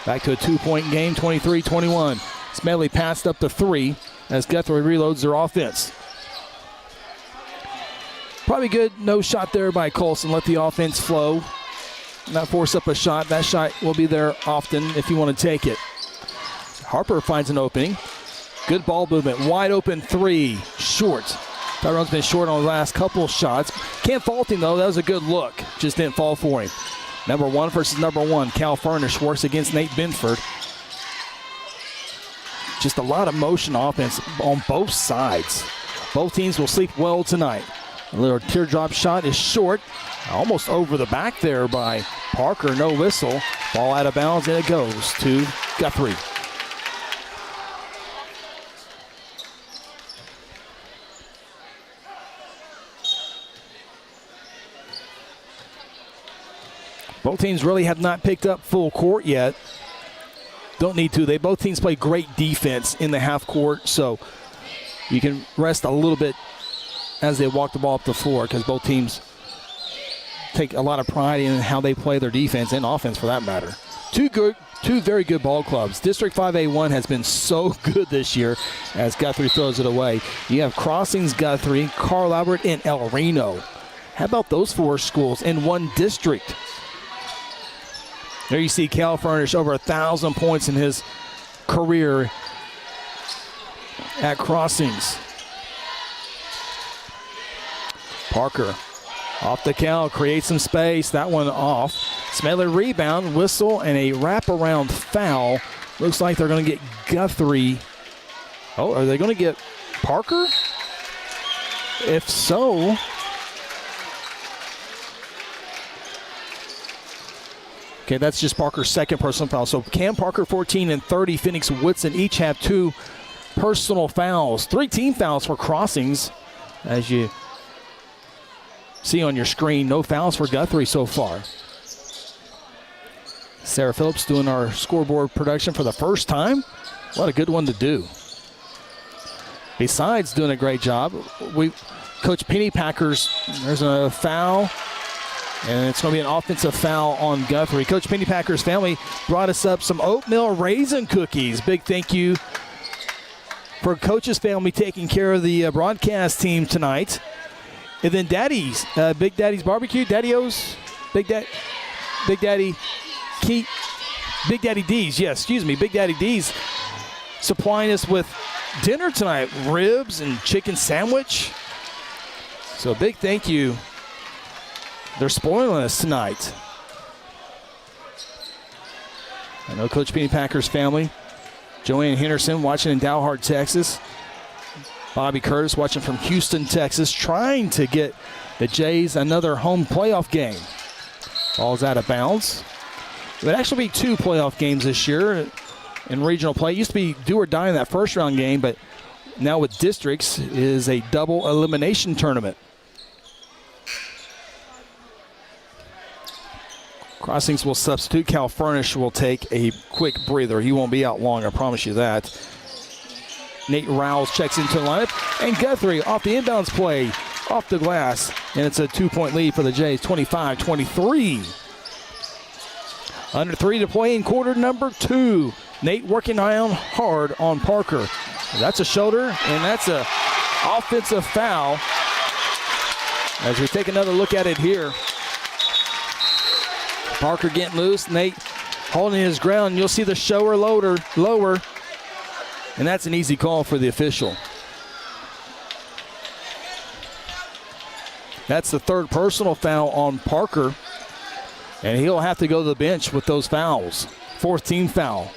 Back to a 2-point game, 23-21. Smedley passed up the 3 as Guthrie reloads their offense. Probably good no shot there by Colson. Let the offense flow. Not force up a shot. That shot will be there often if you want to take it. Harper finds an opening. Good ball movement. Wide open 3. Short. Tyrone's been short on the last couple shots. Can't fault him, though. That was a good look. Just didn't fall for him. Number 1 versus number 1. Cal Furnish works against Nate Benford. Just a lot of motion offense on both sides. Both teams will sleep well tonight. A little teardrop shot is short. Almost over the back there by Parker. No whistle. Ball out of bounds, and it goes to Guthrie. Both teams really have not picked up full court yet. Don't need to. Both teams play great defense in the half court, so you can rest a little bit as they walk the ball up the floor because both teams take a lot of pride in how they play their defense and offense for that matter. Two very good ball clubs. District 5A1 has been so good this year as Guthrie throws it away. You have Crossings, Guthrie, Carl Albert, and El Reno. How about those 4 schools in one district? There you see Cal Furnish over 1,000 points in his career at Crossings. Parker off the Cal, creates some space. That one off. Smedley rebound, whistle, and a wraparound foul. Looks like they're going to get Guthrie. Oh, are they going to get Parker? If so, okay, that's just Parker's second personal foul. So Cam Parker, 14, and 30 Phoenix Woodson each have 2 personal fouls. 3 team fouls for Crossings. As you see on your screen, no fouls for Guthrie so far. Sarah Phillips doing our scoreboard production for the first time. What a good one to do. Besides doing a great job, Coach Pennypackers, there's a foul. And it's going to be an offensive foul on Guthrie. Coach Pennypacker's family brought us up some oatmeal raisin cookies. Big thank you for Coach's family taking care of the broadcast team tonight. And then Daddy's, Big Daddy's Barbecue, Daddy-O's, Big Daddy D's, yes, excuse me, Big Daddy D's supplying us with dinner tonight, ribs and chicken sandwich. So big thank you. They're spoiling us tonight. I know Coach Penny Packer's family. Joanne Henderson watching in Dalhart, Texas. Bobby Curtis watching from Houston, Texas, trying to get the Jays another home playoff game. Ball's out of bounds. It would actually be 2 playoff games this year in regional play. It used to be do or die in that first round game, but now with districts is a double elimination tournament. Crossings will substitute. Cal Furnish will take a quick breather. He won't be out long, I promise you that. Nate Rouse checks into the lineup. And Guthrie off the inbounds play, off the glass. And it's a 2-point lead for the Jays, 25-23. Under 3 to play in quarter number 2. Nate working hard on Parker. That's a shoulder, and that's an offensive foul. As we take another look at it here. Parker getting loose. Nate holding his ground. You'll see the shower lower. And that's an easy call for the official. That's the 3rd personal foul on Parker. And he'll have to go to the bench with those fouls. 4th team foul.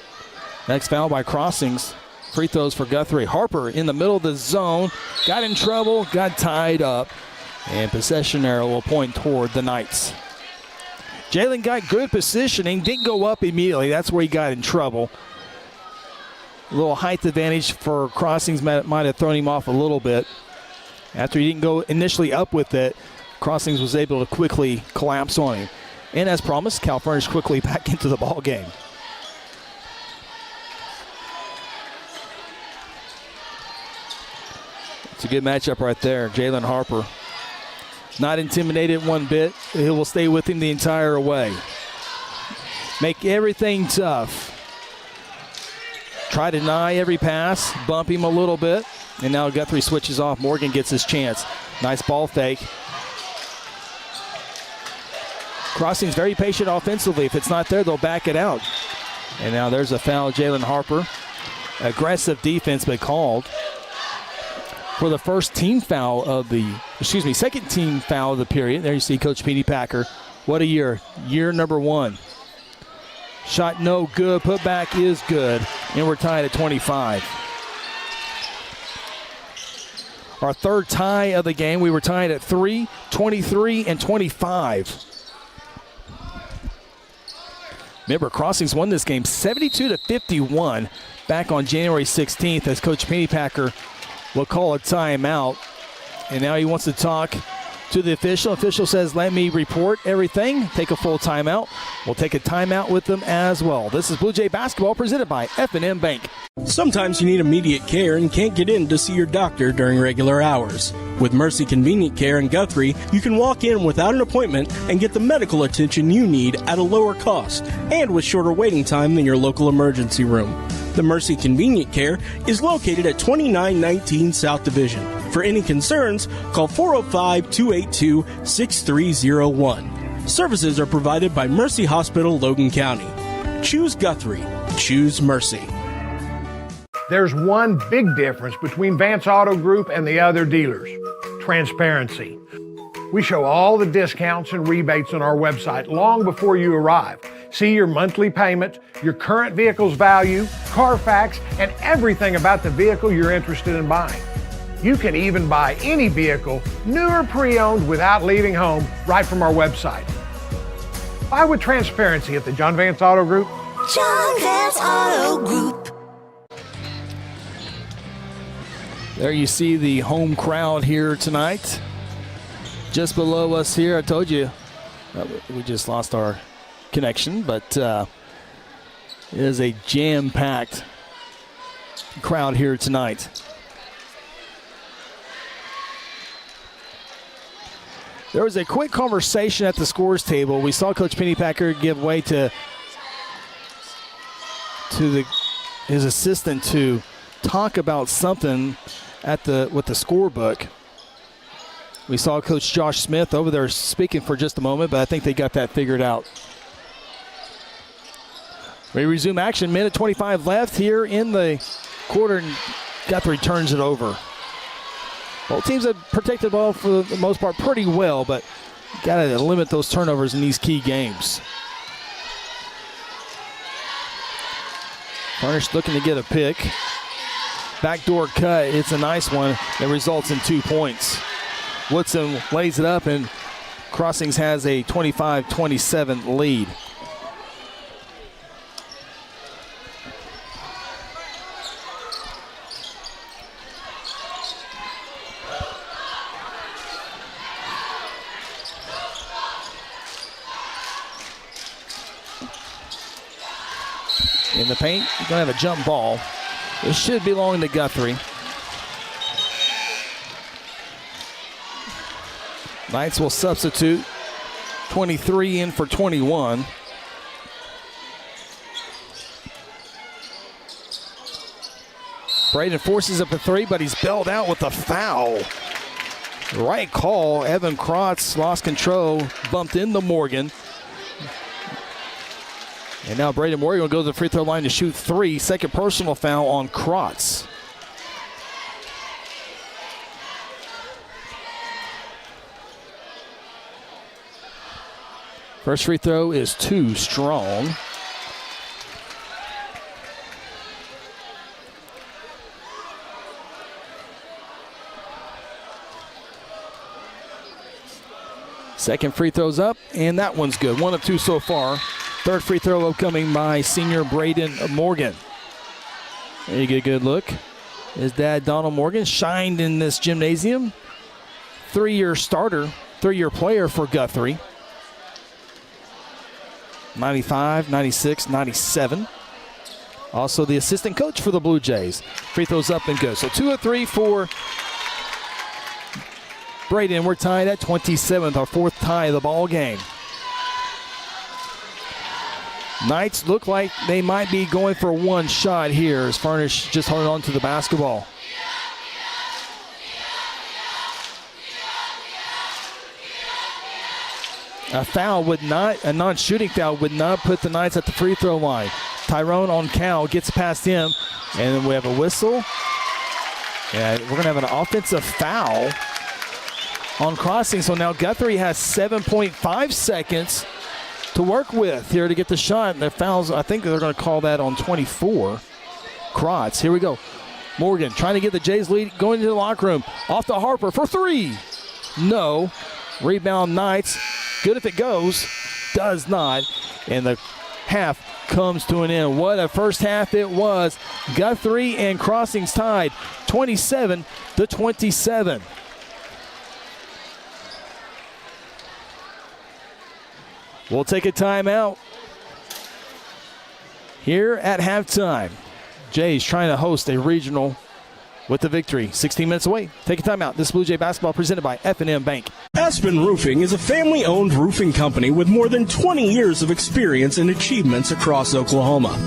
Next foul by Crossings. Free throws for Guthrie. Harper in the middle of the zone. Got in trouble, got tied up. And possession arrow will point toward the Knights. Jalen got good positioning, didn't go up immediately. That's where he got in trouble. A little height advantage for Crossings might have thrown him off a little bit. After he didn't go initially up with it, Crossings was able to quickly collapse on him. And as promised, Cal Furnish quickly back into the ball game. It's a good matchup right there. Jalen Harper, not intimidated one bit. He will stay with him the entire way. Make everything tough. Try to deny every pass, bump him a little bit. And now Guthrie switches off. Morgan gets his chance. Nice ball fake. Crossing's very patient offensively. If it's not there, they'll back it out. And now there's a foul, Jalen Harper. Aggressive defense, but called for the second team foul of the period. There you see Coach Petey Packer. What a year. Year number 1. Shot no good. Put back is good. And we're tied at 25. Our 3rd tie of the game. We were tied at 3, 23, and 25. Remember, Crossings won this game 72-51 back on January 16th as Coach Penny Packer will call a timeout. And now he wants to talk to the official. Official says, let me report everything. Take a full timeout. We'll take a timeout with them as well. This is Blue Jay Basketball presented by F&M Bank. Sometimes you need immediate care and can't get in to see your doctor during regular hours. With Mercy Convenient Care in Guthrie, you can walk in without an appointment and get the medical attention you need at a lower cost and with shorter waiting time than your local emergency room. The Mercy Convenient Care is located at 2919 South Division. For any concerns, call 405-282-6301. Services are provided by Mercy Hospital, Logan County. Choose Guthrie. Choose Mercy. There's one big difference between Vance Auto Group and the other dealers: transparency. We show all the discounts and rebates on our website long before you arrive. See your monthly payment, your current vehicle's value, Carfax, and everything about the vehicle you're interested in buying. You can even buy any vehicle, new or pre-owned, without leaving home, right from our website. Buy with transparency at the John Vance Auto Group. John Vance Auto Group. There you see the home crowd here tonight. Just below us here, I told you we just lost our connection, but it is a jam-packed crowd here tonight. There was a quick conversation at the scores table. We saw Coach Penny Packer give way to his assistant to talk about something with the scorebook. We saw Coach Josh Smith over there speaking for just a moment, but I think they got that figured out. We resume action. Minute 25 left here in the quarter, and Guthrie turns it over. Both teams have protected the ball for the most part pretty well, but got to limit those turnovers in these key games. Furnish looking to get a pick. Backdoor cut. It's a nice one that results in 2 points. Woodson lays it up, and Crossings has a 25-27 lead. In the paint, you're going to have a jump ball. It should belong to Guthrie. Knights will substitute 23 in for 21. Braden forces up a three, but he's bailed out with a foul. Right call. Evan Krotz lost control, bumped into Morgan. And now Braden Morgan will go to the free throw line to shoot three. Second personal foul on Krotz. First free throw is too strong. Second free throw's up, and that one's good. 1 of 2 so far. Third free throw upcoming by senior Braden Morgan. There you get a good look. His dad, Donald Morgan, shined in this gymnasium. 3-year starter, 3-year player for Guthrie. 95, 96, 97. Also the assistant coach for the Blue Jays. Free throws up and good. So 2 of 3 for Braden. We're tied at 27th, our 4th tie of the ball game. Knights look like they might be going for one shot here as Furnish just holding on to the basketball. A non-shooting foul would not put the Knights at the free throw line. Tyrone on Cal gets past him, and then we have a whistle. And we're going to have an offensive foul on Crossing. So now Guthrie has 7.5 seconds to work with here to get the shot. And the fouls, I think they're going to call that on 24. Krotz, here we go. Morgan trying to get the Jays lead, going into the locker room. Off to Harper for three. No. Rebound Knights. Good if it goes. Does not. And the half comes to an end. What a first half it was. Guthrie and Crossings tied 27-27. We'll take a timeout here at halftime. Jays trying to host a regional with the victory. 16 minutes away. Take a timeout. This Blue Jay basketball presented by F&M Bank. Aspen Roofing is a family-owned roofing company with more than 20 years of experience and achievements across Oklahoma.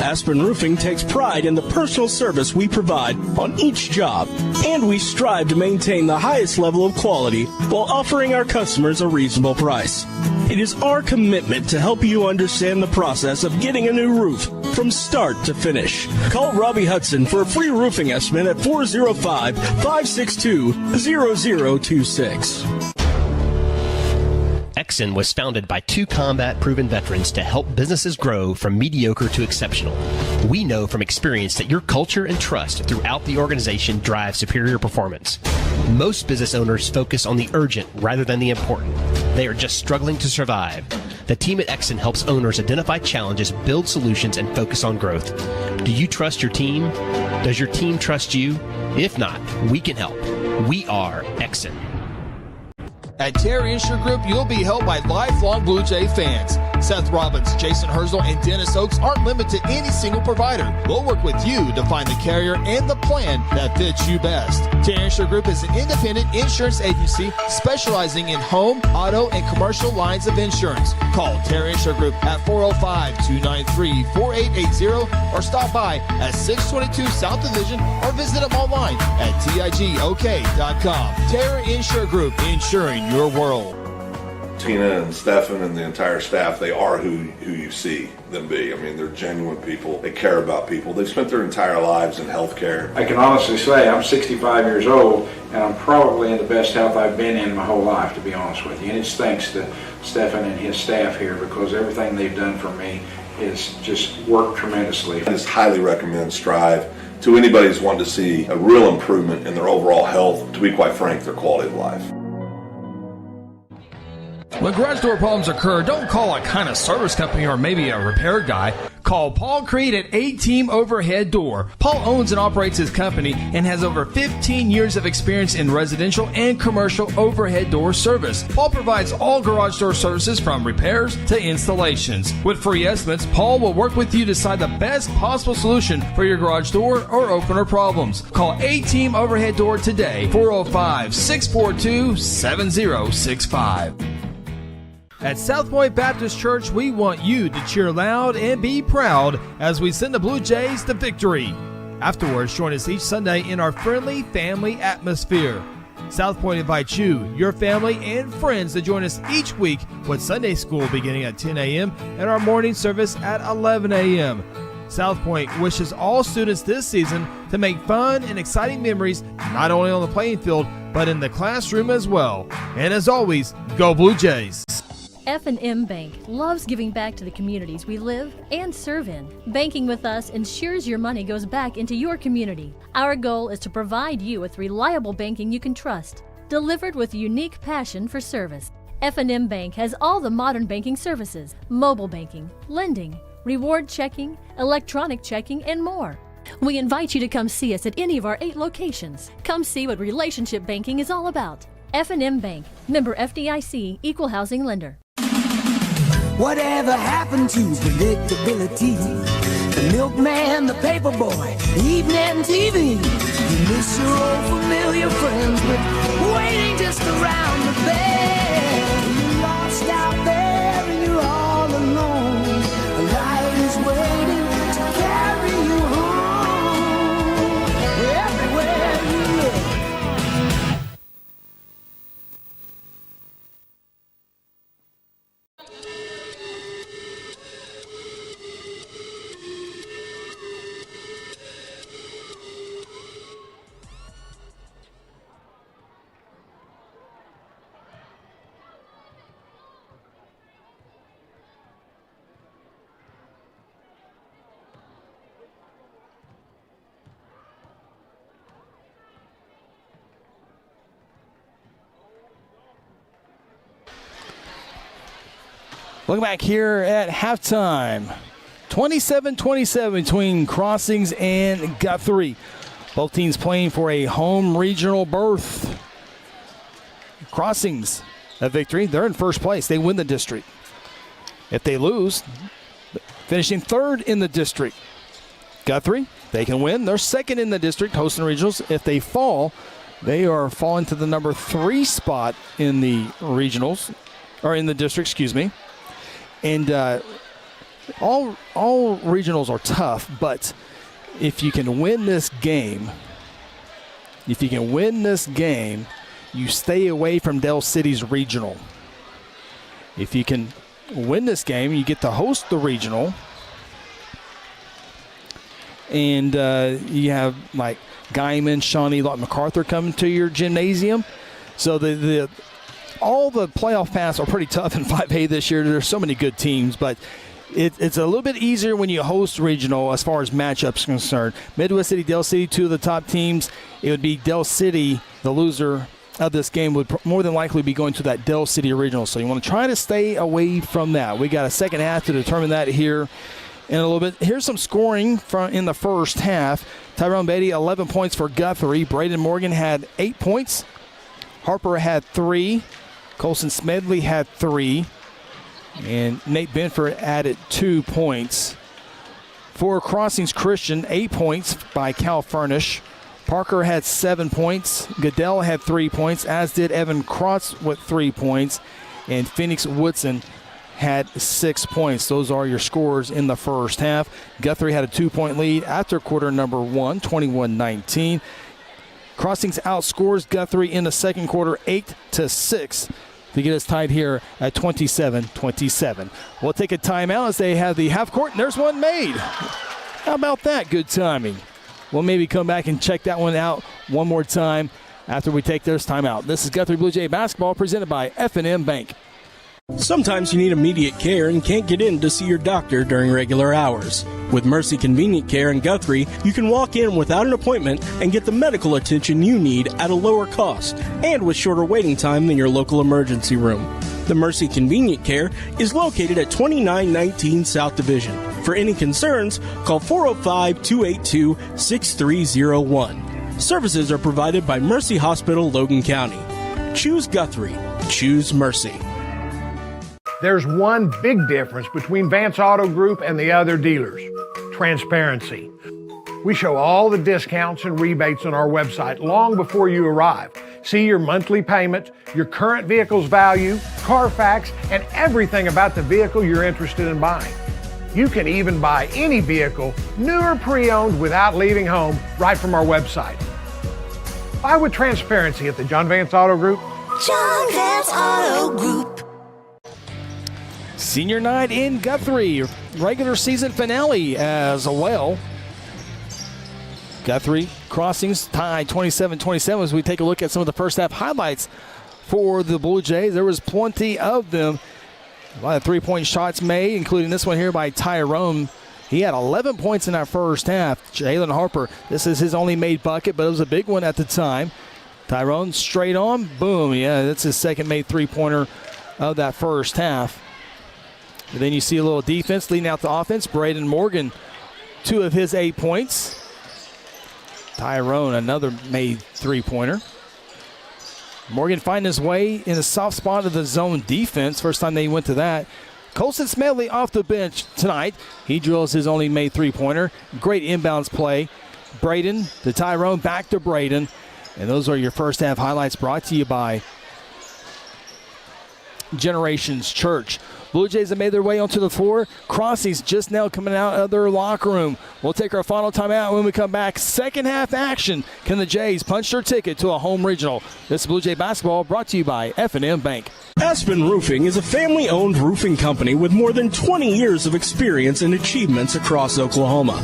Aspen Roofing takes pride in the personal service we provide on each job, and we strive to maintain the highest level of quality while offering our customers a reasonable price. It is our commitment to help you understand the process of getting a new roof from start to finish. Call Robbie Hudson for a free roofing estimate at 405-562-0026. Exxon was founded by 2 combat-proven veterans to help businesses grow from mediocre to exceptional. We know from experience that your culture and trust throughout the organization drive superior performance. Most business owners focus on the urgent rather than the important. They are just struggling to survive. The team at Exxon helps owners identify challenges, build solutions, and focus on growth. Do you trust your team? Does your team trust you? If not, we can help. We are Exxon. At Terry Insure Group, you'll be helped by lifelong Blue Jay fans. Seth Robbins, Jason Herzl, and Dennis Oakes aren't limited to any single provider. We'll work with you to find the carrier and the plan that fits you best. Terry Insure Group is an independent insurance agency specializing in home, auto, and commercial lines of insurance. Call Terry Insure Group at 405-293-4880 or stop by at 622 South Division or visit them online at tigok.com. Terry Insure Group, insuring your world. Tina and Stefan and the entire staff, they are who you see them be. I mean, they're genuine people. They care about people. They've spent their entire lives in healthcare. I can honestly say I'm 65 years old, and I'm probably in the best health I've been in my whole life, to be honest with you. And it's thanks to Stefan and his staff here, because everything they've done for me is just worked tremendously. I just highly recommend Strive to anybody who's wanting to see a real improvement in their overall health, to be quite frank, their quality of life. When garage door problems occur, don't call a kind of service company or maybe a repair guy. Call Paul Creed at A-Team Overhead Door. Paul owns and operates his company and has over 15 years of experience in residential and commercial overhead door service. Paul provides all garage door services from repairs to installations. With free estimates, Paul will work with you to decide the best possible solution for your garage door or opener problems. Call A-Team Overhead Door today, 405-642-7065. At South Point Baptist Church, we want you to cheer loud and be proud as we send the Bluejays to victory. Afterwards, join us each Sunday in our friendly family atmosphere. South Point invites you, your family, and friends to join us each week with Sunday school beginning at 10 a.m. and our morning service at 11 a.m. South Point wishes all students this season to make fun and exciting memories not only on the playing field, but in the classroom as well. And as always, go Bluejays! F&M Bank loves giving back to the communities we live and serve in. Banking with us ensures your money goes back into your community. Our goal is to provide you with reliable banking you can trust, delivered with unique passion for service. F&M Bank has all the modern banking services: mobile banking, lending, reward checking, electronic checking, and more. We invite you to come see us at any of our 8 locations. Come see what relationship banking is all about. F&M Bank, member FDIC, equal housing lender. Whatever happened to predictability? The milkman, the paper boy, evening TV. You miss your old familiar friends, but waiting just around the bend. You're lost out there and you're all alone. A light is waiting to carry you home. Everywhere you look. Looking back here at halftime, 27-27 between Crossings and Guthrie. Both teams playing for a home regional berth. Crossings, a victory. They're in first place. They win the district. If they lose, finishing third in the district. Guthrie, they can win. They're second in the district, hosting regionals. If they fall, they are falling to the number 3 spot in the regionals, or in the district, excuse me. And all regionals are tough, but if you can win this game, you stay away from Del City's regional. If you can win this game, you get to host the regional. And you have like Guyman, Shawnee, Lott MacArthur coming to your gymnasium. So all the playoff paths are pretty tough in 5A this year. There's so many good teams, but it's a little bit easier when you host regional as far as matchups concerned. Midwest City, Del City, 2 of the top teams. It would be Del City, the loser of this game, would more than likely be going to that Del City regional. So you want to try to stay away from that. We got a second half to determine that here in a little bit. Here's some scoring in the first half. Tyrone Beatty, 11 points for Guthrie. Braden Morgan had 8 points. Harper had 3. Colson Smedley had 3. And Nate Benford added 2 points. For Crossings Christian, 8 points by Cal Furnish. Parker had 7 points. Goodell had 3 points, as did Evan Krotz with 3 points. And Phoenix Woodson had 6 points. Those are your scores in the first half. Guthrie had a 2-point lead after quarter number 1, 21-19. Crossings outscores Guthrie in the second quarter 8-6 to get us tied here at 27-27. We'll take a timeout as they have the half court, and there's one made. How about that? Good timing. We'll maybe come back and check that one out one more time after we take this timeout. This is Guthrie Blue Jay basketball presented by F&M Bank. Sometimes you need immediate care and can't get in to see your doctor during regular hours. With Mercy Convenient Care in Guthrie, you can walk in without an appointment and get the medical attention you need at a lower cost and with shorter waiting time than your local emergency room. The Mercy Convenient Care is located at 2919 South Division. For any concerns, call 405-282-6301. Services are provided by Mercy Hospital, Logan County. Choose Guthrie. Choose Mercy. There's one big difference between Vance Auto Group and the other dealers: transparency. We show all the discounts and rebates on our website long before you arrive. See your monthly payment, your current vehicle's value, Carfax, and everything about the vehicle you're interested in buying. You can even buy any vehicle, new or pre-owned, without leaving home, right from our website. Buy with transparency at the John Vance Auto Group. John Vance Auto Group. Senior night in Guthrie, regular season finale as well. Guthrie Crossings tied 27-27 as we take a look at some of the first half highlights for the Blue Jays. There was plenty of them. A lot of three-point shots made, including this one here by Tyrone. He had 11 points in that first half. Jalen Harper, this is his only made bucket, but it was a big one at the time. Tyrone straight on, boom. Yeah, that's his second made three-pointer of that first half. And then you see a little defense leading out the offense. Braden Morgan, 2 of his 8 points. Tyrone, another made three-pointer. Morgan finding his way in the soft spot of the zone defense. First time they went to that. Colson Smedley off the bench tonight. He drills his only made three-pointer. Great inbounds play. Braden to Tyrone, back to Braden. And those are your first half highlights brought to you by Generations Church. Blue Jays have made their way onto the floor. Crossings just now coming out of their locker room. We'll take our final timeout when we come back. Second half action. Can the Jays punch their ticket to a home regional? This is Blue Jay basketball brought to you by F&M Bank. Aspen Roofing is a family-owned roofing company with more than 20 years of experience and achievements across Oklahoma.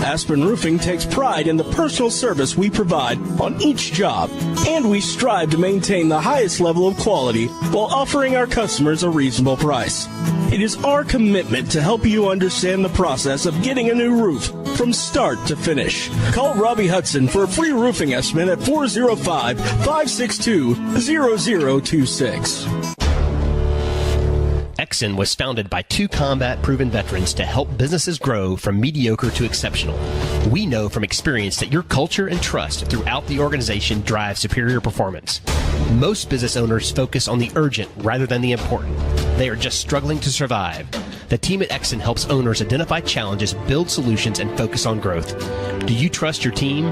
Aspen Roofing takes pride in the personal service we provide on each job, and we strive to maintain the highest level of quality while offering our customers a reasonable price. It is our commitment to help you understand the process of getting a new roof from start to finish. Call Robbie Hudson for a free roofing estimate at 405-562-0026. Exxon was founded by 2 combat-proven veterans to help businesses grow from mediocre to exceptional. We know from experience that your culture and trust throughout the organization drive superior performance. Most business owners focus on the urgent rather than the important. They are just struggling to survive. The team at Exxon helps owners identify challenges, build solutions, and focus on growth. Do you trust your team?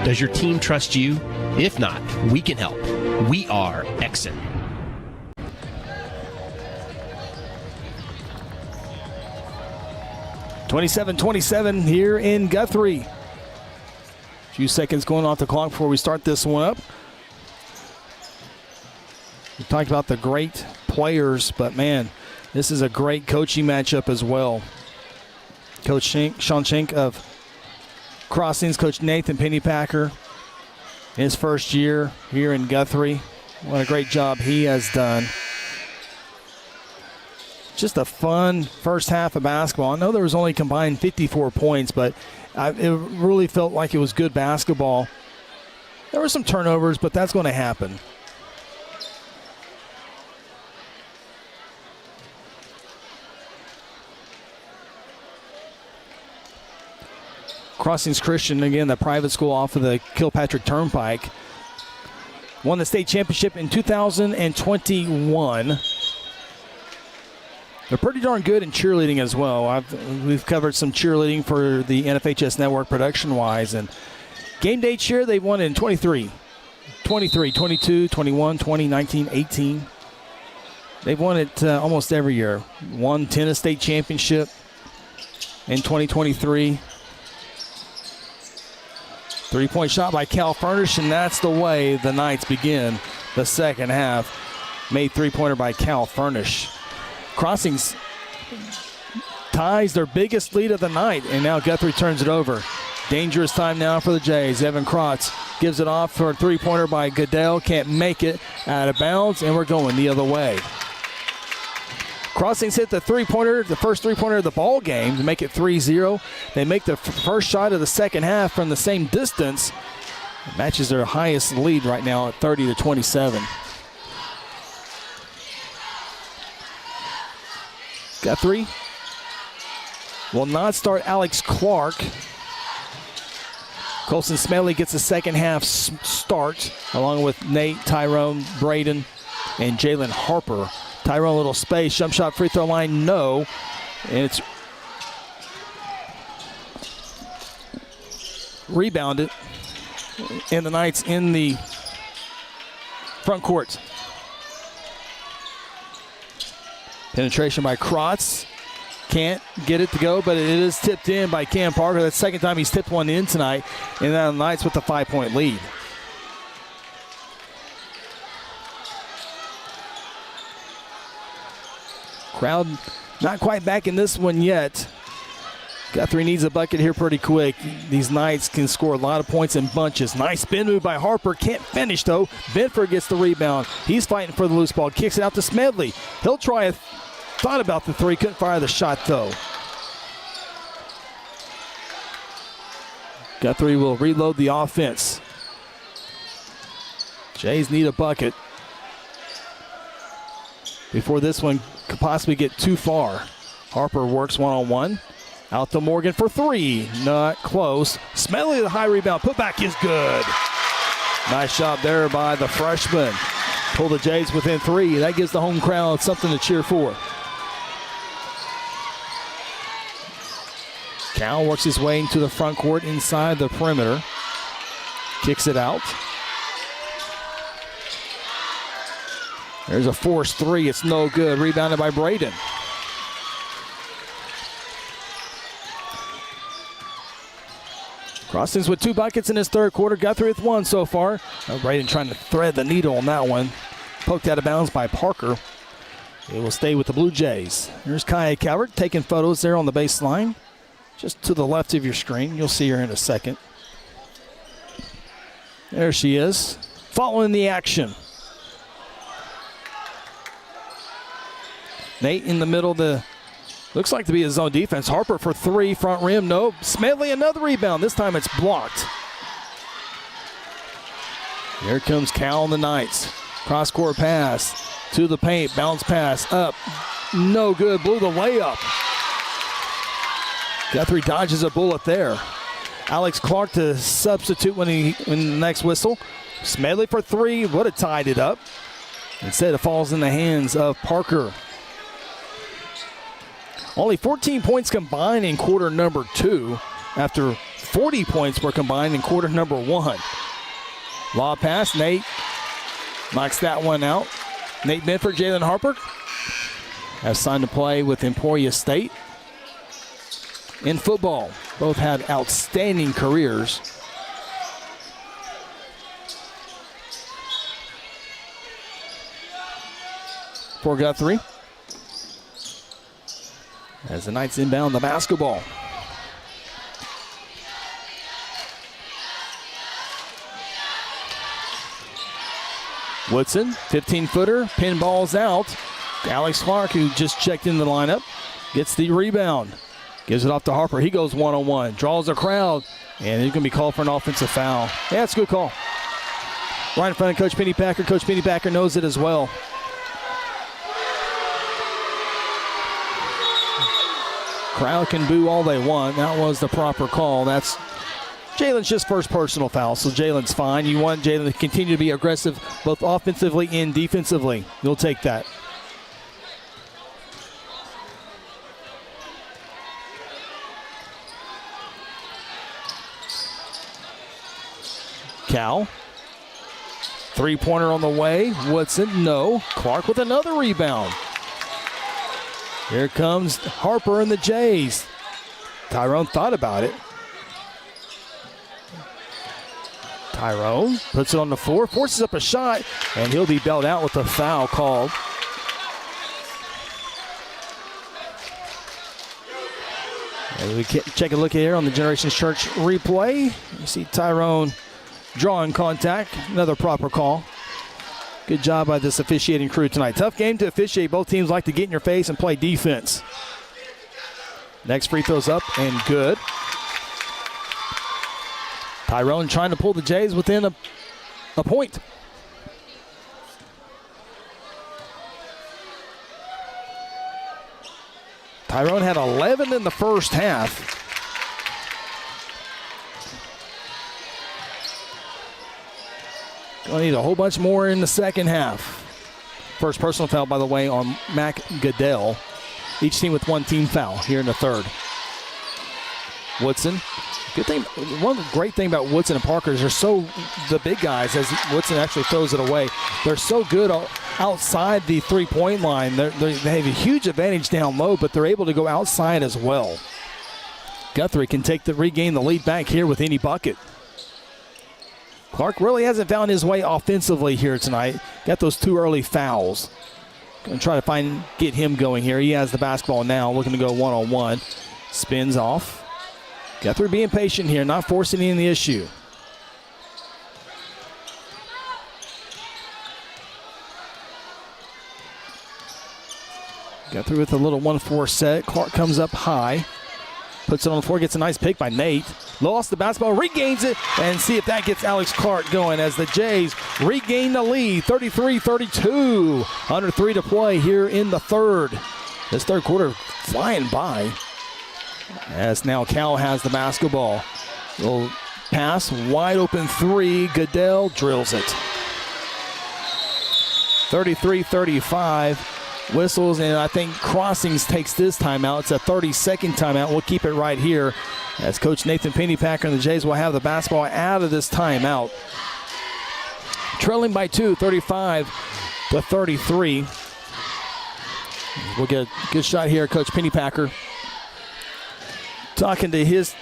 Does your team trust you? If not, we can help. We are Exxon. (27-27) here in Guthrie. A few seconds going off the clock before we start this one up. We talked about the great players, but man, this is a great coaching matchup as well. Coach Sean Schenk of Crossings, Coach Nathan Pennypacker, his first year here in Guthrie. What a great job he has done. Just a fun first half of basketball. I know there was only combined 54 points, but it really felt like it was good basketball. There were some turnovers, but that's going to happen. Crossings Christian, again, the private school off of the Kilpatrick Turnpike, won the state championship in 2021. They're pretty darn good in cheerleading as well. We've covered some cheerleading for the NFHS Network production-wise. And game day cheer, they won in 23, 22, 21, 20, 19, 18. They've won it almost every year. Won tennis state championship in 2023. Three-point shot by Cal Furnish, and that's the way the Knights begin the second half. Made three-pointer by Cal Furnish. Crossings ties their biggest lead of the night, and now Guthrie turns it over. Dangerous time now for the Jays. Evan Krotz gives it off for a three-pointer by Goodell. Can't make it, out of bounds, and we're going the other way. Crossings hit the three-pointer, the first three-pointer of the ball game to make it 3-0. They make the first shot of the second half from the same distance. It matches their highest lead right now at 30-27. Guthrie will not start Alex Clark. Colson Smedley gets a second half start along with Nate, Tyrone, Braden, and Jalen Harper. Tyrone, a little space, jump shot, free throw line, no. And it's rebounded. And the Knights in the front court. Penetration by Krotz. Can't get it to go, but it is tipped in by Cam Parker. That's the second time he's tipped one in tonight. And now the Knights with the 5-point lead. Crowd not quite back in this one yet. Guthrie needs a bucket here pretty quick. These Knights can score a lot of points in bunches. Nice spin move by Harper. Can't finish, though. Benford gets the rebound. He's fighting for the loose ball. Kicks it out to Smedley. He'll try thought about the three. Couldn't fire the shot, though. Guthrie will reload the offense. Jays need a bucket before this one could possibly get too far. Harper works one-on-one. Out to Morgan for three. Not close. Smedley, the high rebound. Putback is good. Nice shot there by the freshman. Pull the Jays within three. That gives the home crowd something to cheer for. Cal works his way into the front court inside the perimeter. Kicks it out. There's a forced three. It's no good. Rebounded by Braden. Crossings with 2 buckets in his third quarter. Guthrie with 1 so far. Braden trying to thread the needle on that one. Poked out of bounds by Parker. It will stay with the Blue Jays. There's Kaya Calvert taking photos there on the baseline. Just to the left of your screen. You'll see her in a second. There she is. Following the action. Nate in the middle of the looks like to be his zone defense. Harper for three, front rim, no. Smedley, another rebound. This time it's blocked. Here comes Cal and the Knights. Cross-court pass to the paint, bounce pass up. No good, blew the layup. Guthrie dodges a bullet there. Alex Clark to substitute when the next whistle. Smedley for three, would have tied it up. Instead, it falls in the hands of Parker. Only 14 points combined in quarter number 2 after 40 points were combined in quarter number 1. Lob pass, Nate knocks that one out. Nate Benford, Jalen Harper have signed to play with Emporia State. In football, both had outstanding careers. For Guthrie. As the Knights inbound the basketball. Woodson, 15-footer, pinballs out. Alex Clark, who just checked in the lineup, gets the rebound. Gives it off to Harper. He goes one-on-one, draws a crowd, and he's going to be called for an offensive foul. Yeah, it's a good call. Right in front of Coach Pennypacker. Coach Pennypacker knows it as well. Crowd can boo all they want. That was the proper call. That's Jalen's just first personal foul, so Jalen's fine. You want Jalen to continue to be aggressive both offensively and defensively. You'll take that. Cal. Three-pointer on the way. Woodson, no. Clark with another rebound. Here comes Harper and the Jays. Tyrone thought about it. Tyrone puts it on the floor, forces up a shot, and he'll be bailed out with a foul called. As we check a look here on the Generations Church replay, you see Tyrone drawing contact. Another proper call. Good job by this officiating crew tonight. Tough game to officiate. Both teams like to get in your face and play defense. Next free throw's up and good. Tyrone trying to pull the Jays within a point. Tyrone had 11 in the first half. Gonna need a whole bunch more in the second half. First personal foul, by the way, on Mac Goodell. Each team with one team foul here in the third. Woodson. Good thing, one great thing about Woodson and Parker is they're so, the big guys, as Woodson actually throws it away, they're so good outside the three-point line. They have a huge advantage down low, but they're able to go outside as well. Guthrie can regain the lead back here with any bucket. Clark really hasn't found his way offensively here tonight. Got those 2 early fouls. Going to try to get him going here. He has the basketball now, looking to go one-on-one. Spins off. Guthrie being patient here, not forcing any issue. Guthrie with a little 1-4 set. Clark comes up high. Puts it on the floor, gets a nice pick by Nate. Lost the basketball, regains it, and see if that gets Alex Clark going as the Jays regain the lead, 33-32. Under 3 to play here in the third. This third quarter flying by. As now Cal has the basketball. Little pass, wide open 3. Goodell drills it. 33-35. Whistles, and I think Crossings takes this timeout. It's a 30-second timeout. We'll keep it right here as Coach Nathan Pennypacker and the Jays will have the basketball out of this timeout. Trailing by 2, 35-33. We'll get a good shot here. Coach Pennypacker talking to his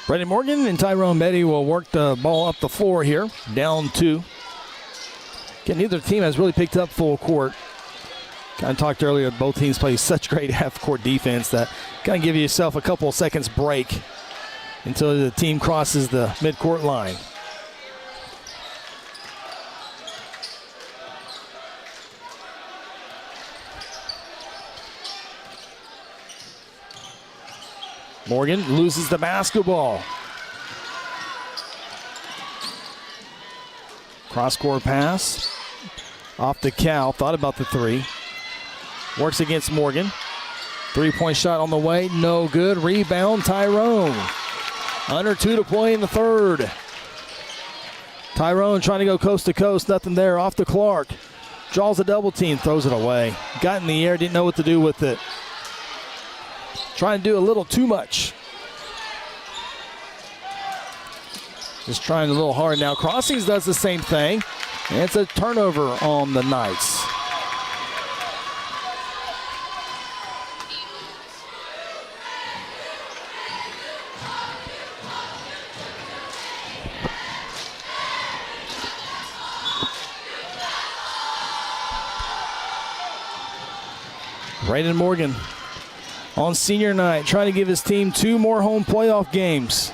Brendan Morgan and Tyrone Betty will work the ball up the floor here, down 2. Again, neither team has really picked up full court. Kind of talked earlier, both teams play such great half-court defense that kind of give yourself a couple of seconds break until the team crosses the midcourt line. Morgan loses the basketball. Cross-court pass. Off the Cal. Thought about the 3. Works against Morgan. 3-point shot on the way. No good. Rebound, Tyrone. Under 2 to play in the third. Tyrone trying to go coast to coast. Nothing there. Off to Clark. Draws a double team. Throws it away. Got in the air. Didn't know what to do with it. Trying to do a little too much. Just trying a little hard now. Crossings does the same thing. And it's a turnover on the Knights. Brayden Morgan on senior night, trying to give his team 2 more home playoff games.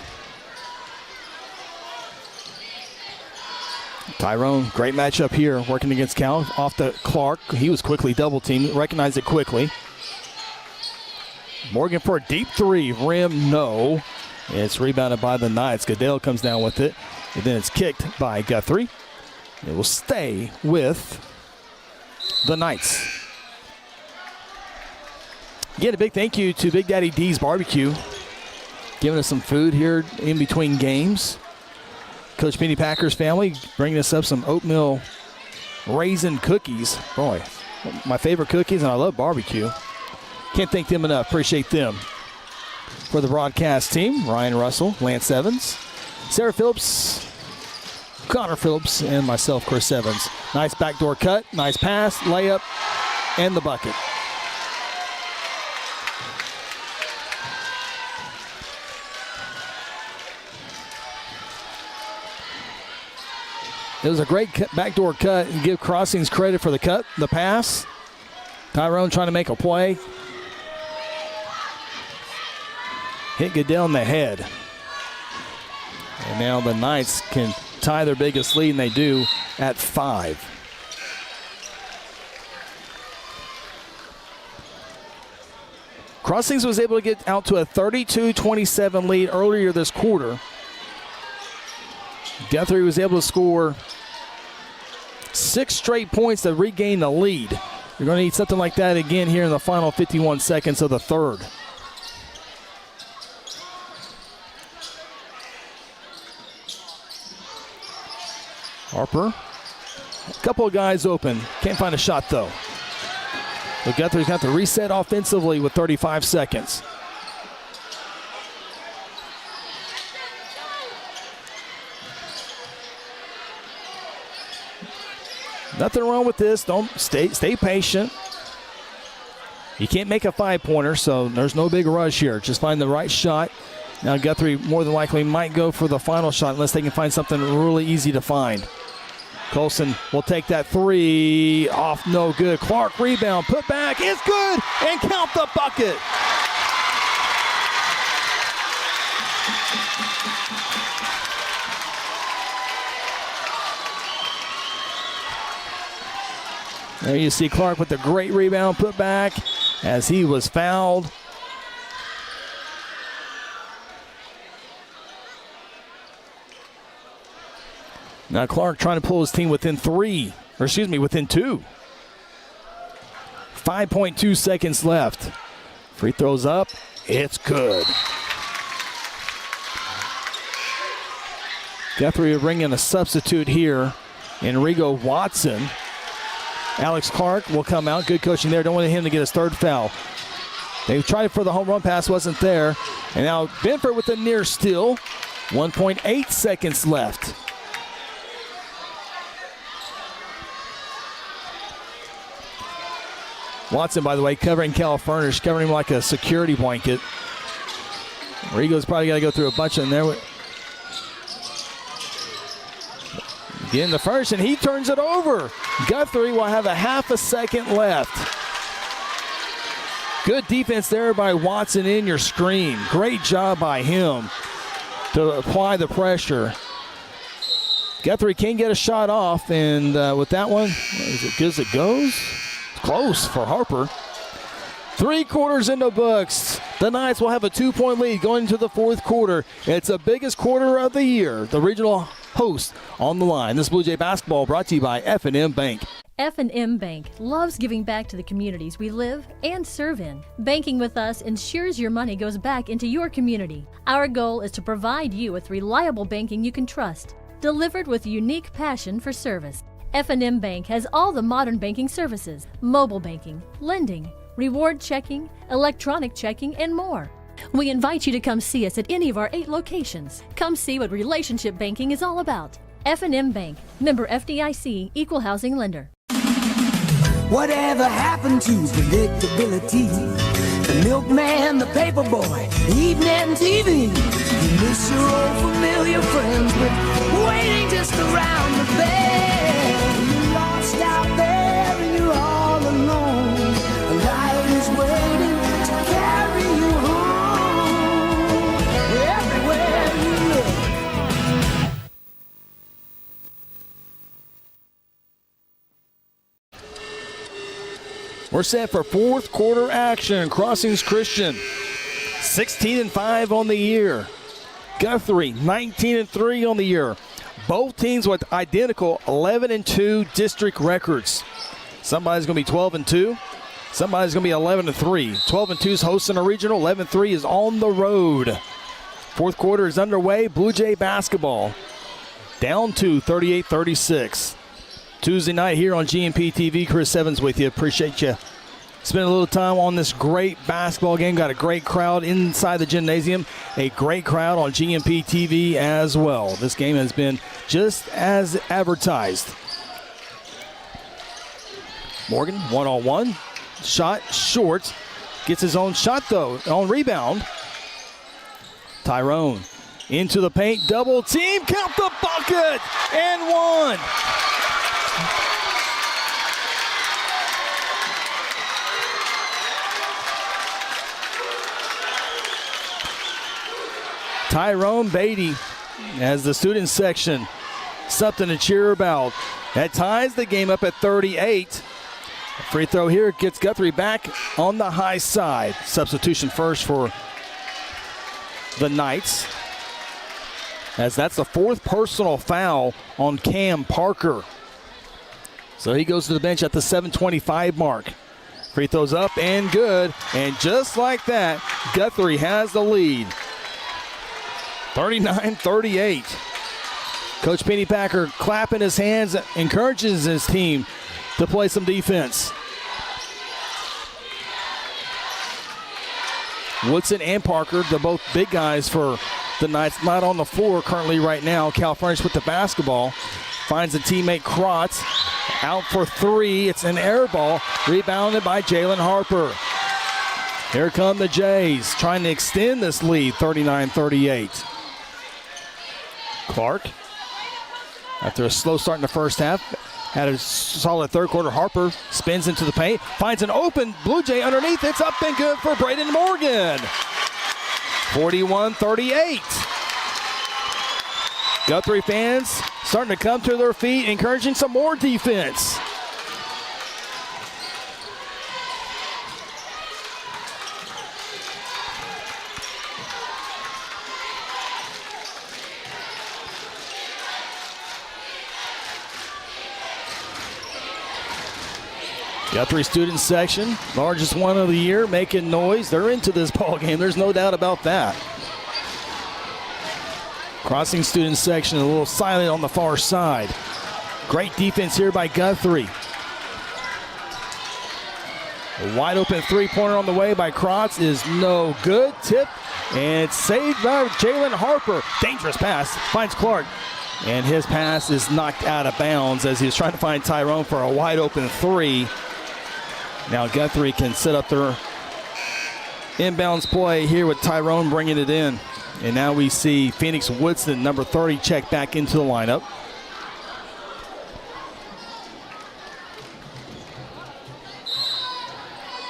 Tyrone, great matchup here, working against Cal. Off to Clark. He was quickly double-teamed, recognized it quickly. Morgan for a deep 3. Rim, no. It's rebounded by the Knights. Goodell comes down with it. And then it's kicked by Guthrie. It will stay with the Knights. Again, a big thank you to Big Daddy D's Barbecue, giving us some food here in between games. Coach Pennypacker's family bringing us up some oatmeal raisin cookies. Boy, my favorite cookies, and I love barbecue. Can't thank them enough. Appreciate them. For the broadcast team, Ryan Russell, Lance Evans, Sarah Phillips, Connor Phillips, and myself, Chris Evans. Nice backdoor cut, nice pass, layup, and the bucket. It was a great backdoor cut, and give Crossings credit for the cut, the pass. Tyrone trying to make a play. Hit Goodell in the head. And now the Knights can tie their biggest lead, and they do at 5. Crossings was able to get out to a 32-27 lead earlier this quarter. Guthrie was able to score 6 straight points to regain the lead. You're going to need something like that again here in the final 51 seconds of the third. Harper, a couple of guys open. Can't find a shot though. But Guthrie's got to reset offensively with 35 seconds. Nothing wrong with this. Don't stay patient. You can't make a 5-pointer, so there's no big rush here. Just find the right shot. Now Guthrie more than likely might go for the final shot unless they can find something really easy to find. Colson will take that 3 off, no good. Clark rebound, put back, it's good, and count the bucket. There you see Clark with the great rebound, put back as he was fouled. Now Clark trying to pull his team within 2. 5.2 seconds left. Free throws up, it's good. Guthrie will bring in a substitute here, Enrico Watson. Alex Clark will come out. Good coaching there. Don't want him to get his 3rd foul. They tried for the home run pass, wasn't there. And now Benford with a near steal. 1.8 seconds left. Watson, by the way, covering Cal Furnish, covering him like a security blanket. Rigo's probably got to go through a bunch in there. Getting the first, and he turns it over. Guthrie will have a half a second left. Good defense there by Watson in your screen. Great job by him to apply the pressure. Guthrie can get a shot off, and with that one, is it good as it goes? It's close for Harper. 3 quarters in the books. The Knights will have a 2-point lead going into the 4th quarter. It's the biggest quarter of the year. The regional host on the line. This Blue Jay basketball brought to you by F&M Bank. F&M Bank loves giving back to the communities we live and serve in. Banking with us ensures your money goes back into your community. Our goal is to provide you with reliable banking you can trust, delivered with unique passion for service. F&M Bank has all the modern banking services, mobile banking, lending, reward checking, electronic checking, and more. We invite you to come see us at any of our 8 locations. Come see what relationship banking is all about. F&M Bank, member FDIC, equal housing lender. Whatever happened to predictability? The milkman, the paperboy, evening TV. You miss your old familiar friends, but waiting just around the bend. You're lost out there and you're all alone. A light is waiting to carry you home. Everywhere you look. We're set for 4th quarter action. Crossings Christian, 16-5 on the year. Guthrie, 19-3 on the year. Both teams with identical 11-2 district records. Somebody's going to be 12-2. Somebody's going to be 11-3. 12-2 is hosting a regional. 11-3 is on the road. 4th quarter is underway. Blue Jay basketball down to 38-36. Tuesday night here on GMP TV. Chris Evans with you. Appreciate you spent a little time on this great basketball game. Got a great crowd inside the gymnasium. A great crowd on GMP TV as well. This game has been just as advertised. Morgan, one-on-one. Shot short. Gets his own shot, though, on rebound. Tyrone into the paint. Double team. Count the bucket. And one. Tyrone Beatty as the student section. Something to cheer about. That ties the game up at 38. Free throw here gets Guthrie back on the high side. Substitution first for the Knights, as that's the 4th personal foul on Cam Parker. So he goes to the bench at the 7:25 mark. Free throws up and good. And just like that, Guthrie has the lead. 39-38. Coach Pennypacker clapping his hands, encourages his team to play some defense. Woodson and Parker, they're both big guys for the Knights, not on the floor currently right now. Cal Furnish with the basketball. Finds a teammate, Krotz, out for 3. It's an air ball, rebounded by Jalen Harper. Here come the Jays, trying to extend this lead, 39-38. Clark, after a slow start in the first half, had a solid third quarter. Harper spins into the paint, finds an open Blue Jay underneath. It's up and good for Braden Morgan. 41-38. Guthrie fans starting to come to their feet, encouraging some more defense. Guthrie student section, largest one of the year, making noise. They're into this ball game. There's no doubt about that. Crossing student section, a little silent on the far side. Great defense here by Guthrie. A wide open three-pointer on the way by Krotz is no good. Tip, and it's saved by Jalen Harper. Dangerous pass, finds Clark. And his pass is knocked out of bounds as he was trying to find Tyrone for a wide open 3. Now Guthrie can set up their inbounds play here with Tyrone bringing it in. And now we see Phoenix Woodson, number 30, check back into the lineup.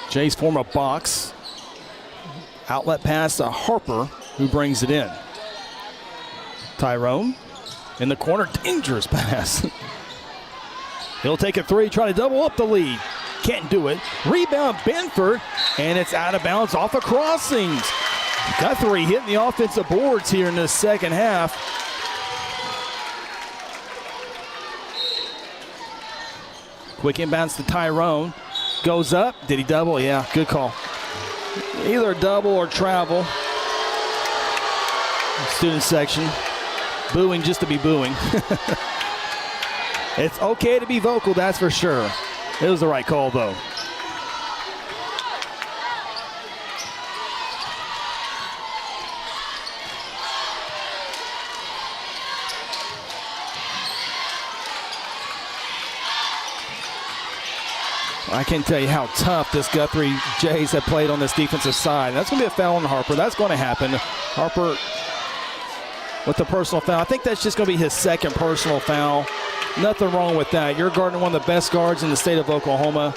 Jays form a box. Outlet pass to Harper, who brings it in. Tyrone in the corner, dangerous pass. He'll take a 3, try to double up the lead. Can't do it. Rebound Benford, and it's out of bounds off of crossings. Guthrie hitting the offensive boards here in the second half. Quick inbounds to Tyrone. Goes up. Did he double? Yeah, good call. Either double or travel. Student section. Booing just to be booing. It's okay to be vocal, that's for sure. It was the right call, though. I can't tell you how tough this Guthrie Jays have played on this defensive side. That's going to be a foul on Harper. That's going to happen. Harper with the personal foul. I think that's just going to be his second personal foul. Nothing wrong with that. You're guarding one of the best guards in the state of Oklahoma.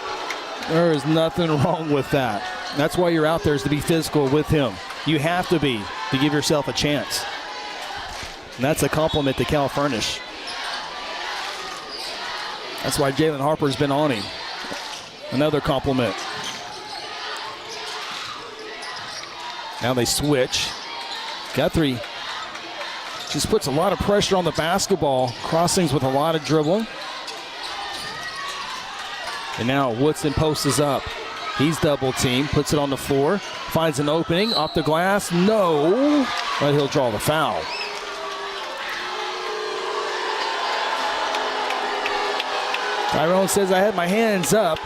There is nothing wrong with that. That's why you're out there, is to be physical with him. You have to be, to give yourself a chance. And that's a compliment to Cal Furnish. That's why Jalen Harper's been on him. Another compliment. Now they switch. Guthrie just puts a lot of pressure on the basketball. Crossings with a lot of dribbling. And now Woodson posts up. He's double teamed, puts it on the floor, finds an opening off the glass. No, but he'll draw the foul. Tyrone says, I had my hands up.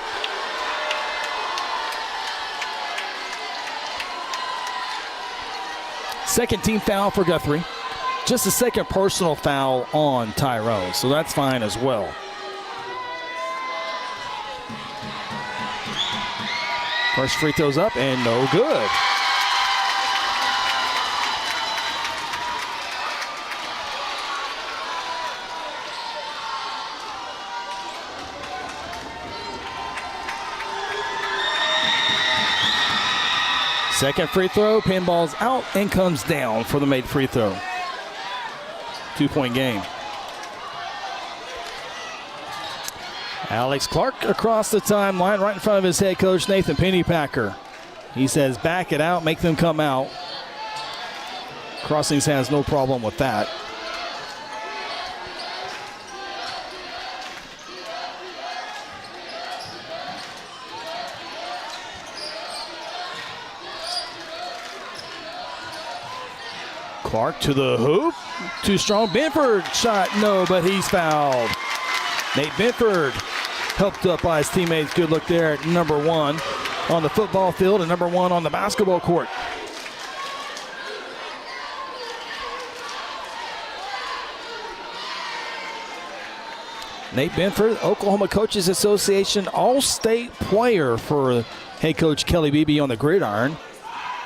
Second team foul for Guthrie. Just a second personal foul on Tyrone, so that's fine as well. First free throw's up and no good. Second free throw, pinball's out and comes down for the made free throw. 2-point game. Alex Clark across the timeline right in front of his head coach, Nathan Pennypacker. He says, back it out, make them come out. Crossings has no problem with that. Clark to the hoop. Too strong. Benford shot. No, but he's fouled. Nate Benford helped up by his teammates. Good look there at number 1 on the football field and number 1 on the basketball court. Nate Benford, Oklahoma Coaches Association All-State player for head coach Kelly Beebe on the gridiron,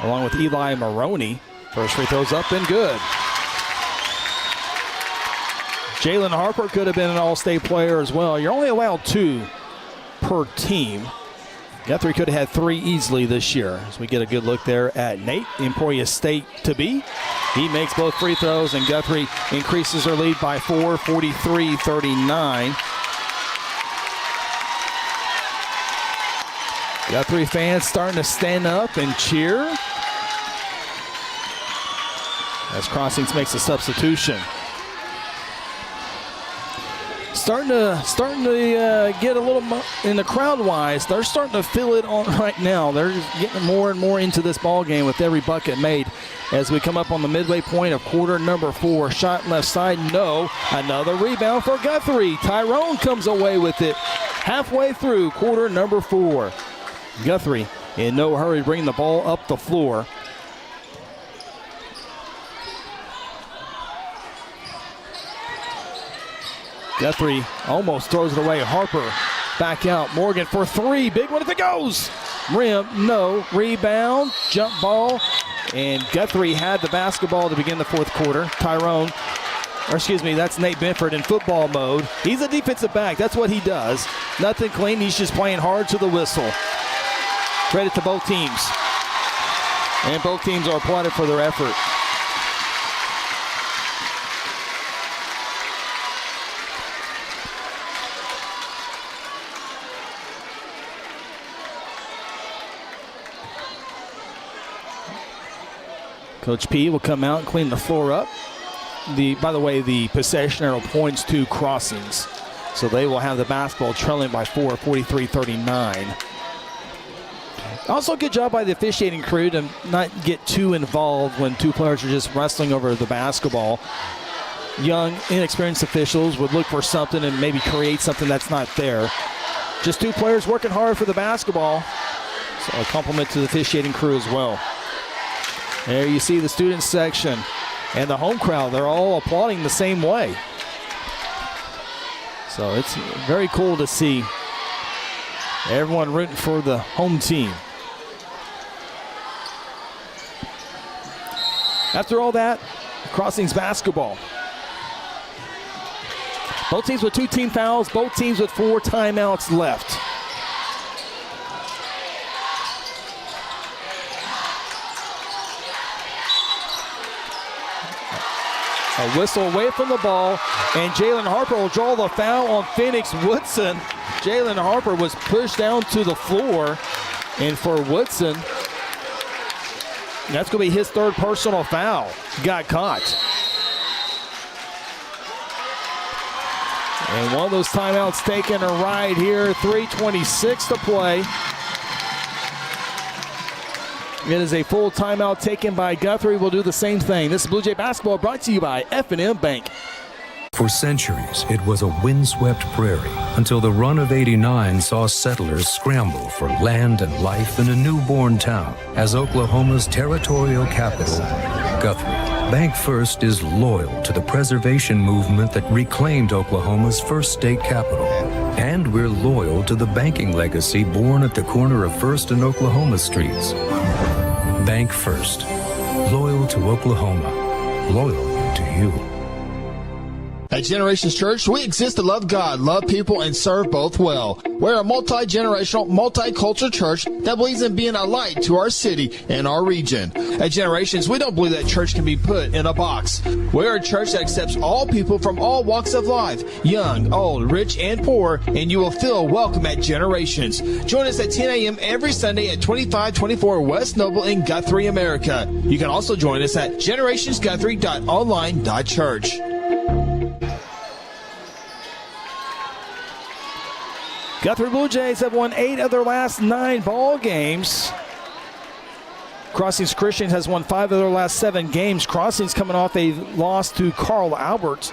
along with Eli Maroney. First free throw's up and good. Jalen Harper could have been an all-state player as well. You're only allowed 2 per team. Guthrie could have had 3 easily this year. As we get a good look there at Nate, Emporia State to be. He makes both free throws, and Guthrie increases their lead by 4, 43-39. Guthrie fans starting to stand up and cheer as Crossings makes a substitution. Starting to get a little in the crowd-wise. They're starting to feel it on right now. They're getting more and more into this ball game with every bucket made. As we come up on the midway point of quarter number 4, shot left side, no. Another rebound for Guthrie. Tyrone comes away with it halfway through quarter number 4. Guthrie in no hurry, bringing the ball up the floor. Guthrie almost throws it away. Harper back out. Morgan for 3. Big one if it goes. Rim, no. Rebound, jump ball. And Guthrie had the basketball to begin the fourth quarter. That's Nate Benford in football mode. He's a defensive back. That's what he does. Nothing clean. He's just playing hard to the whistle. Credit to both teams. And both teams are applauded for their effort. Coach P will come out and clean the floor up. By the way, the possession arrow points to Crossings. So they will have the basketball trailing by 4, 43-39. Also, good job by the officiating crew to not get too involved when 2 players are just wrestling over the basketball. Young, inexperienced officials would look for something and maybe create something that's not there. Just 2 players working hard for the basketball. So a compliment to the officiating crew as well. There you see the student section and the home crowd. They're all applauding the same way. So it's very cool to see everyone rooting for the home team. After all that, Crossings basketball. Both teams with 2 team fouls, both teams with 4 timeouts left. A whistle away from the ball, and Jalen Harper will draw the foul on Phoenix Woodson. Jalen Harper was pushed down to the floor, and for Woodson, that's going to be his 3rd personal foul. Got caught. And one of those timeouts taken right here, 3:26 to play. It is a full timeout taken by Guthrie. We'll do the same thing. This is Blue Jay Basketball brought to you by F&M Bank. For centuries, it was a windswept prairie until the run of '89 saw settlers scramble for land and life in a newborn town as Oklahoma's territorial capital, Guthrie. Bank First is loyal to the preservation movement that reclaimed Oklahoma's first state capital. And we're loyal to the banking legacy born at the corner of First and Oklahoma Streets. Bank First. Loyal to Oklahoma. Loyal to you. At Generations Church, we exist to love God, love people, and serve both well. We're a multi-generational, multicultural church that believes in being a light to our city and our region. At Generations, we don't believe that church can be put in a box. We're a church that accepts all people from all walks of life, young, old, rich, and poor, and you will feel welcome at Generations. Join us at 10 a.m. every Sunday at 2524 West Noble in Guthrie, America. You can also join us at generationsguthrie.online.church. Guthrie Bluejays have won 8 of their last 9 ball games. Crossings Christian has won 5 of their last 7 games. Crossings coming off a loss to Carl Albert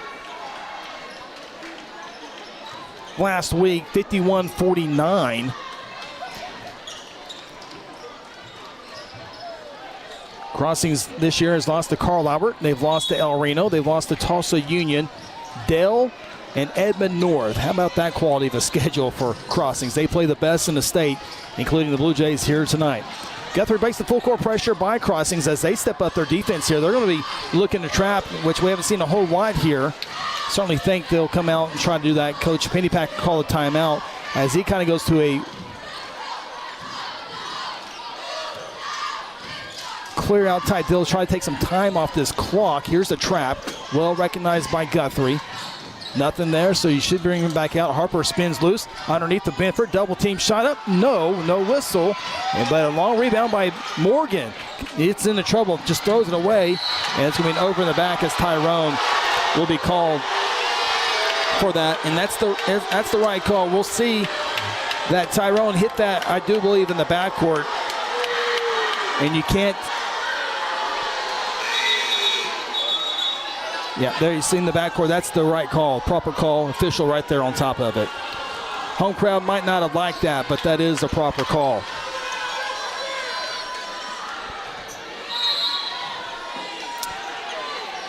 last week, 51-49. Crossings this year has lost to Carl Albert. They've lost to El Reno. They've lost to Tulsa Union, Dale, and Edmond North. How about that quality of a schedule for Crossings? They play the best in the state, including the Blue Jays here tonight. Guthrie breaks the full court pressure by Crossings as they step up their defense here. They're going to be looking to trap, which we haven't seen a whole lot here. Certainly think they'll come out and try to do that. Coach Pennypacker called a timeout as he kind of goes to a clear out type deal, try to take some time off this clock. Here's the trap, well recognized by Guthrie. Nothing there, so you should bring him back out. Harper spins loose underneath the Benford. Double team shot up. No whistle. But a long rebound by Morgan. It's into trouble, just throws it away. And it's going to be an over in the back as Tyrone will be called for that. And that's the right call. We'll see that Tyrone hit that, I do believe, in the backcourt. And you can't. Yeah, there you see in the backcourt. That's the right call, proper call, official right there on top of it. Home crowd might not have liked that, but that is a proper call.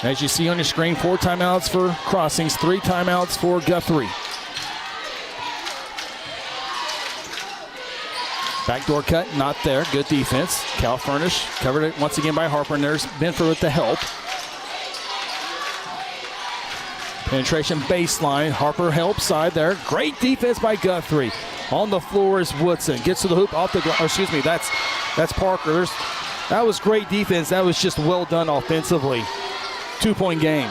As you see on your screen, 4 timeouts for Crossings, 3 timeouts for Guthrie. Backdoor cut, not there. Good defense. Cal Furnish covered it once again by Harper, and there's Benford with the help. Penetration baseline. Harper help side there. Great defense by Guthrie. On the floor is Woodson. Gets to the hoop off the ground. Excuse me, that's Parker. That was great defense. That was just well done offensively. 2-point game.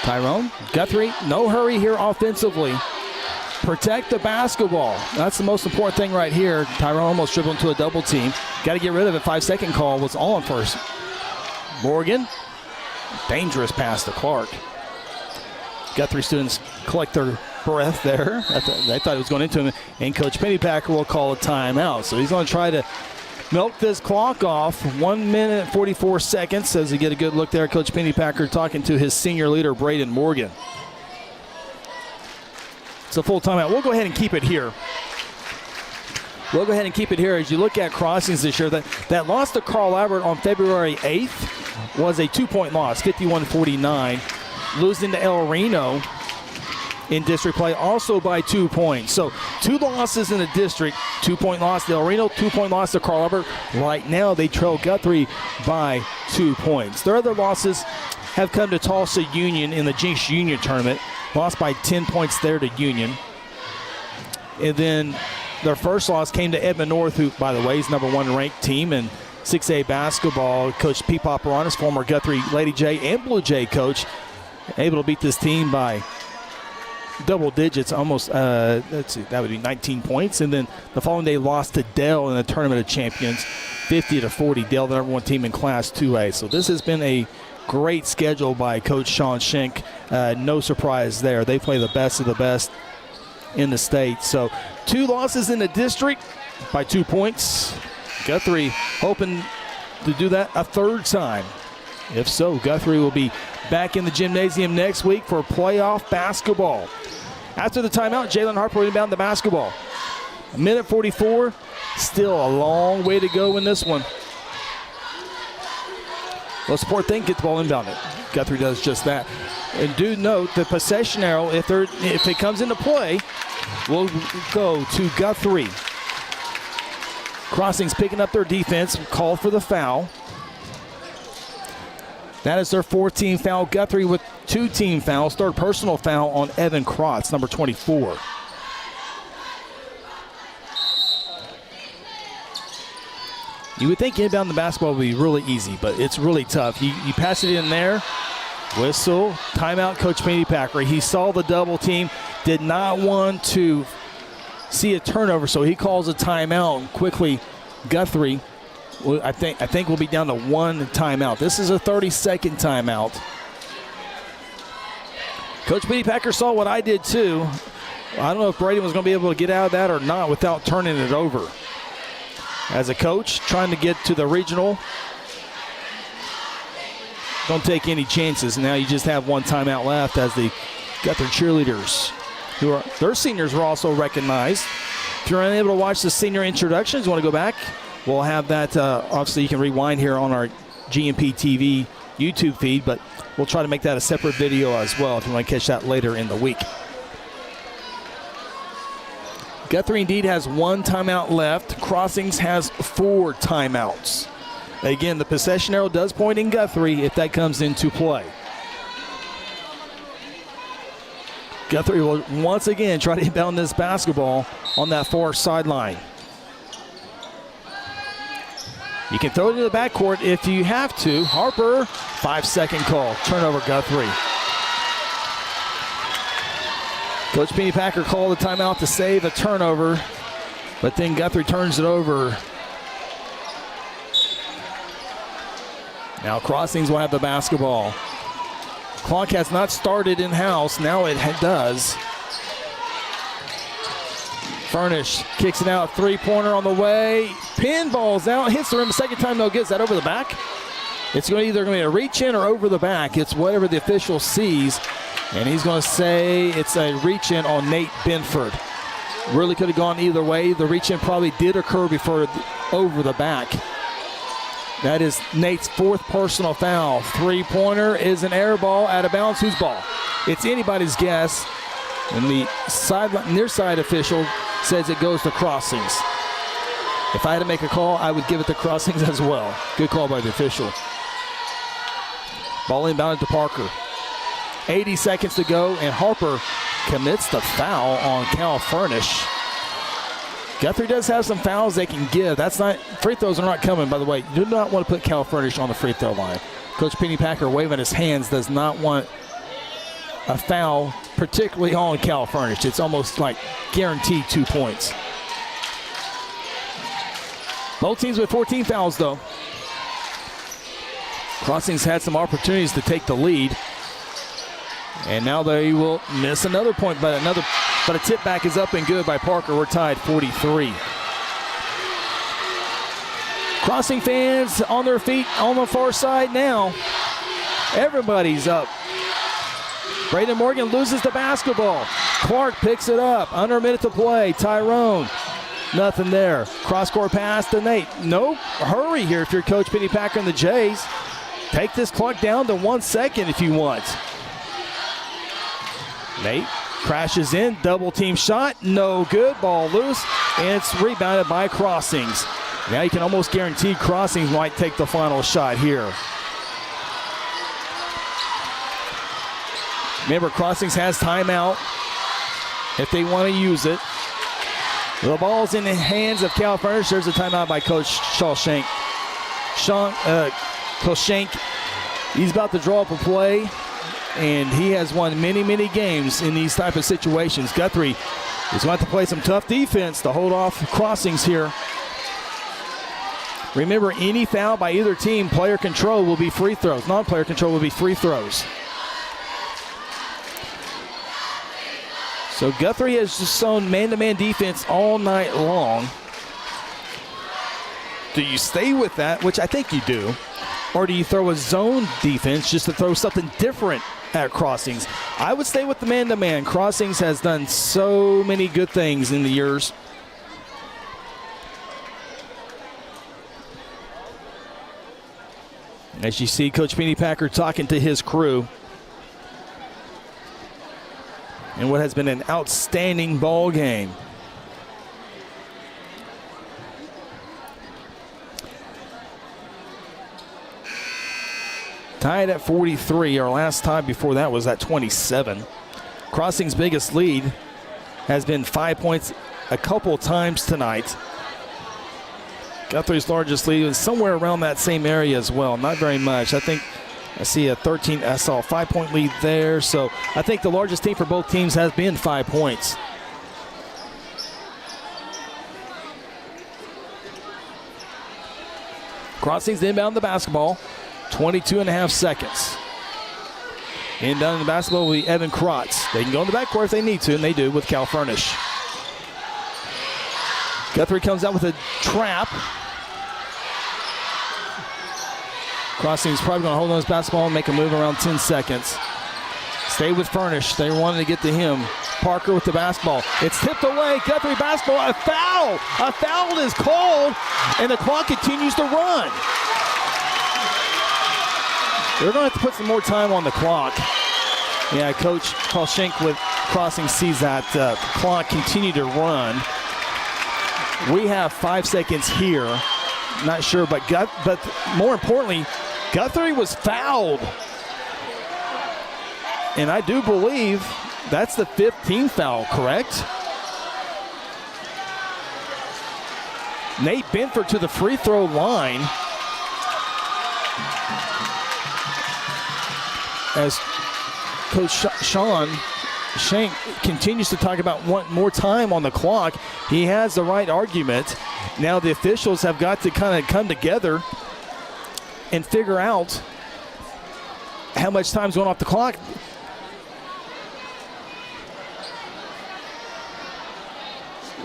Tyrone, Guthrie, no hurry here offensively. Protect the basketball. That's the most important thing right here. Tyrone almost dribbled into a double team. Got to get rid of it. 5-second call was on first. Morgan, dangerous pass to Clark. Guthrie students collect their breath there. They thought it was going into him. And Coach Pennypacker will call a timeout. So he's going to try to milk this clock off. 1 minute, 44 seconds as we get a good look there. Coach Pennypacker talking to his senior leader, Braden Morgan. It's a full timeout. We'll go ahead and keep it here. We'll go ahead and keep it here as you look at Crossings this year. That loss to Carl Albert on February 8th was a 2-point loss, 51-49. Losing to El Reno in district play also by 2 points. So 2 losses in the district, 2-point loss to El Reno, 2-point loss to Carl Albert. Right now they trail Guthrie by 2 points. Their other losses have come to Tulsa Union in the Jinx Union tournament. Lost by 10 points there to Union. And then their first loss came to Edmond North, who, by the way, is #1 ranked team in 6A basketball. Coach Pete Paparonis, former Guthrie Lady J and Blue Jay coach, able to beat this team by double digits, almost, let's see, that would be 19 points. And then the following day lost to Dell in the Tournament of Champions, 50-40. Dell, the #1 team in Class 2A. So this has been a great schedule by Coach Sean Schenk. No surprise there. They play the best of the best in the state. So 2 losses in the district, by 2 points. Guthrie hoping to do that a third time. If so, Guthrie will be back in the gymnasium next week for playoff basketball. After the timeout, Jalen Harper will inbound the basketball. 1:44, still a long way to go in this one. Well, support then get the ball inbounded. Guthrie does just that. And do note the possession arrow, if it comes into play, will go to Guthrie. Crossings picking up their defense, called for the foul. That is their 4th team foul. Guthrie with 2 team fouls. 3rd personal foul on Evan Krotz, number 24. You would think inbound the basketball would be really easy, but it's really tough. You pass it in there, whistle, timeout, Coach Penny Packer. He saw the double team, did not want to see a turnover, so he calls a timeout. Quickly, Guthrie, I think we'll be down to 1 timeout. This is a 30-second timeout. Coach Penny Packer saw what I did too. I don't know if Brady was going to be able to get out of that or not without turning it over. As a coach, trying to get to the regional. Don't take any chances. Now you just have 1 timeout left as they got their cheerleaders. Their seniors were also recognized. If you're unable to watch the senior introductions, you want to go back, we'll have that. Obviously, you can rewind here on our GMP TV YouTube feed, but we'll try to make that a separate video as well if you want to catch that later in the week. Guthrie indeed has 1 timeout left. Crossings has 4 timeouts. Again, the possession arrow does point in Guthrie if that comes into play. Guthrie will once again try to inbound this basketball on that far sideline. You can throw it into the backcourt if you have to. Harper, 5-second call. Turnover, Guthrie. Coach Penny Packer called the timeout to save a turnover, but then Guthrie turns it over. Now Crossings will have the basketball. Clock has not started in-house. Now it does. Furnish kicks it out. 3-pointer on the way. Pinballs out. Hits the rim a second time, though. Gets that over the back. It's either going to be a reach-in or over the back. It's whatever the official sees. And he's going to say it's a reach-in on Nate Benford. Really could have gone either way. The reach-in probably did occur before over the back. That is Nate's 4th personal foul. 3-pointer is an air ball out of bounds. Whose ball? It's anybody's guess. And the near side official says it goes to Crossings. If I had to make a call, I would give it to Crossings as well. Good call by the official. Ball inbounded to Parker. 80 seconds to go, and Harper commits the foul on Cal Furnish. Guthrie does have some fouls they can give. Free throws are not coming, by the way. You do not want to put Cal Furnish on the free throw line. Coach Penny Packer waving his hands does not want a foul, particularly on Cal Furnish. It's almost like guaranteed 2 points. Both teams with 14 fouls, though. Crossings had some opportunities to take the lead. And now they will miss another point, but a tip back is up and good by Parker. We're tied 43. Crossing fans on their feet on the far side now. Everybody's up. Braden Morgan loses the basketball. Clark picks it up. Under a minute to play. Tyrone. Nothing there. Cross-court pass to Nate. Nope. Hurry here if you're Coach Penny Packer and the Jays. Take this clock down to 1 second if you want. Nate crashes in, double team shot, no good, ball loose, and it's rebounded by Crossings. Now you can almost guarantee Crossings might take the final shot here. Remember, Crossings has timeout if they want to use it. The ball's in the hands of Cal Furnish. There's a timeout by Coach Shawshank. Coach Shank, he's about to draw up a play. And he has won many, many games in these type of situations. Guthrie is going to have to play some tough defense to hold off Crossings here. Remember, any foul by either team, player control will be free throws. Non-player control will be free throws. So Guthrie has just shown man-to-man defense all night long. Do you stay with that, which I think you do, or do you throw a zone defense just to throw something different at Crossings? I would stay with the man-to-man. Crossings has done so many good things in the years. As you see Coach Pennypacker talking to his crew. And what has been an outstanding ball game. Tied at 43. Our last time before that was at 27. Crossing's biggest lead has been 5 points a couple times tonight. Guthrie's largest lead is somewhere around that same area as well. Not very much. I think I see a 13. I saw a 5-point lead there. So I think the largest team for both teams has been 5 points. Crossings inbound the basketball. 22.5 seconds. Inbound the basketball will be Evan Krotz. They can go in the backcourt if they need to, and they do with Cal Furnish. Guthrie comes out with a trap. Crossing's probably going to hold on his basketball and make a move around 10 seconds. Stay with Furnish. They wanted to get to him. Parker with the basketball. It's tipped away. Guthrie basketball. A foul. A foul is called, and the clock continues to run. They're going to have to put some more time on the clock. Yeah, Coach Paul Schenk with Crossing sees that clock continue to run. We have 5 seconds here. Not sure, but more importantly, Guthrie was fouled. And I do believe that's the 15th foul, correct? Nate Benford to the free throw line. As Coach Sean Schenk continues to talk about wanting more time on the clock. He has the right argument. Now the officials have got to kind of come together and figure out how much time's going off the clock.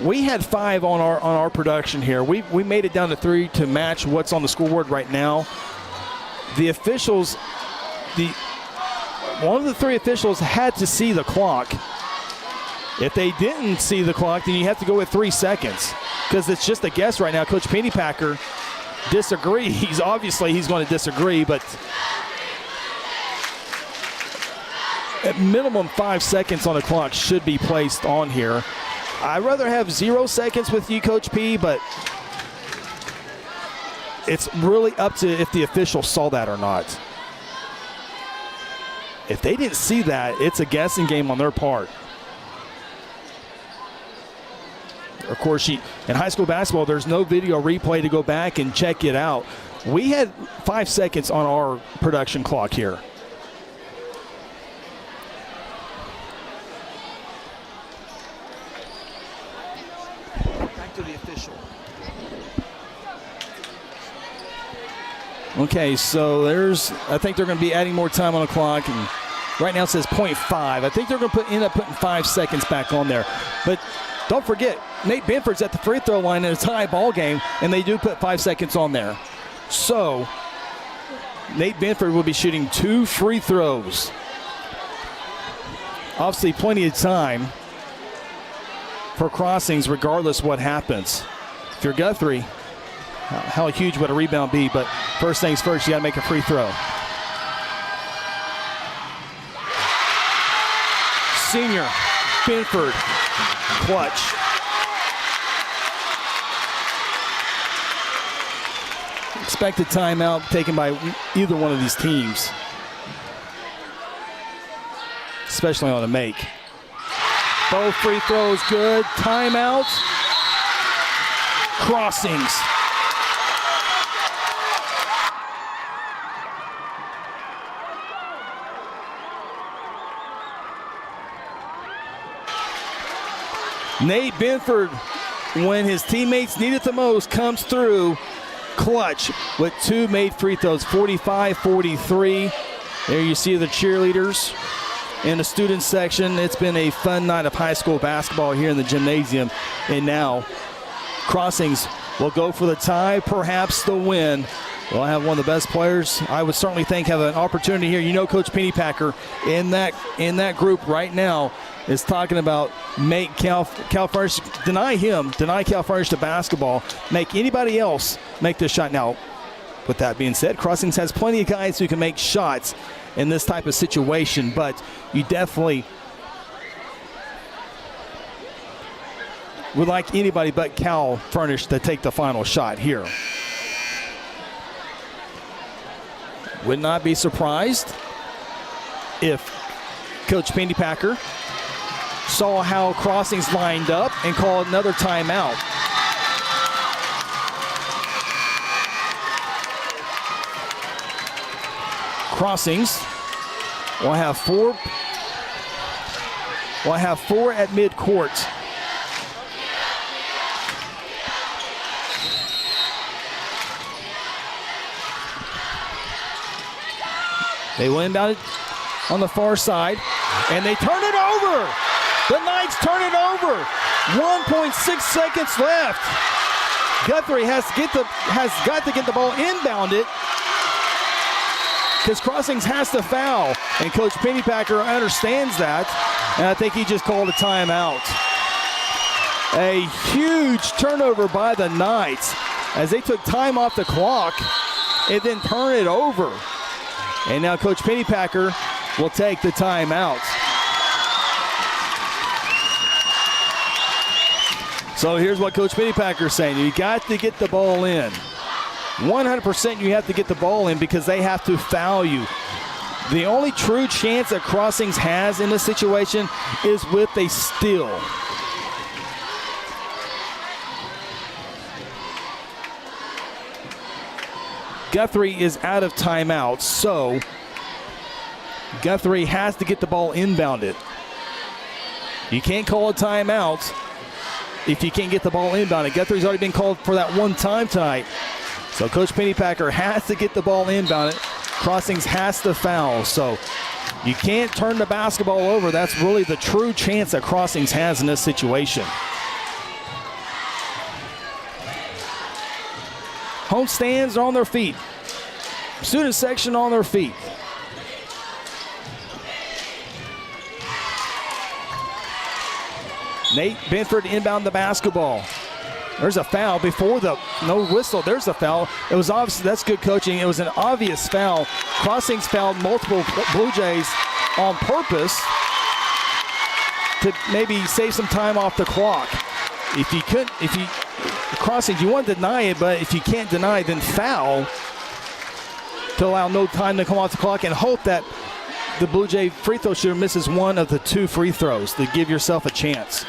We had 5 on our production here. We made it down to 3 to match what's on the scoreboard right now. The officials, one of the 3 officials had to see the clock. If they didn't see the clock, then you have to go with 3 seconds because it's just a guess right now. Coach Pennypacker disagrees. Obviously, he's going to disagree, but at minimum 5 seconds on the clock should be placed on here. I'd rather have 0 seconds with you, Coach P, but it's really up to if the official saw that or not. If they didn't see that, it's a guessing game on their part. Of course, in high school basketball, there's no video replay to go back and check it out. We had 5 seconds on our production clock here. Back to the official. Okay, so I think they're going to be adding more time on the clock, and right now it says 0.5. I think they're going to end up putting 5 seconds back on there. But don't forget, Nate Benford's at the free throw line in a tie ball game, and they do put 5 seconds on there. So Nate Benford will be shooting 2 free throws. Obviously, plenty of time for Crossings regardless what happens. If you're Guthrie, how huge would a rebound be? But first things first, you got to make a free throw. Senior Benford, clutch. Expected timeout taken by either one of these teams, especially on a make. Both free throws good. Timeout. Crossings. Nate Benford, when his teammates need it the most, comes through clutch with 2 made free throws, 45-43. There you see the cheerleaders in the student section. It's been a fun night of high school basketball here in the gymnasium. And now Crossings will go for the tie, perhaps the win. We'll have one of the best players, I would certainly think, have an opportunity here. You know, Coach Pennypacker in that group right now is talking about make Cal Furnish, deny Cal Furnish the basketball, make anybody else make this shot. Now, with that being said, Crossings has plenty of guys who can make shots in this type of situation, but you definitely would like anybody but Cal Furnish to take the final shot here. Would not be surprised if Coach Pennypacker saw how Crossings lined up and called another timeout. Crossings will have four at midcourt. They will inbound it on the far side, and they turn it over. The Knights turn it over. 1.6 seconds left. Guthrie has got to get the ball inbounded because Crossings has to foul, and Coach Pennypacker understands that, and I think he just called a timeout. A huge turnover by the Knights as they took time off the clock and then turn it over. And now Coach Pennypacker will take the timeout. So here's what Coach Pennypacker is saying. You got to get the ball in. 100% you have to get the ball in because they have to foul you. The only true chance that Crossings has in this situation is with a steal. Guthrie is out of timeout, so Guthrie has to get the ball inbounded. You can't call a timeout if you can't get the ball inbounded. Guthrie's already been called for that one time tonight. So Coach Pennypacker has to get the ball inbounded. Crossings has to foul. So you can't turn the basketball over. That's really the true chance that Crossings has in this situation. Home stands are on their feet. Student section on their feet. Nate Benford inbound the basketball. There's a foul before the no whistle. There's a foul. It was obvious. That's good coaching. It was an obvious foul. Crossings fouled multiple Blue Jays on purpose to maybe save some time off the clock. Crossings, you want to deny it, but if you can't deny, then foul to allow no time to come off the clock and hope that the Blue Jay free throw shooter misses one of the two free throws to give yourself a chance.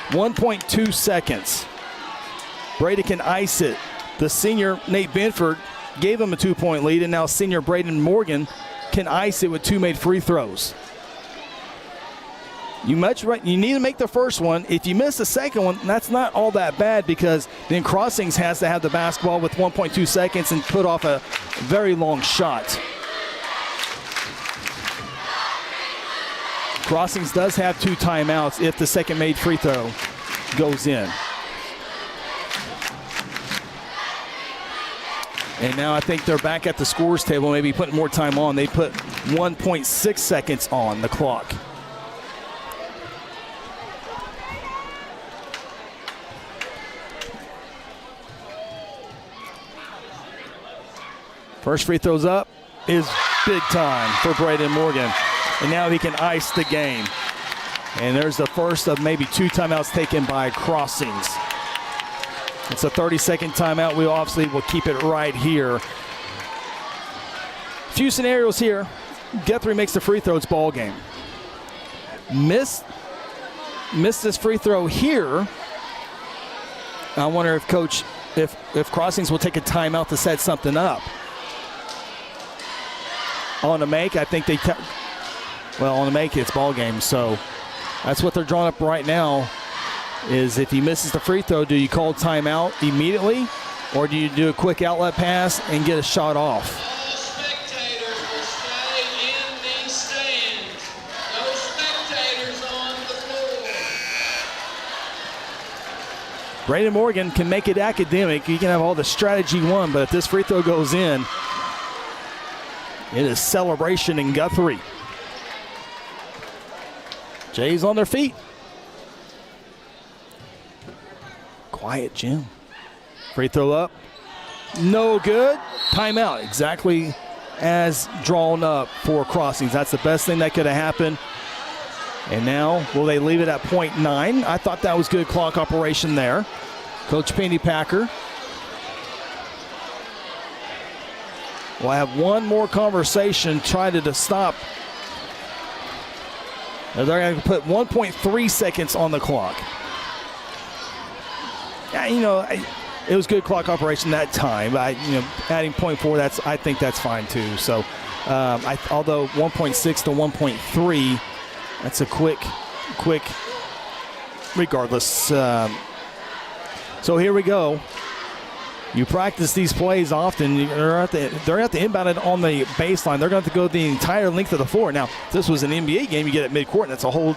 1.2 seconds. Brady can ice it. The senior Nate Benford gave him a 2-point lead, and now senior Braden Morgan can ice it with two made free throws. You need to make the first one. If you miss the second one, that's not all that bad because then Crossings has to have the basketball with 1.2 seconds and put off a very long shot. Crossings does have two timeouts if the second made free throw goes in. And now I think they're back at the scores table, maybe putting more time on. They put 1.6 seconds on the clock. First free throws up is big time for Braden Morgan. And now he can ice the game. And there's the first of maybe two timeouts taken by Crossings. It's a 30-second timeout. We obviously will keep it right here. Few scenarios here. Guthrie makes the free throw, it's ball game. Miss this free throw here. I wonder if if Crossings will take a timeout to set something up. On the make, I think on the make, it's ball game. So that's what they're drawing up right now. Is if he misses the free throw, do you call timeout immediately, or do you do a quick outlet pass and get a shot off? All spectators will stay in these stands. No spectators on the floor. Brandon Morgan can make it academic. You can have all the strategy you want, but if this free throw goes in, it is celebration in Guthrie. Jays on their feet. Quiet, Jim. Free throw up. No good. Timeout. Exactly as drawn up for Crossings. That's the best thing that could have happened. And now, will they leave it at .9? I thought that was good clock operation there. Coach Penny Packer will have one more conversation trying to stop. They're going to put 1.3 seconds on the clock. Yeah, you know, it was good clock operation that time. Adding .4, I think that's fine too. So, although 1.6 to 1.3, that's a quick. Regardless. So here we go. You practice these plays often. They're at the inbound it on the baseline. They're going to have to go the entire length of the floor. Now, if this was an NBA game, you get at midcourt, and that's a whole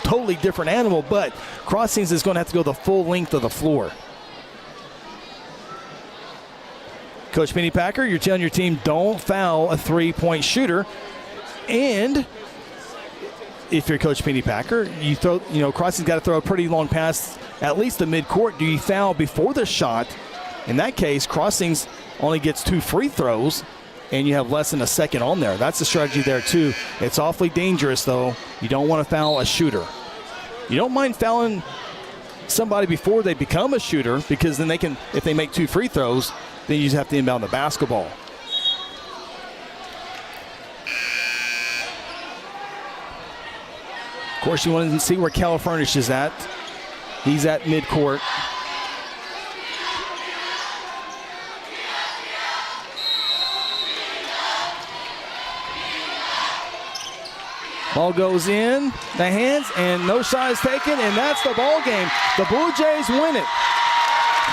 totally different animal. But Crossings is going to have to go the full length of the floor. Coach Penny Packer, you're telling your team don't foul a three-point shooter. And if you're Coach Penny Packer, Crossings got to throw a pretty long pass, at least the midcourt. Do you foul before the shot? In that case, Crossings only gets 2 free throws, and you have less than a second on there. That's the strategy there, too. It's awfully dangerous, though. You don't want to foul a shooter. You don't mind fouling somebody before they become a shooter, because then they can, if they make 2 free throws, then you just have to inbound the basketball. Of course, you want to see where Cal Furnish is at. He's at midcourt. Ball goes in the hands, and no shot is taken, and that's the ball game. The Blue Jays win it,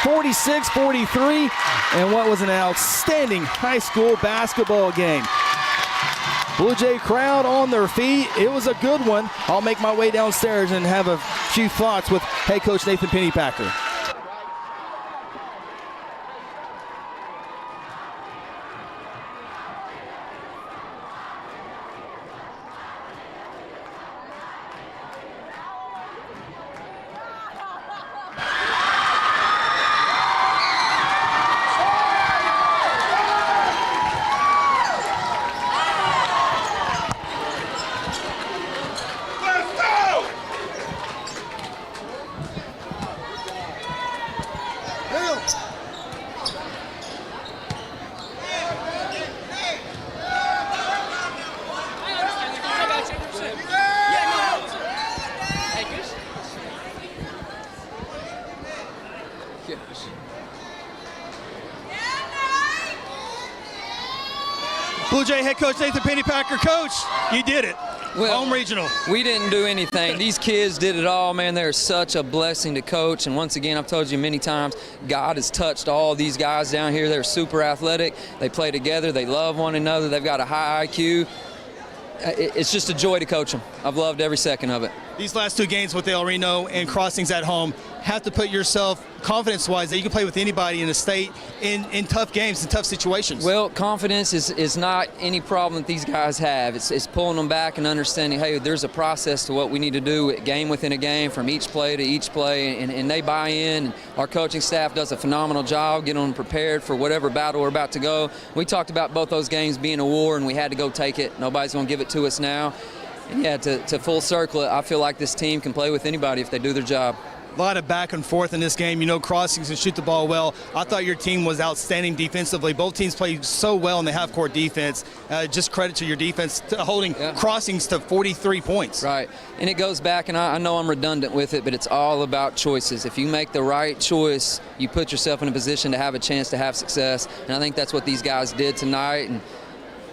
46-43, and what was an outstanding high school basketball game. Blue Jay crowd on their feet. It was a good one. I'll make my way downstairs and have a few thoughts with head coach Nathan Penny Packer. Blue Jay head coach Nathan Penny Packer. Coach, you did it. Well, home regional. We didn't do anything. These kids did it all, man. They're such a blessing to coach. And once again, I've told you many times, God has touched all these guys down here. They're super athletic. They play together. They love one another. They've got a high IQ. It's just a joy to coach them. I've loved every second of it. These last 2 games with El Reno and Crossings at home have to put yourself confidence-wise that you can play with anybody in the state in tough games and tough situations. Well, confidence is not any problem that these guys have. It's pulling them back and understanding, hey, there's a process to what we need to do game within a game, from each play to each play, and they buy in. Our coaching staff does a phenomenal job getting them prepared for whatever battle we're about to go. We talked about both those games being a war, and we had to go take it. Nobody's going to give it to us now. And yeah, to full circle it, I feel like this team can play with anybody if they do their job. A lot of back and forth in this game. You know, Crossings can shoot the ball well. I thought your team was outstanding defensively. Both teams played so well in the half-court defense. Just credit to your defense holding Crossings to 43 points. Right, and it goes back, and I know I'm redundant with it, but it's all about choices. If you make the right choice, you put yourself in a position to have a chance to have success, and I think that's what these guys did tonight. And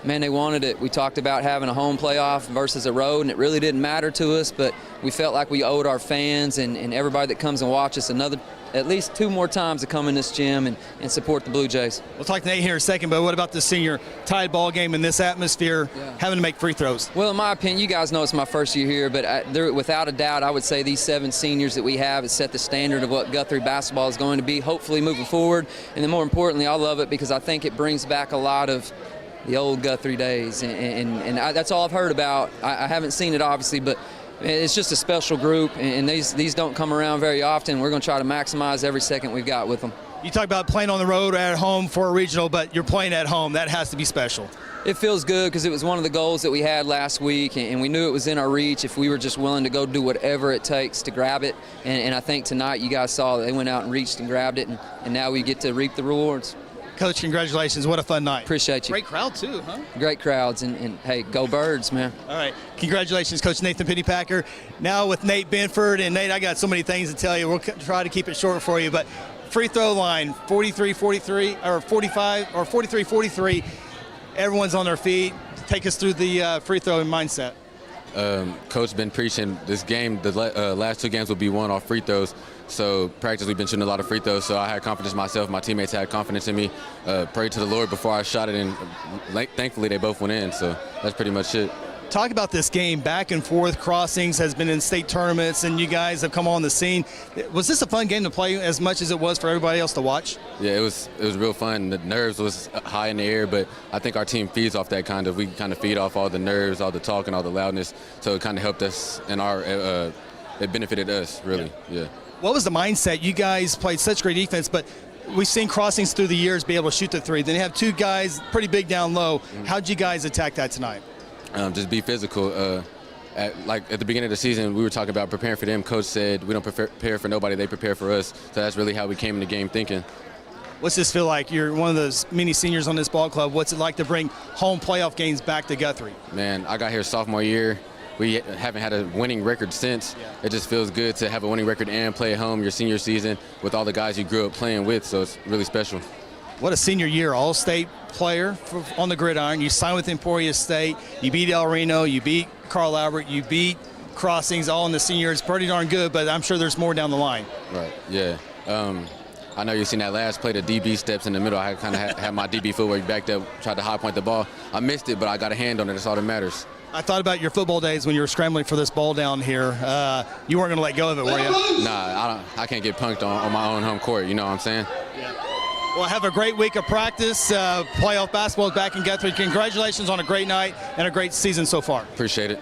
man, they wanted it. We talked about having a home playoff versus a road, and it really didn't matter to us, but we felt like we owed our fans and everybody that comes and watches at least 2 more times to come in this gym and support the Blue Jays. We'll talk to Nate here in a second, but what about the senior tied ball game in this atmosphere, having to make free throws? Well, in my opinion, you guys know it's my first year here, but without a doubt, I would say these 7 seniors that we have has set the standard of what Guthrie basketball is going to be, hopefully moving forward. And then more importantly, I love it because I think it brings back a lot of the old Guthrie days, and that's all I've heard about. I haven't seen it, obviously, but it's just a special group, and these don't come around very often. We're going to try to maximize every second we've got with them. You talk about playing on the road or at home for a regional, but you're playing at home. That has to be special. It feels good because it was one of the goals that we had last week, and we knew it was in our reach if we were just willing to go do whatever it takes to grab it. And I think tonight you guys saw that they went out and reached and grabbed it, and now we get to reap the rewards. Coach, congratulations. What a fun night. Appreciate you. Great crowd, too, huh? Great crowds, and hey, go Birds, man. All right. Congratulations, Coach Nathan Pennypacker. Now with Nate Benford. And, Nate, I got so many things to tell you. We'll try to keep it short for you. But free throw line, 43-43, or 45, or 43-43. Everyone's on their feet. Take us through the free throw mindset. Coach been preaching this game. The last 2 games will be won off free throws. So practice, we've been shooting a lot of free throws. So I had confidence in myself. My teammates had confidence in me. Prayed to the Lord before I shot it, and thankfully they both went in. So that's pretty much it. Talk about this game, back and forth. Crossings has been in state tournaments, and you guys have come on the scene. Was this a fun game to play as much as it was for everybody else to watch? Yeah, it was real fun. The nerves was high in the air, but I think our team feeds off that kind of. We kind of feed off all the nerves, all the talking, all the loudness. So it kind of helped us, and it benefited us, really, yeah. What was the mindset? You guys played such great defense, but we've seen Crossings through the years be able to shoot the 3. Then you have 2 guys pretty big down low. How'd you guys attack that tonight? Just be physical. At the beginning of the season, we were talking about preparing for them. Coach said we don't prepare for nobody, they prepare for us. So that's really how we came in the game thinking. What's this feel like? You're one of those many seniors on this ball club. What's it like to bring home playoff games back to Guthrie? Man, I got here sophomore year. We haven't had a winning record since. It just feels good to have a winning record and play at home your senior season with all the guys you grew up playing with, so it's really special. What a senior year, all-state player on the gridiron. You signed with Emporia State. You beat El Reno. You beat Carl Albert. You beat Crossings all in the senior year. It's pretty darn good, but I'm sure there's more down the line. Right, yeah. I know you've seen that last play, the DB steps in the middle. I kind of had my DB footwork backed up, tried to high point the ball. I missed it, but I got a hand on it. That's all that matters. I thought about your football days when you were scrambling for this ball down here. You weren't going to let go of it, were you? Nah, I can't get punked on my own home court. You know what I'm saying? Yeah. Well, have a great week of practice. Playoff basketball is back in Guthrie. Congratulations on a great night and a great season so far. Appreciate it.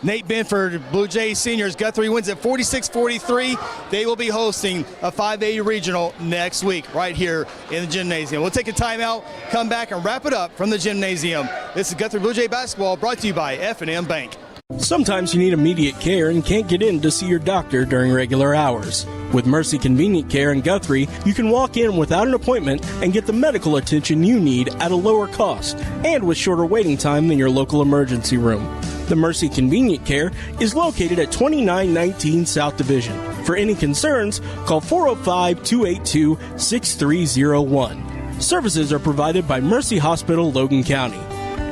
Nate Benford, Blue Jays seniors. Guthrie wins at 46-43. They will be hosting a 5A regional next week right here in the gymnasium. We'll take a timeout, come back, and wrap it up from the gymnasium. This is Guthrie Blue Jay basketball brought to you by F&M Bank. Sometimes you need immediate care and can't get in to see your doctor during regular hours. With Mercy Convenient Care in Guthrie, you can walk in without an appointment and get the medical attention you need at a lower cost and with shorter waiting time than your local emergency room. The Mercy Convenient Care is located at 2919 South Division. For any concerns, call 405-282-6301. Services are provided by Mercy Hospital, Logan County.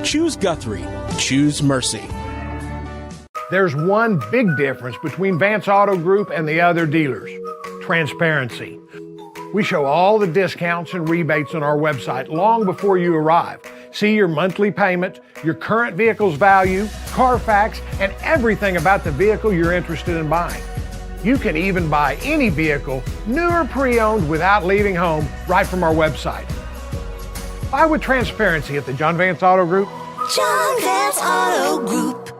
Choose Guthrie. Choose Mercy. There's one big difference between Vance Auto Group and the other dealers: transparency. We show all the discounts and rebates on our website long before you arrive. See your monthly payment, your current vehicle's value, Carfax, and everything about the vehicle you're interested in buying. You can even buy any vehicle, new or pre-owned, without leaving home, right from our website. Buy with transparency at the John Vance Auto Group. John Vance Auto Group.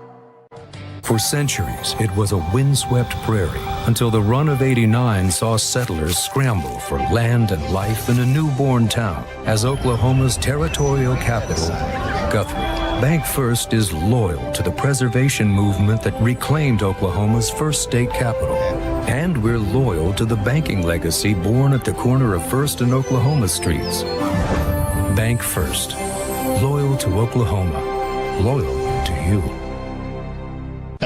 For centuries, it was a windswept prairie until the run of '89 saw settlers scramble for land and life in a newborn town as Oklahoma's territorial capital, Guthrie. Bank First is loyal to the preservation movement that reclaimed Oklahoma's first state capital. And we're loyal to the banking legacy born at the corner of First and Oklahoma Streets. Bank First. Loyal to Oklahoma. Loyal to you.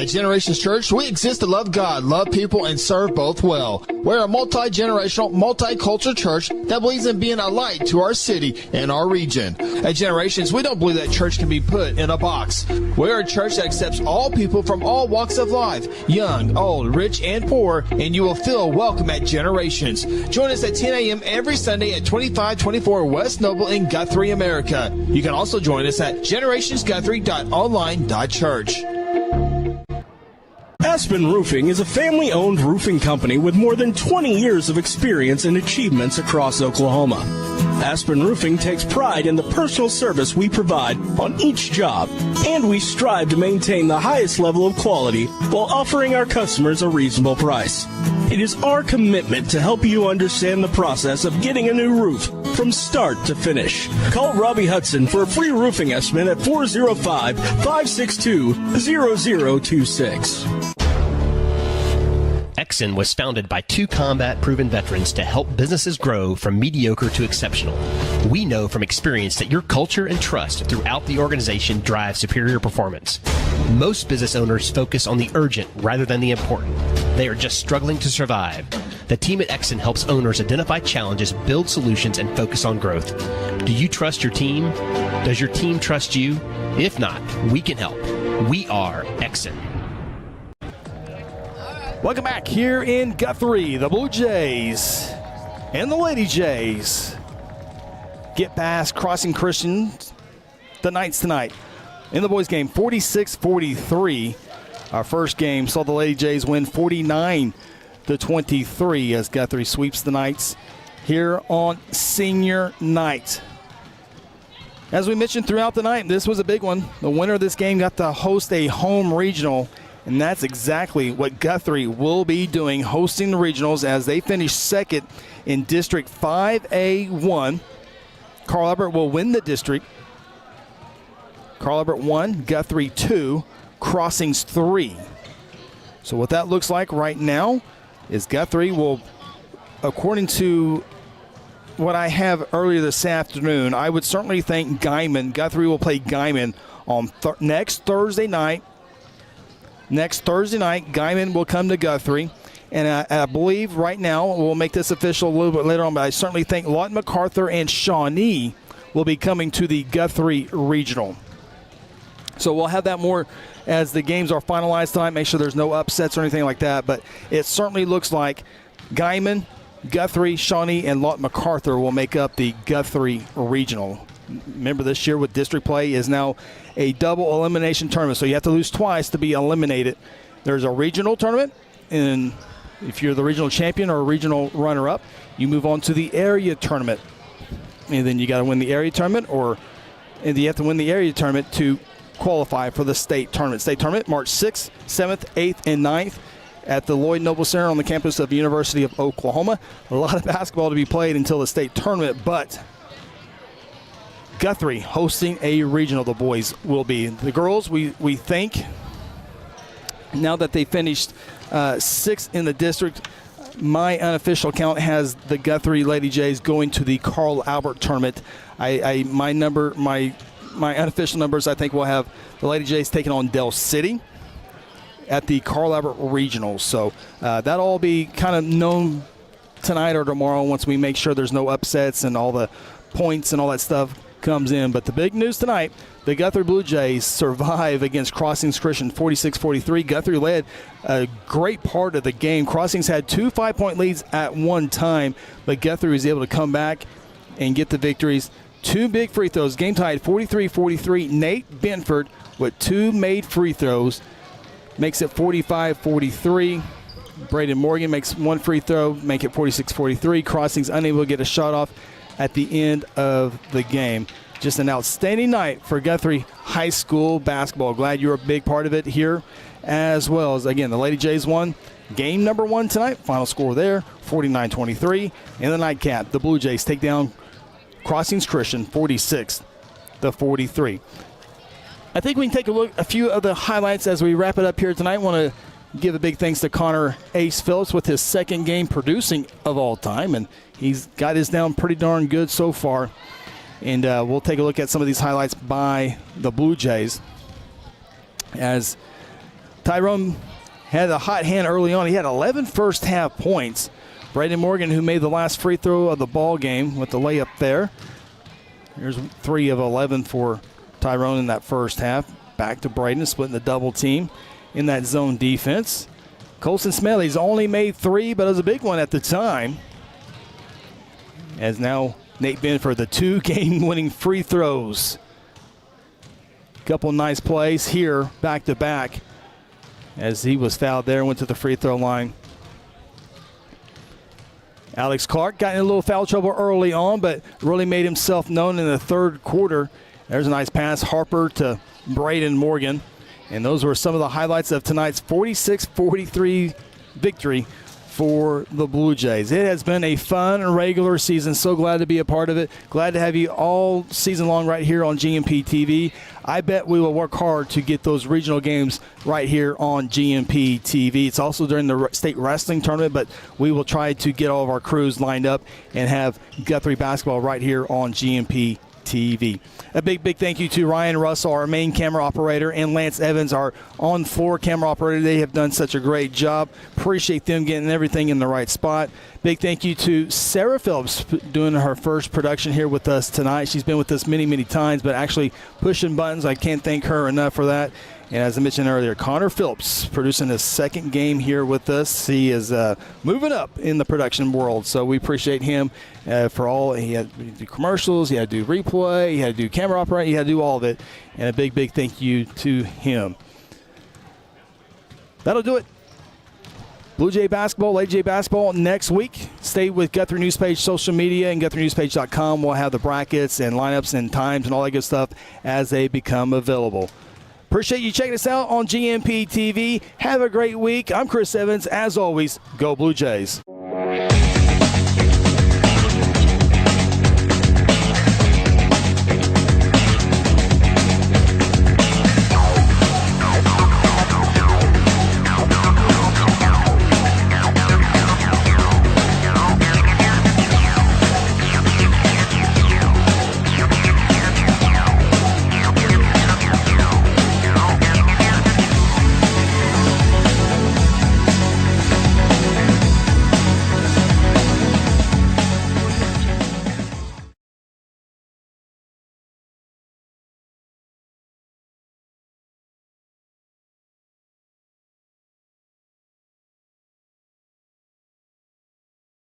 At Generations Church, we exist to love God, love people, and serve both well. We're a multi-generational, multicultural church that believes in being a light to our city and our region. At Generations, we don't believe that church can be put in a box. We're a church that accepts all people from all walks of life, young, old, rich, and poor, and you will feel welcome at Generations. Join us at 10 a.m. every Sunday at 2524 West Noble in Guthrie, America. You can also join us at generationsguthrie.online.church. Aspen Roofing is a family-owned roofing company with more than 20 years of experience and achievements across Oklahoma. Aspen Roofing takes pride in the personal service we provide on each job, and we strive to maintain the highest level of quality while offering our customers a reasonable price. It is our commitment to help you understand the process of getting a new roof from start to finish. Call Robbie Hudson for a free roofing estimate at 405-562-0026. Exxon was founded by two combat-proven veterans to help businesses grow from mediocre to exceptional. We know from experience that your culture and trust throughout the organization drive superior performance. Most business owners focus on the urgent rather than the important. They are just struggling to survive. The team at Exxon helps owners identify challenges, build solutions, and focus on growth. Do you trust your team? Does your team trust you? If not, we can help. We are Exxon. Welcome back here in Guthrie. The Blue Jays and the Lady Jays get past Crossing Christian, the Knights tonight. In the boys game, 46-43. Our first game saw the Lady Jays win 49-23 as Guthrie sweeps the Knights here on senior night. As we mentioned throughout the night, this was a big one. The winner of this game got to host a home regional. And that's exactly what Guthrie will be doing, hosting the regionals as they finish second in District 5A1. Carl Albert will win the district. Carl Albert 1, Guthrie 2, Crossings 3. So what that looks like right now is Guthrie will, according to what I have earlier this afternoon, I would certainly think Guthrie will play Guyman on next Thursday night. Next Thursday night, Guyman will come to Guthrie. And I believe right now, we'll make this official a little bit later on, but I certainly think Lawton MacArthur and Shawnee will be coming to the Guthrie Regional. So we'll have that more as the games are finalized tonight. Make sure there's no upsets or anything like that. But it certainly looks like Guyman, Guthrie, Shawnee, and Lawton MacArthur will make up the Guthrie Regional. Remember, this year with district play is now a double elimination tournament, so you have to lose twice to be eliminated. There's a regional tournament, and if you're the regional champion or a regional runner-up, you move on to the area tournament. And then you got to win the area tournament, and you have to win the area tournament to qualify for the state tournament. State tournament, March 6th, 7th, 8th, and 9th at the Lloyd Noble Center on the campus of the University of Oklahoma. A lot of basketball to be played until the state tournament, but Guthrie hosting a regional, the boys will be. The girls, we think, now that they finished sixth in the district, my unofficial count has the Guthrie Lady Jays going to the Carl Albert tournament. My unofficial numbers, I think we'll have the Lady Jays taking on Del City at the Carl Albert Regionals. So that'll all be kind of known tonight or tomorrow once we make sure there's no upsets and all the points and all that stuff comes in. But the big news tonight, the Guthrie Blue Jays survive against Crossings Christian 46-43. Guthrie led a great part of the game. Crossings had 2 5-point leads at one time, but Guthrie was able to come back and get the victories. 2 big free throws. Game tied 43-43. Nate Benford with 2 made free throws makes it 45-43. Braden Morgan makes 1 free throw, make it 46-43. Crossings unable to get a shot off at the end of the game. Just an outstanding night for Guthrie High School basketball. Glad you're a big part of it here, as well as, again, the Lady Jays won game number 1 tonight. Final score there, 49-23. In the nightcap, the Blue Jays take down Crossings Christian 46-43. I think we can take a look at a few of the highlights as we wrap it up here tonight. I want to give a big thanks to Connor Ace Phillips with his 2nd game producing of all time, and he's got his down pretty darn good so far. And we'll take a look at some of these highlights by the Blue Jays as Tyrone had a hot hand early on. He had 11 first half points. Braden Morgan, who made the last free throw of the ball game with the layup there. Here's 3 of 11 for Tyrone in that first half. Back to Braden, splitting the double team in that zone defense. Colson Smedley's only made 3, but it was a big one at the time. As now Nate Benford, the 2 game-winning free throws. Couple nice plays here, back-to-back, as he was fouled there and went to the free throw line. Alex Clark got in a little foul trouble early on, but really made himself known in the third quarter. There's a nice pass, Harper to Braden Morgan. And those were some of the highlights of tonight's 46-43 victory for the Blue Jays. It has been a fun regular season. So glad to be a part of it. Glad to have you all season long right here on GMP TV. I bet we will work hard to get those regional games right here on GMP TV. It's also during the state wrestling tournament, but we will try to get all of our crews lined up and have Guthrie basketball right here on GMP TV. A big thank you to Ryan Russell, our main camera operator, and Lance Evans, our on-floor camera operator. They have done such a great job. Appreciate them getting everything in the right spot. Big thank you to Sarah Phillips doing her first production here with us tonight. She's been with us many times, but actually pushing buttons. I can't thank her enough for that. And as I mentioned earlier, Connor Phillips producing his second game here with us. He is moving up in the production world, so we appreciate him for all. He had to do commercials, he had to do replay, he had to do camera operate, he had to do all of it. And a big thank you to him. That'll do it. Blue Jay basketball, Lady Jay basketball next week. Stay with Guthrie Newspage social media and GuthrieNewspage.com. We'll have the brackets and lineups and times and all that good stuff as they become available. Appreciate you checking us out on GMP TV. Have a great week. I'm Chris Evans. As always, go Blue Jays.